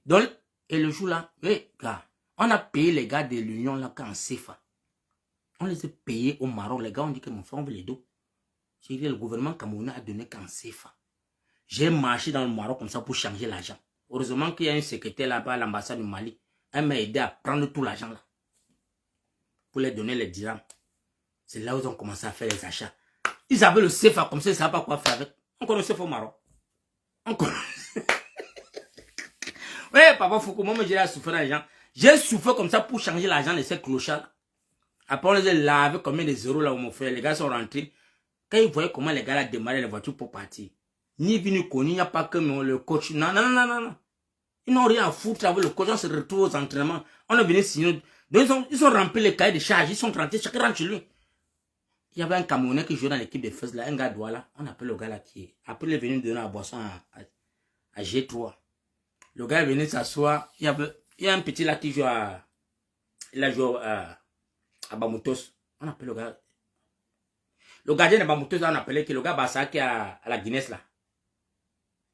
donc, et le jour là, gars, on a payé les gars de l'Union là, en CFA. On les a payés au Maroc, les gars, on dit que mon frère, on veut les dos. J'ai dit, le gouvernement camerounais a donné qu'en CFA. J'ai marché dans le Maroc comme ça pour changer l'argent. Heureusement qu'il y a un secrétaire là-bas à l'ambassade du Mali. Elle m'a aidé à prendre tout l'argent là. Pour les donner les dirhams. C'est là où ils ont commencé à faire les achats. Ils avaient le CFA comme ça, ils ne savaient pas quoi faire avec. On connaît le CFA au Maroc. On connaît. Oui, papa Foucault, moi j'ai souffert d'argent. J'ai souffert comme ça pour changer l'argent de ces clochards. Après on les a lavé combien de zéros là où mon frère. Les gars sont rentrés. Quand ils voyaient comment les gars là démarraient les voitures pour partir. Ni venu connu, il n'y a pas que le coach. Non. Ils n'ont rien à foutre avec le coach. On se retrouve aux entraînements. On est venu signer. Donc ils ont rempli les cahiers de charges. Ils sont rentrés, chacun rentre chez lui. Il y avait un Camerounais qui jouait dans l'équipe de Fès là, un gars Douala. On appelle le gars là qui est. Après il est venu donner la boisson à G3. Le gars est venu s'asseoir. Il y a un petit là qui joue il a joué à Bamoutos. On appelle le gars. Le gardien de Bamoutos, on appelait que le gars Bassa qui est à la Guinness là.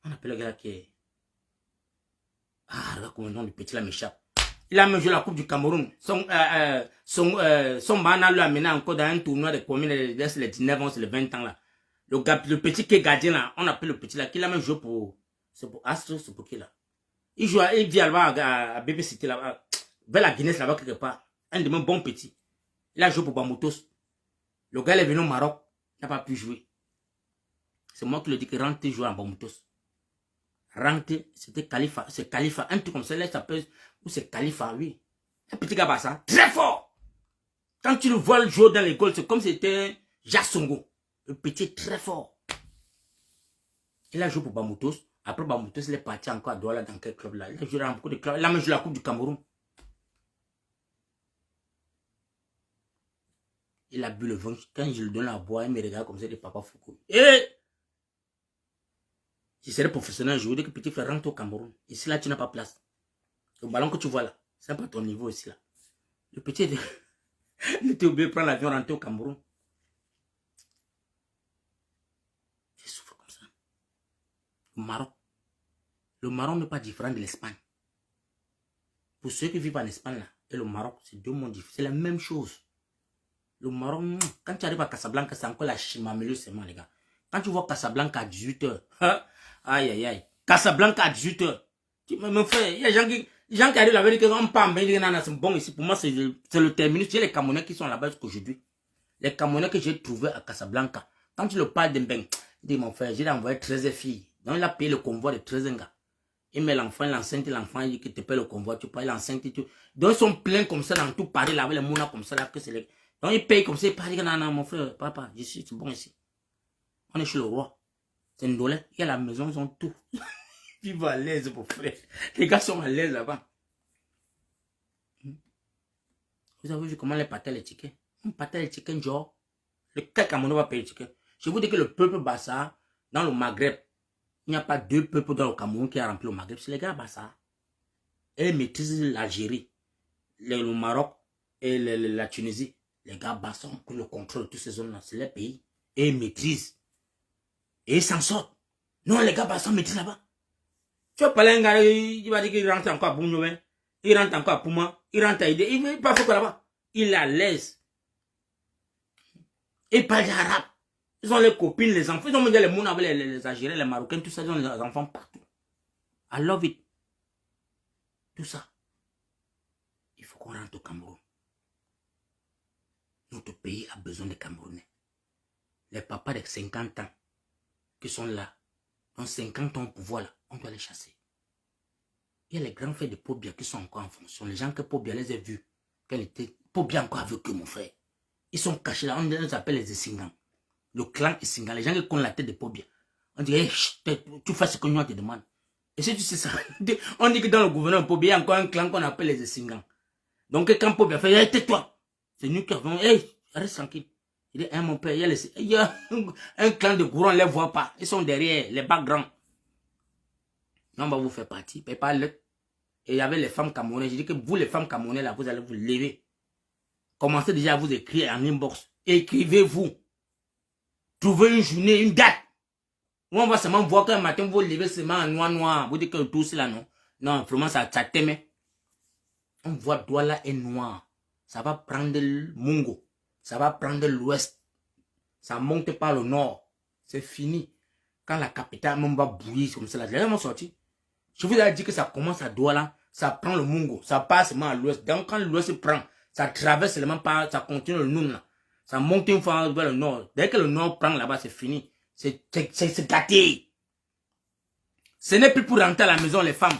On appelle le gars qui est. Regarde comment le nom du petit là m'échappe. Il a même joué la Coupe du Cameroun. Son bana lui a amené encore dans un tournoi de combien les 19 ans, c'est les 20 ans là. Le petit qui est gardien là, on appelle le petit là, qui a même joué pour. C'est pour Astro, c'est pour qui là? Il vit là-bas à Bébé City là-bas, vers la Guinness là-bas quelque part. Un de mes bons petits. Il a joué pour Bamoutos. Le gars il est venu au Maroc, il n'a pas pu jouer. C'est moi qui lui ai dit que rentre jouer à Bamoutos. Rentre, c'était Khalifa, c'est Khalifa, un truc comme ça, là, ça peut, ou c'est Khalifa, oui. Un petit gars ça, très fort. Quand tu le vois le jouer dans les goals, c'est comme si c'était Jassongo. Le petit très fort. Il a joué pour Bamoutos. Après Bamoutos, il est parti encore à Douala dans quel club là. Il a joué dans beaucoup de clubs. Il a même joué la Coupe du Cameroun. Il a bu le vin. Quand je lui donne à boire, il me regarde comme ça, des papa Foucault. Si c'est professionnel, je vous dis que petit frère rentre au Cameroun. Ici là, tu n'as pas place. Le ballon que tu vois là, c'est pas ton niveau ici là. Le petit, il était obligé de prendre l'avion, rentrer au Cameroun. J'ai souffert comme ça. Le Maroc n'est pas différent de l'Espagne. Pour ceux qui vivent en Espagne là, et le Maroc, c'est deux mondes différents. C'est la même chose. Le Maroc, quand tu arrives à Casablanca, c'est encore la chimamelu seulement les gars. Quand tu vois Casablanca à 18h, aïe. Casablanca à 18h. Mon frère, il y a des gens qui arrivent là-bas et qui ont pas c'est bon ici. Pour moi, c'est le terminus. J'ai les Camerounais qui sont là-bas jusqu'aujourd'hui. Les Camerounais que j'ai trouvés à Casablanca. Quand tu le parles d'un dis mon frère, j'ai envoyé 13 filles. Donc il a payé le convoi de 13 gars. Il met l'enfant, l'enceinte, l'enfant, il dit que tu payes le convoi, tu payes l'enceinte et tout. Donc ils sont pleins comme ça dans tout Paris, là, avec les mounas comme ça, là, que c'est les... Donc ils payent comme ça, ils parlent, non, mon frère, papa, je suis, c'est bon ici. On est chez le roi. C'est une dolette. Il y a la maison, ils ont tout. Ils vivent à l'aise, mon frère. Les gars sont à l'aise là-bas. Vous avez vu comment les pâtés les tickets? Un pâté les tickets, genre, le Cameroun va payer les tickets. Je vous dis que le peuple Bassa, dans le Maghreb, il n'y a pas deux peuples dans le Cameroun qui a rempli le Maghreb. C'est les gars Bassa. Ils maîtrisent l'Algérie, le Maroc et la Tunisie. Les gars Bassa ont pris le contrôle de toutes ces zones-là. C'est les pays. Et ils maîtrisent. Et ils s'en sortent. Non, les gars Bassa maîtrisent là-bas. Tu vas parler à un gars, il va dire qu'il rentre encore à Boumoué. Il rentre encore à Pouma. Il rentre à Ide. Il ne veut pas faire quoi là-bas. Il est à l'aise. Il parle arabe. Ils ont les copines, les enfants. Ils ont mis les mouns avec les Algériens, les Marocains, tout ça. Ils ont les enfants partout. I love it. Tout ça. Il faut qu'on rentre au Cameroun. Notre pays a besoin des Camerounais. Les papas de 50 ans qui sont là, dans 50 ans au pouvoir, là, on doit les chasser. Il y a les grands frères de Pobia qui sont encore en fonction. Les gens que Pobia les a vus, qu'elle était Pobia encore avec eux, mon frère. Ils sont cachés là, on les appelle les Essingans. Le clan Essingan, les gens qui ont la tête de Pobia. On dit, hey, tu fais ce que nous te demande. Et si tu sais ça, on dit que dans le gouvernement Pobia, il y a encore un clan qu'on appelle les Essingans. Donc quand Pobia fait, hey, tais-toi. C'est nous qui avons, hey, reste tranquille. Il dit, hein, mon père, il y a un clan de gourou, on ne les voit pas. Ils sont derrière, les backgrounds. On va vous faire partie. Et il y avait les femmes camerounaises. Je dis que vous, les femmes camerounaises, là, vous allez vous lever. Commencez déjà à vous écrire en inbox. Écrivez-vous. Trouvez une journée, une date. Où on va seulement voir qu'un matin, vous levez seulement en noir. Vous dites que tout c'est là, non? Non, vraiment, ça t'aime. On voit Douala est noir. Ça va prendre le Mungo. Ça va prendre l'ouest. Ça monte par le nord. C'est fini. Quand la capitale même va bouillir comme ça, là, les gens vont sortir. Je vous ai dit que ça commence à Douala. Ça prend le Mungo. Ça passe seulement à l'ouest. Donc quand l'ouest prend, ça traverse seulement par, ça continue le Noun là. Ça monte une fois vers le nord. Dès que le nord prend là-bas, c'est fini. C'est gâté. Ce n'est plus pour rentrer à la maison, les femmes.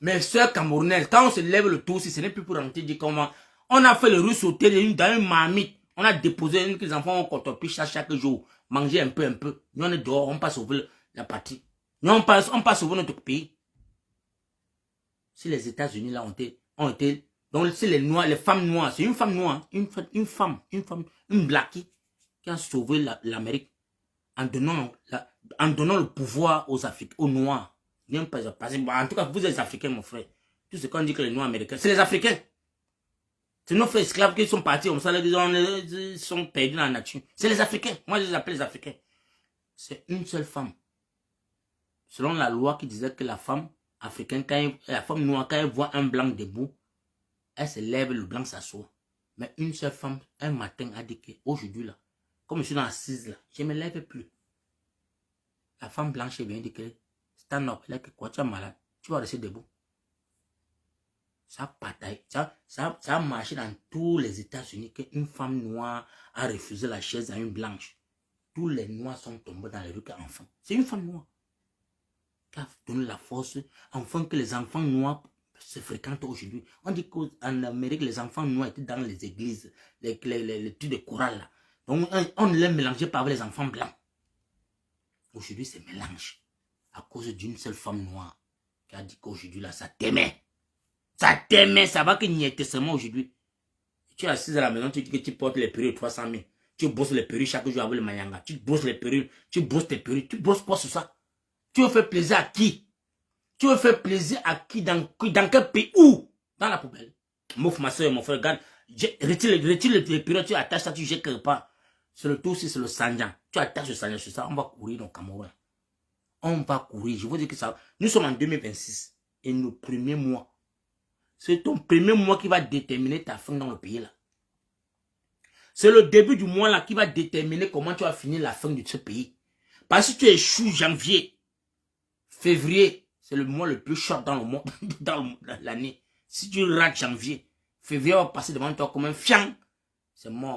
Mes soeurs camerounaises, quand on se lève le tour, ce n'est plus pour rentrer, dit comment. On a fait le riz sauté dans une marmite. On a déposé les enfants au cotopiche chaque jour. Manger un peu. Nous, on est dehors, on passe sauver la patrie. Nous, on passe sauver notre pays. Si les États-Unis là ont été, donc c'est les noirs, les femmes noires, c'est une femme noire, une blackie qui a sauvé l'Amérique en donnant le pouvoir aux Africains, aux Noirs. En tout cas, vous êtes les Africains, mon frère. Tout ce qu'on dit que les Noirs américains, c'est les Africains. C'est nos frères esclaves qui sont partis comme ça, ils sont perdus dans la nature. C'est les Africains. Moi, je les appelle les Africains. C'est une seule femme. Selon la loi qui disait que la femme africaine, la femme noire, quand elle voit un blanc debout, elle se lève, le blanc s'assoit. Mais une seule femme, un matin, a dit qu'aujourd'hui, là, comme je suis dans l'assise, là, je ne me lève plus. La femme blanche vient dire que stand up, elle a dit quoi, tu es malade, tu vas rester debout. Ça a marché dans tous les États-Unis qu'une femme noire a refusé la chaise à une blanche. Tous les noirs sont tombés dans les rues qu'enfants. C'est une femme noire qui a donné la force, enfin que les enfants noirs se fréquentent aujourd'hui. On dit qu'en Amérique, les enfants noirs étaient dans les églises, les trucs de chorale là. Donc on ne les mélangeait pas avec les enfants blancs. Aujourd'hui, c'est mélange. À cause d'une seule femme noire qui a dit qu'aujourd'hui là, ça t'aimait. Ça va que n'y était seulement aujourd'hui. Tu es assis à la maison, tu dis que tu portes les perruques 300 000. Tu bosses les perruques chaque jour avec le mayanga. Tu bosses les perruques, tu bosses tes perruques. Tu bosses quoi sur ça? Tu veux faire plaisir à qui? Tu veux faire plaisir à qui? Dans quel pays? Où? Dans la poubelle. Mouf, ma soeur, mon frère, regarde. Retire les perruques, tu attaches ça, tu jettes quelque part. C'est le tout, c'est le sanjan. Tu attaches le sanjan sur ça, on va courir dans le Cameroun. On va courir. Je vous dis que ça. Nous sommes en 2026. Et nos premiers mois. C'est ton premier mois qui va déterminer ta fin dans le pays là. C'est le début du mois là qui va déterminer comment tu vas finir la fin de ce pays. Parce que tu échoues janvier, février, c'est le mois le plus short dans le mois, dans l'année. Si tu rates janvier, février va passer devant toi comme un fiang, c'est mort.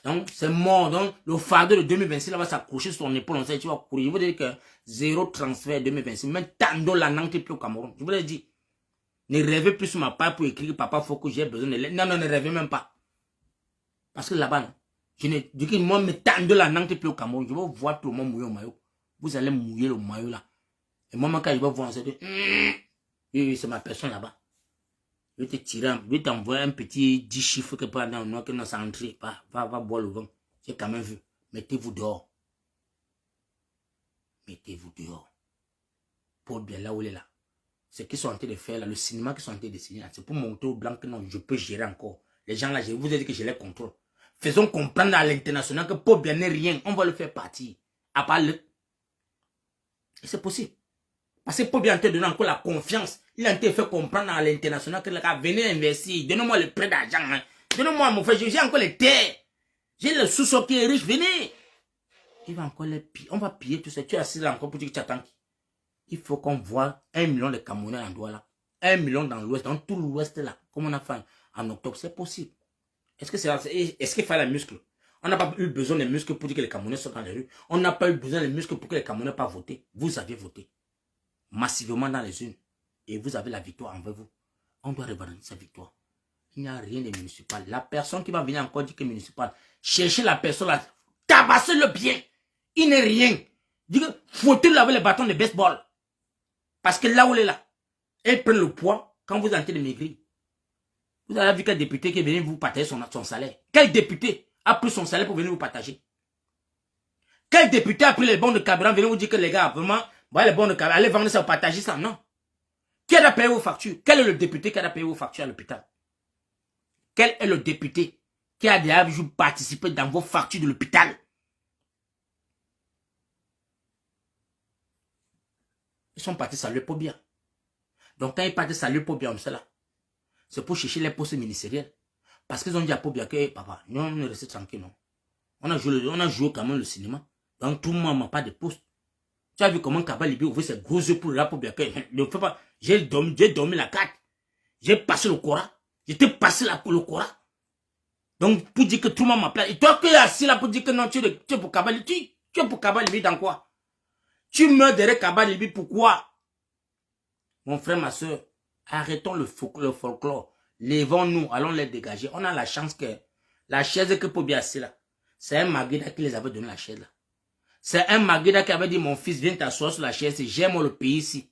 Donc c'est mort. Donc le fardeau de 2026 là va s'accrocher sur ton épaule, on sait, tu vas courir. Je vous dis que zéro transfert 2026, même tant de la n'entrée plus au Cameroun. Je vous l'ai dit. Ne rêvez plus sur ma page pour écrire papa, faut que j'ai besoin de l'aide. Non, ne rêvez même pas. Parce que là-bas, je dis que moi, me tendre la langue plus au Cameroun, je vais voir tout le monde mouiller au maillot. Vous allez mouiller le maillot là. Et moi, quand je vais voir, c'est ma personne là-bas. Je vais te tirer, je vais t'envoyer un petit 10 chiffres que pas dans le noir que nous sommes entrés. Va boire le vin. J'ai quand même vu. Mettez-vous dehors. Mettez-vous dehors. Pour bien là où il est là. Ce qu'ils sont en train de faire là, le cinéma qu'ils sont en train de dessiner là, c'est pour montrer aux blancs que non, je peux gérer encore. Les gens là, je vous ai dit que je les contrôle. Faisons comprendre à l'international que pour bien n'est rien, on va le faire partir. À part le. Et c'est possible. Parce que pour bien te donner encore la confiance, il a été fait comprendre à l'international que le gars, venez investir, donnez-moi le prêt d'argent. Hein. Donnez-moi mon frère, j'ai encore les terres. J'ai le sous-sol qui est riche, venez. Il va encore les piller. On va piller tout ça. Tu es assis là encore pour dire que tu attends qui? Il faut qu'on voit 1 million de Camerounais en Douala. 1 million dans l'Ouest, dans tout l'Ouest là. Comme on a fait en octobre, c'est possible. Est-ce qu'il fallait les muscles? On n'a pas eu besoin des muscles pour dire que les Camerounais sont dans les rues. On n'a pas eu besoin des muscles pour que les Camerounais pas voté. Vous avez voté massivement dans les urnes. Et vous avez la victoire envers vous. On doit revendiquer sa victoire. Il n'y a rien de municipal. La personne qui va venir encore dire que municipal, cherchez la personne là, tabassez-le bien. Il n'est rien. Dis que faut-il avec les bâtons de baseball. Parce que là où elle est là, elle prend le poids quand vous entrez de maigrir. Vous avez vu quel député qui est venu vous partager son salaire. Quel député a pris son salaire pour venir vous partager? Quel député a pris les bons de carburant, venir vous dire que les gars, vraiment, voilà les bons de carburant, allez vendre ça, partager ça? Non. Qui a payé vos factures? Quel est le député qui a payé vos factures à l'hôpital? Quel est le député qui a déjà participé dans vos factures de l'hôpital? Ils sont partis saluer pour bien. Donc quand ils partent saluer pour bien comme ça là, c'est pour chercher les postes ministériels. Parce qu'ils ont dit à Pobia que, papa, nous on est resté tranquille, non. On a joué quand même le cinéma. Donc tout le monde n'a pas de poste. Tu as vu comment Kabal Libi ouvre ses gros yeux pour là Pobia que, ne fais pas, j'ai dormi la carte. J'ai passé le Coran. J'étais passé le Coran. Donc pour dire que tout le monde m'appelle. Et toi qui es assis là pour dire que non, tu es pour Kabal Libi. Tu es pour Kabal Libi dans quoi? Tu meurs derrière Kabal Libi, pourquoi? Mon frère, ma soeur, arrêtons le folklore. Lèvons-nous, allons les dégager. On a la chance que la chaise que Pobia assis là, c'est un Maguida qui les avait donné la chaise là. C'est un Maguida qui avait dit, mon fils, viens t'asseoir sur la chaise, j'aime le pays ici.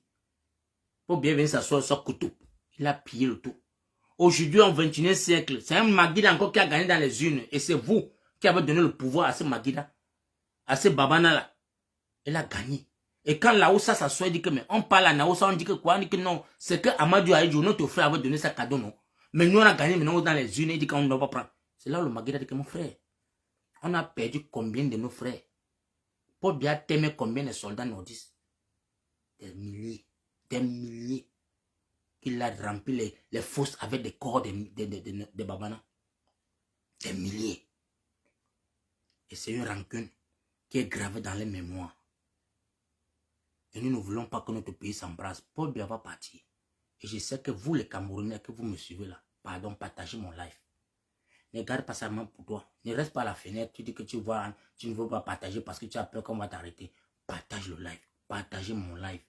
Pobia vient s'asseoir sur couteau. Il a pillé le tout. Aujourd'hui, en 21e siècle, c'est un Maguida encore qui a gagné dans les urnes. Et c'est vous qui avez donné le pouvoir à ce Maguida, à ce Babana là. Il a gagné. Et quand Laoussa s'assoit, il dit que, mais on parle à Naoussa, on dit que quoi? On dit que non, c'est que Amadou Aïdjou, notre frère, avait donné sa cadeau, non. Mais nous, on a gagné maintenant dans les urnes, il dit qu'on ne va pas prendre. C'est là où le Maguida dit que mon frère, on a perdu combien de nos frères? Pour bien t'aimer combien de soldats nordistes? Des milliers. Qu'il a rempli les fosses avec des corps de Babana. Des milliers. Et c'est une rancune qui est gravée dans les mémoires. Et nous ne voulons pas que notre pays s'embrasse. Paul Biya va partir. Et je sais que vous, les Camerounais, que vous me suivez là, pardon, partagez mon live. Ne garde pas ça pour toi. Ne reste pas à la fenêtre. Tu dis que tu ne veux pas partager parce que tu as peur qu'on va t'arrêter. Partage le live. Partagez mon live.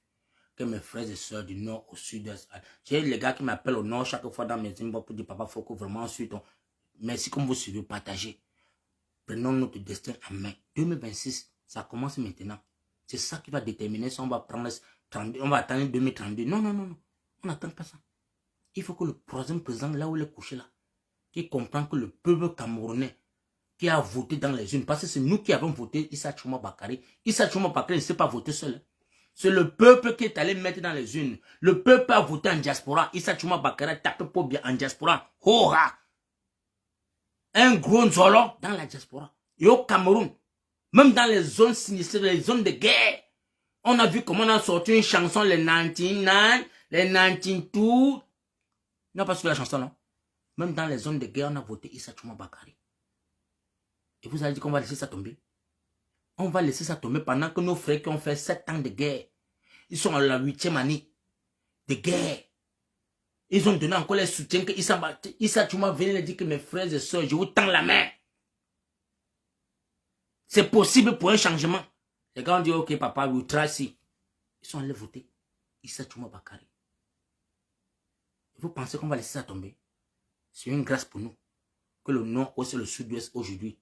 Que mes frères et soeurs du nord au sud-est. J'ai les gars qui m'appellent au nord chaque fois dans mes inbox pour dire papa, faut que vraiment ensuite. Merci comme vous suivez, partagez. Prenons notre destin en main. 2026, ça commence maintenant. C'est ça qui va déterminer si on va prendre 32, on va attendre 2032. Non. On n'attend pas ça. Il faut que le troisième président, là où il est couché là, qui comprend que le peuple camerounais qui a voté dans les urnes, parce que c'est nous qui avons voté Issa Chouma Bakary. Issa Chouma Bakary ne s'est pas voté seul. C'est le peuple qui est allé mettre dans les urnes. Le peuple a voté en diaspora. Issa Chouma Bakary a tapé pour bien en diaspora. Hora! Un gros nzolo dans la diaspora. Et au Cameroun, même dans les zones sinistrées, les zones de guerre, on a vu comment on a sorti une chanson, les 99, les 92. Non, pas sur la chanson, non. Même dans les zones de guerre, on a voté Issa Chouma Bakary. Et vous allez dire qu'on va laisser ça tomber? On va laisser ça tomber pendant que nos frères qui ont fait 7 ans de guerre, ils sont à la 8e année de guerre. Ils ont donné encore les soutiens que Issa Chouma venait de dire que mes frères et soeurs, je vous tends la main. C'est possible pour un changement. Les gars ont dit, ok papa, we try see. Ils sont allés voter Issa Chouma Bakary. Vous pensez qu'on va laisser ça tomber? C'est une grâce pour nous. Que le nord ou le sud-ouest aujourd'hui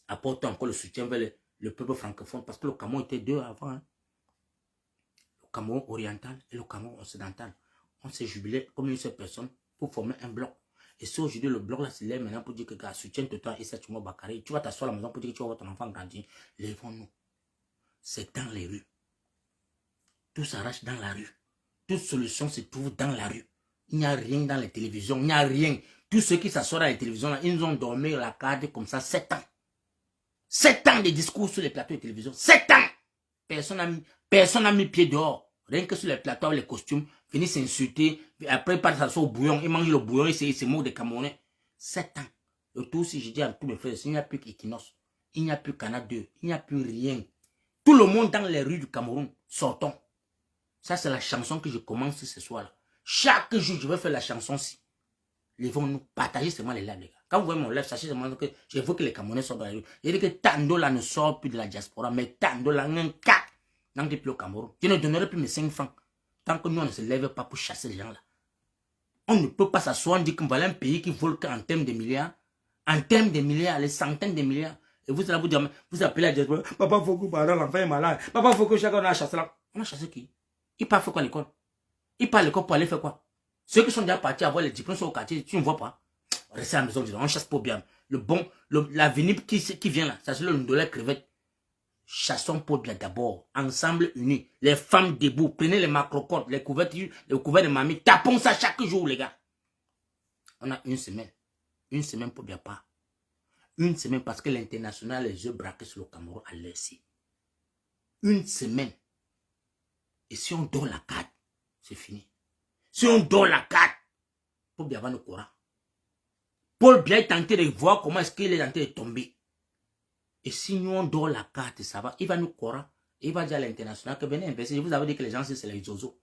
apporte encore le soutien vers le peuple francophone. Parce que le Cameroun était deux avant. Hein. Le Cameroun oriental et le Cameroun occidental. On s'est jubilé comme une seule personne pour former un bloc. Et si aujourd'hui le bloc là c'est là maintenant pour dire que gars, soutiens-toi Issa Chouma Bakary. Tu vas t'asseoir à la maison pour dire que tu vas voir ton enfant grandir. Lèvons-nous. C'est dans les rues. Tout s'arrache dans la rue. Toute solution se trouve dans la rue. Il n'y a rien dans les télévisions. Il n'y a rien. Tous ceux qui s'assoient dans les télévisions, là, ils ont dormi la carte comme ça 7 ans. 7 ans de discours sur les plateaux de télévision. 7 ans. Personne n'a mis pied dehors. Rien que sur les plateaux, les costumes, finissent s'insulter. Après, ils partent s'asseoir au bouillon. Ils mangent le bouillon. Ils se moquent des Camerounais. 7 ans. Le tout, si je dis à tous mes frères, il n'y a plus qu'Equinox. Il n'y a plus Canal 2. Il n'y a plus rien. Tout le monde dans les rues du Cameroun, sortons. Ça, c'est la chanson que je commence ce soir-là. Chaque jour, je vais faire la chanson-ci. Levons-nous, partager seulement les lives, les gars. Quand vous voyez mon live, sachez seulement que je veux que les Camerounais sortent dans la rue. Je dis que Tando là ne sort plus de la diaspora, mais Tando là, un cas, dans plus au Cameroun. Je ne donnerai plus mes 5 francs. Tant que nous, on ne se lève pas pour chasser les gens là. On ne peut pas s'asseoir et dire que voilà un pays qui vole en termes de milliards. En termes de milliards, les centaines de milliards. Et vous allez vous dire, vous appelez la diaspora. Papa Foko, pardon, l'enfant est malade. Papa Foko, chacun a chassé là. On a chassé qui? Il part faire quoi à l'école? Il part à l'école pour aller faire quoi? Ceux qui sont déjà partis avoir les diplômes sur au quartier, tu ne vois pas. Restez à la maison, on chasse pour bien. L'avenir qui vient là, ça c'est le dollar crevette. Chassons pour bien d'abord, ensemble unis. Les femmes debout, prenez les macrocodes, les couverts de mamie, tapons ça chaque jour, les gars. On a une semaine pour bien pas. Une semaine parce que l'international, les yeux braqués sur le Cameroun à laisser. Une semaine. Et si on donne la carte, c'est fini. Si on donne la carte, Paul Biya va nous courir. Paul Biya est tenté de voir comment est-ce qu'il est tenté de tomber. Et si nous on donne la carte, ça va, il va nous courir. Il va dire à l'international que venez investir. Je vous avais dit que les gens, c'est les zozos.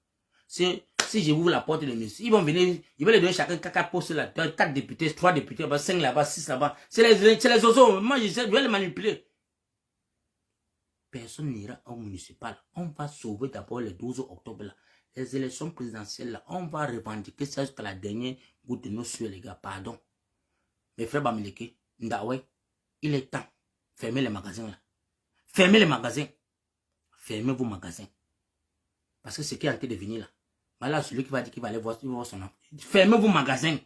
Si je ouvre la porte de monsieur, ils vont venir, ils vont les donner chacun 4 postes là, 4 députés, 3 députés, 5 là-bas, 6 là-bas. C'est les zozos. Moi, je vais les manipuler. Personne n'ira au municipal. On va sauver d'abord le 12 octobre là. Les élections présidentielles là, on va revendiquer ça jusqu'à la dernière goutte de nos sueurs, les gars. Pardon. Mes frères Bamileke, Ndawe, il est temps. Fermez les magasins là. Fermez les magasins. Fermez vos magasins. Parce que ce qui est en train de venir là. Voilà celui qui va dire qu'il va aller voir son enfant. Fermez vos magasins.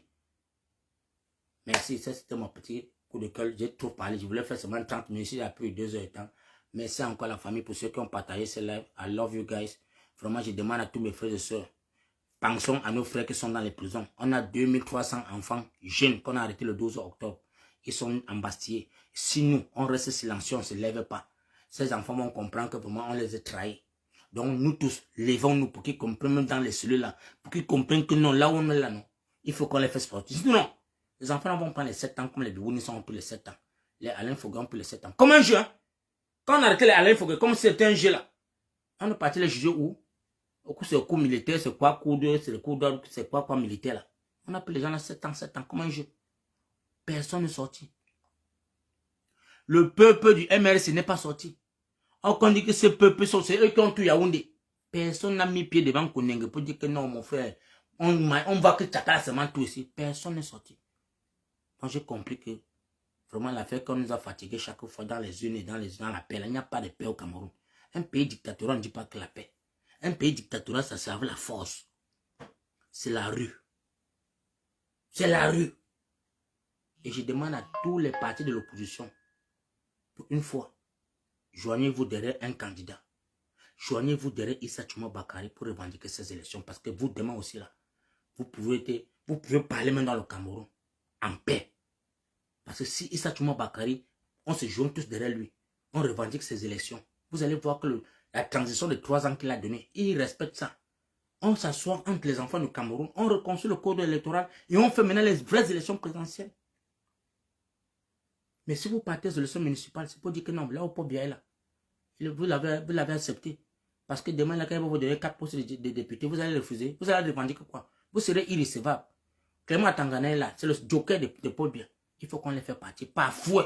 Merci, ça c'était mon petit coup de cœur. J'ai trop parlé. Je voulais faire seulement 30 minutes. J'ai plus 2 heures de temps. Merci encore à la famille pour ceux qui ont partagé ce live. I love you guys. Vraiment, je demande à tous mes frères et sœurs. Pensons à nos frères qui sont dans les prisons. On a 2300 enfants jeunes qu'on a arrêtés le 12 octobre. Ils sont embastillés. Si nous, on reste silencieux, on ne se lève pas, ces enfants vont comprendre que vraiment on les a trahis. Donc nous tous, levons-nous pour qu'ils comprennent même dans les cellules là, pour qu'ils comprennent que non, là où on est là, non, il faut qu'on les fasse sortir. Sinon, non, les enfants vont prendre les 7 ans comme les Bibouni sont pour les 7 ans. Les Alain Foguet pour les 7 ans. Comme un jeu, hein? Quand on a arrêté les Alain Foguet, comme si c'était un jeu là, on est parti les juger où? Au coup, c'est le coup militaire, c'est quoi coup de, c'est le coup d'ordre, c'est quoi militaire là. On a pris les gens là 7 ans, comme un jeu. Personne n'est sorti. Le peuple du MRC n'est pas sorti. On dit que ce peuple, c'est eux qui ont tout Yaoundé. Personne n'a mis pied devant Konenge pour dire que non, mon frère, on va que Tchakala seulement tout ici. Personne n'est sorti. Donc j'ai compris que vraiment l'affaire qu'on nous a fatigué chaque fois dans les unes et dans la paix, là, il n'y a pas de paix au Cameroun. Un pays dictatorial, on ne dit pas que la paix. Un pays dictatorial, ça serve la force. C'est la rue. C'est la rue. Et je demande à tous les partis de l'opposition, pour une fois, joignez-vous derrière un candidat. Joignez-vous derrière Issa Tchouma Bakari pour revendiquer ces élections. Parce que vous, demain aussi, là, vous pouvez parler même dans le Cameroun en paix. Parce que si Issa Tchouma Bakari, on se joint tous derrière lui, on revendique ces élections, vous allez voir que la transition de 3 ans qu'il a donnée, il respecte ça. On s'assoit entre les enfants du Cameroun, on reconstruit le code électoral et on fait maintenant les vraies élections présidentielles. Mais si vous partez aux élections municipales, c'est pour dire que non, là, au Paul Biya est là. Vous l'avez accepté. Parce que demain, là, quand il va vous donner 4 postes de députés, vous allez refuser. Vous allez revendiquer quoi? Vous serez irrécevable. Clément Tangana est là, c'est le joker de Paul Biya. Il faut qu'on les fasse partir par fouet.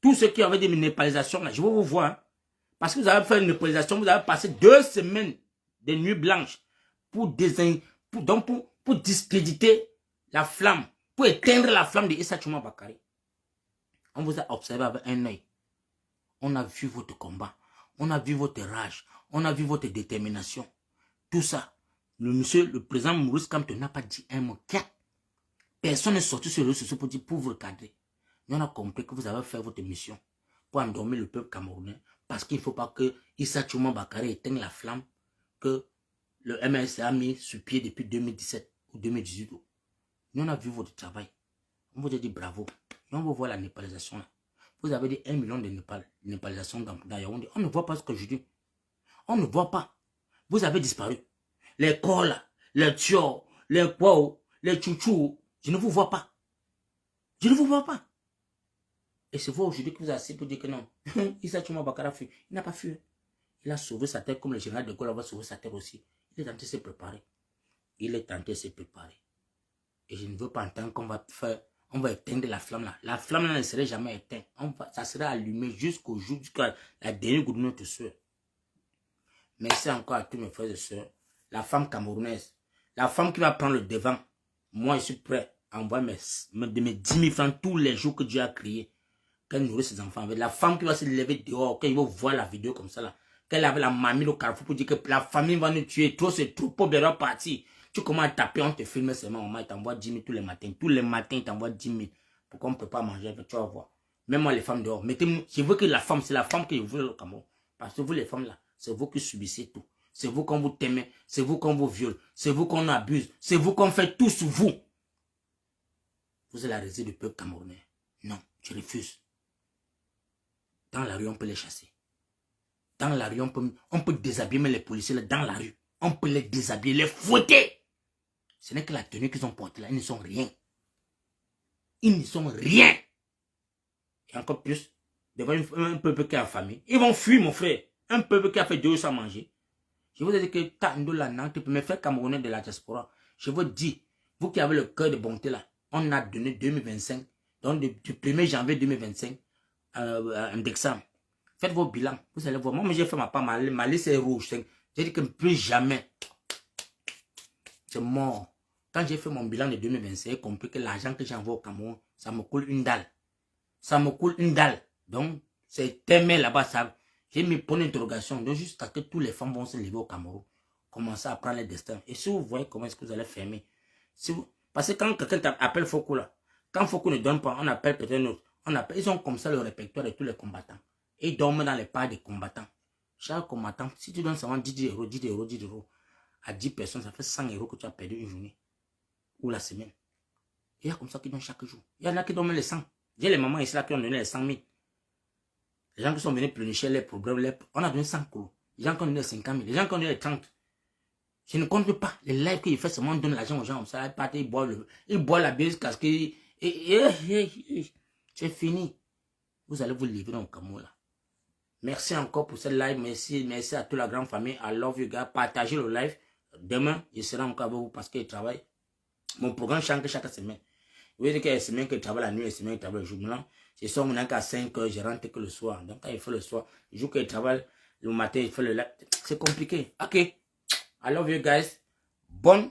Tous ceux qui avaient des népalisations, là, je veux vous voir. Hein. Parce que vous avez fait une népalisation, vous avez passé 2 semaines de nuit blanche pour discréditer la flamme, pour éteindre la flamme de Issa Tchouma Bakari. On vous a observé avec un œil. On a vu votre combat. On a vu votre rage. On a vu votre détermination. Tout ça. Le président Maurice Kamto n'a pas dit un mot. Personne n'est sorti sur le réseau pour dire pour vous recadrer. Mais on a compris que vous avez fait votre mission pour endormir le peuple camerounais. Parce qu'il ne faut pas que Issa Tchouma Bakari éteigne la flamme que le MRC a mis sur pied depuis 2017 ou 2018. Nous on a vu votre travail. On vous a dit bravo. Et on va voir la népalisation là. Vous avez dit 1 million de népalisation dans Yaoundé. On ne voit pas ce que je dis. On ne voit pas. Vous avez disparu. Les cols, les tio, les kwao, les chouchou, je ne vous vois pas. Je ne vous vois pas. Et c'est vous aujourd'hui que vous avez assez pour dire que non. Issa Tchouma Bakari a fui. Il n'a pas fui. Il a sauvé sa tête comme le général de Gaulle va sauver sa tête aussi. Il est en train de se préparer. Il est en train de se préparer. Et je ne veux pas entendre qu'on va faire, on va éteindre la flamme là. La flamme là ne serait jamais éteinte. Ça sera allumé jusqu'au jour, jusqu'à la dernière goutte de notre sueur. Merci encore à tous mes frères et sœurs. La femme camerounaise, la femme qui va prendre le devant, moi je suis prêt à envoyer mes 10 000 francs tous les jours que Dieu a créé. Qu'elle nourrit ses enfants avec. La femme qui va se lever dehors, quand il va voir la vidéo comme ça là, qu'elle avait la mamie au carrefour pour dire que la famille va nous tuer, toi c'est trop pauvre de leur partie. Tu commences à taper, on te filme seulement, maman, il t'envoie 10 000 tous les matins. Tous les matins, il t'envoie 10 000. Pourquoi on ne peut pas manger, tu vas voir. Même moi, les femmes dehors, mettez-moi, je veux que la femme, c'est la femme que je veux au Cameroun. Parce que vous les femmes là, c'est vous qui subissez tout. C'est vous qu'on vous t'aimez, c'est vous qu'on vous viole, c'est vous qu'on abuse, c'est vous qu'on fait tout sur vous. Vous êtes la raison du peuple camerounais. Non, je refuse. Dans la rue, on peut les chasser. Dans la rue, on peut déshabiller les policiers là, dans la rue. On peut les déshabiller, les fouetter. Ce n'est que la tenue qu'ils ont portée là, ils ne sont rien. Ils ne sont rien. Et encore plus, devant un peuple qui est affamé. Ils vont fuir, mon frère. Un peuple qui a fait 2 jours sans manger. Je vous ai dit que Tando la Nantes, mes frères camerounais de la diaspora, je vous dis, vous qui avez le cœur de bonté là, on a donné 2025, donc du 1er janvier 2025, un d'examen. Faites vos bilans, vous allez voir. Moi, j'ai fait ma part, ma liste est rouge. J'ai dit que plus jamais, c'est mort. Quand j'ai fait mon bilan de 2025, j'ai compris que l'argent que j'envoie au Cameroun, ça me coule une dalle. Ça me coule une dalle. Donc, c'est aimé là-bas, ça. J'ai mis pour l'interrogation, donc jusqu'à ce que tous les femmes vont se lever au Cameroun, commencer à prendre les destins. Et si vous voyez comment est-ce que vous allez fermer, parce que quand quelqu'un appelle Foucault là, quand Foucault ne donne pas, on appelle peut-être un autre. Ils ont comme ça le répertoire de tous les combattants. Et ils dorment dans les pas des combattants. Chaque combattant, si tu donnes seulement 10 euros, 10 euros, 10 euros à 10 personnes, ça fait 100 euros que tu as perdu une journée ou la semaine. Il y a comme ça qui donnent chaque jour. Il y en a qui donnent les 100. J'ai les mamans ici là qui ont donné les 100 000. Les gens qui sont venus pleurnicher les problèmes, on a donné 100 euros. Les gens qui ont donné 50 000, les gens qui ont donné les 30. Je ne compte pas. Les lives qu'il fait seulement donne l'argent aux gens comme ça. Ils boivent la bière parce que c'est fini. Vous allez vous livrer dans le Cameroun là. Merci encore pour cette live. Merci à toute la grande famille. I love you guys. Partagez le live. Demain, je serai encore avec vous parce que je travaille. Mon programme change chaque semaine. Vous voyez qu'il y a des semaines que je travaille la nuit, des semaines que je travaille le jour. Maintenant, je sors mon à 5 heures, je rentre que le soir. Donc, quand il fait le soir, le jour que je travaille, le matin, il fait le live. C'est compliqué. Ok. I love you guys. Bonne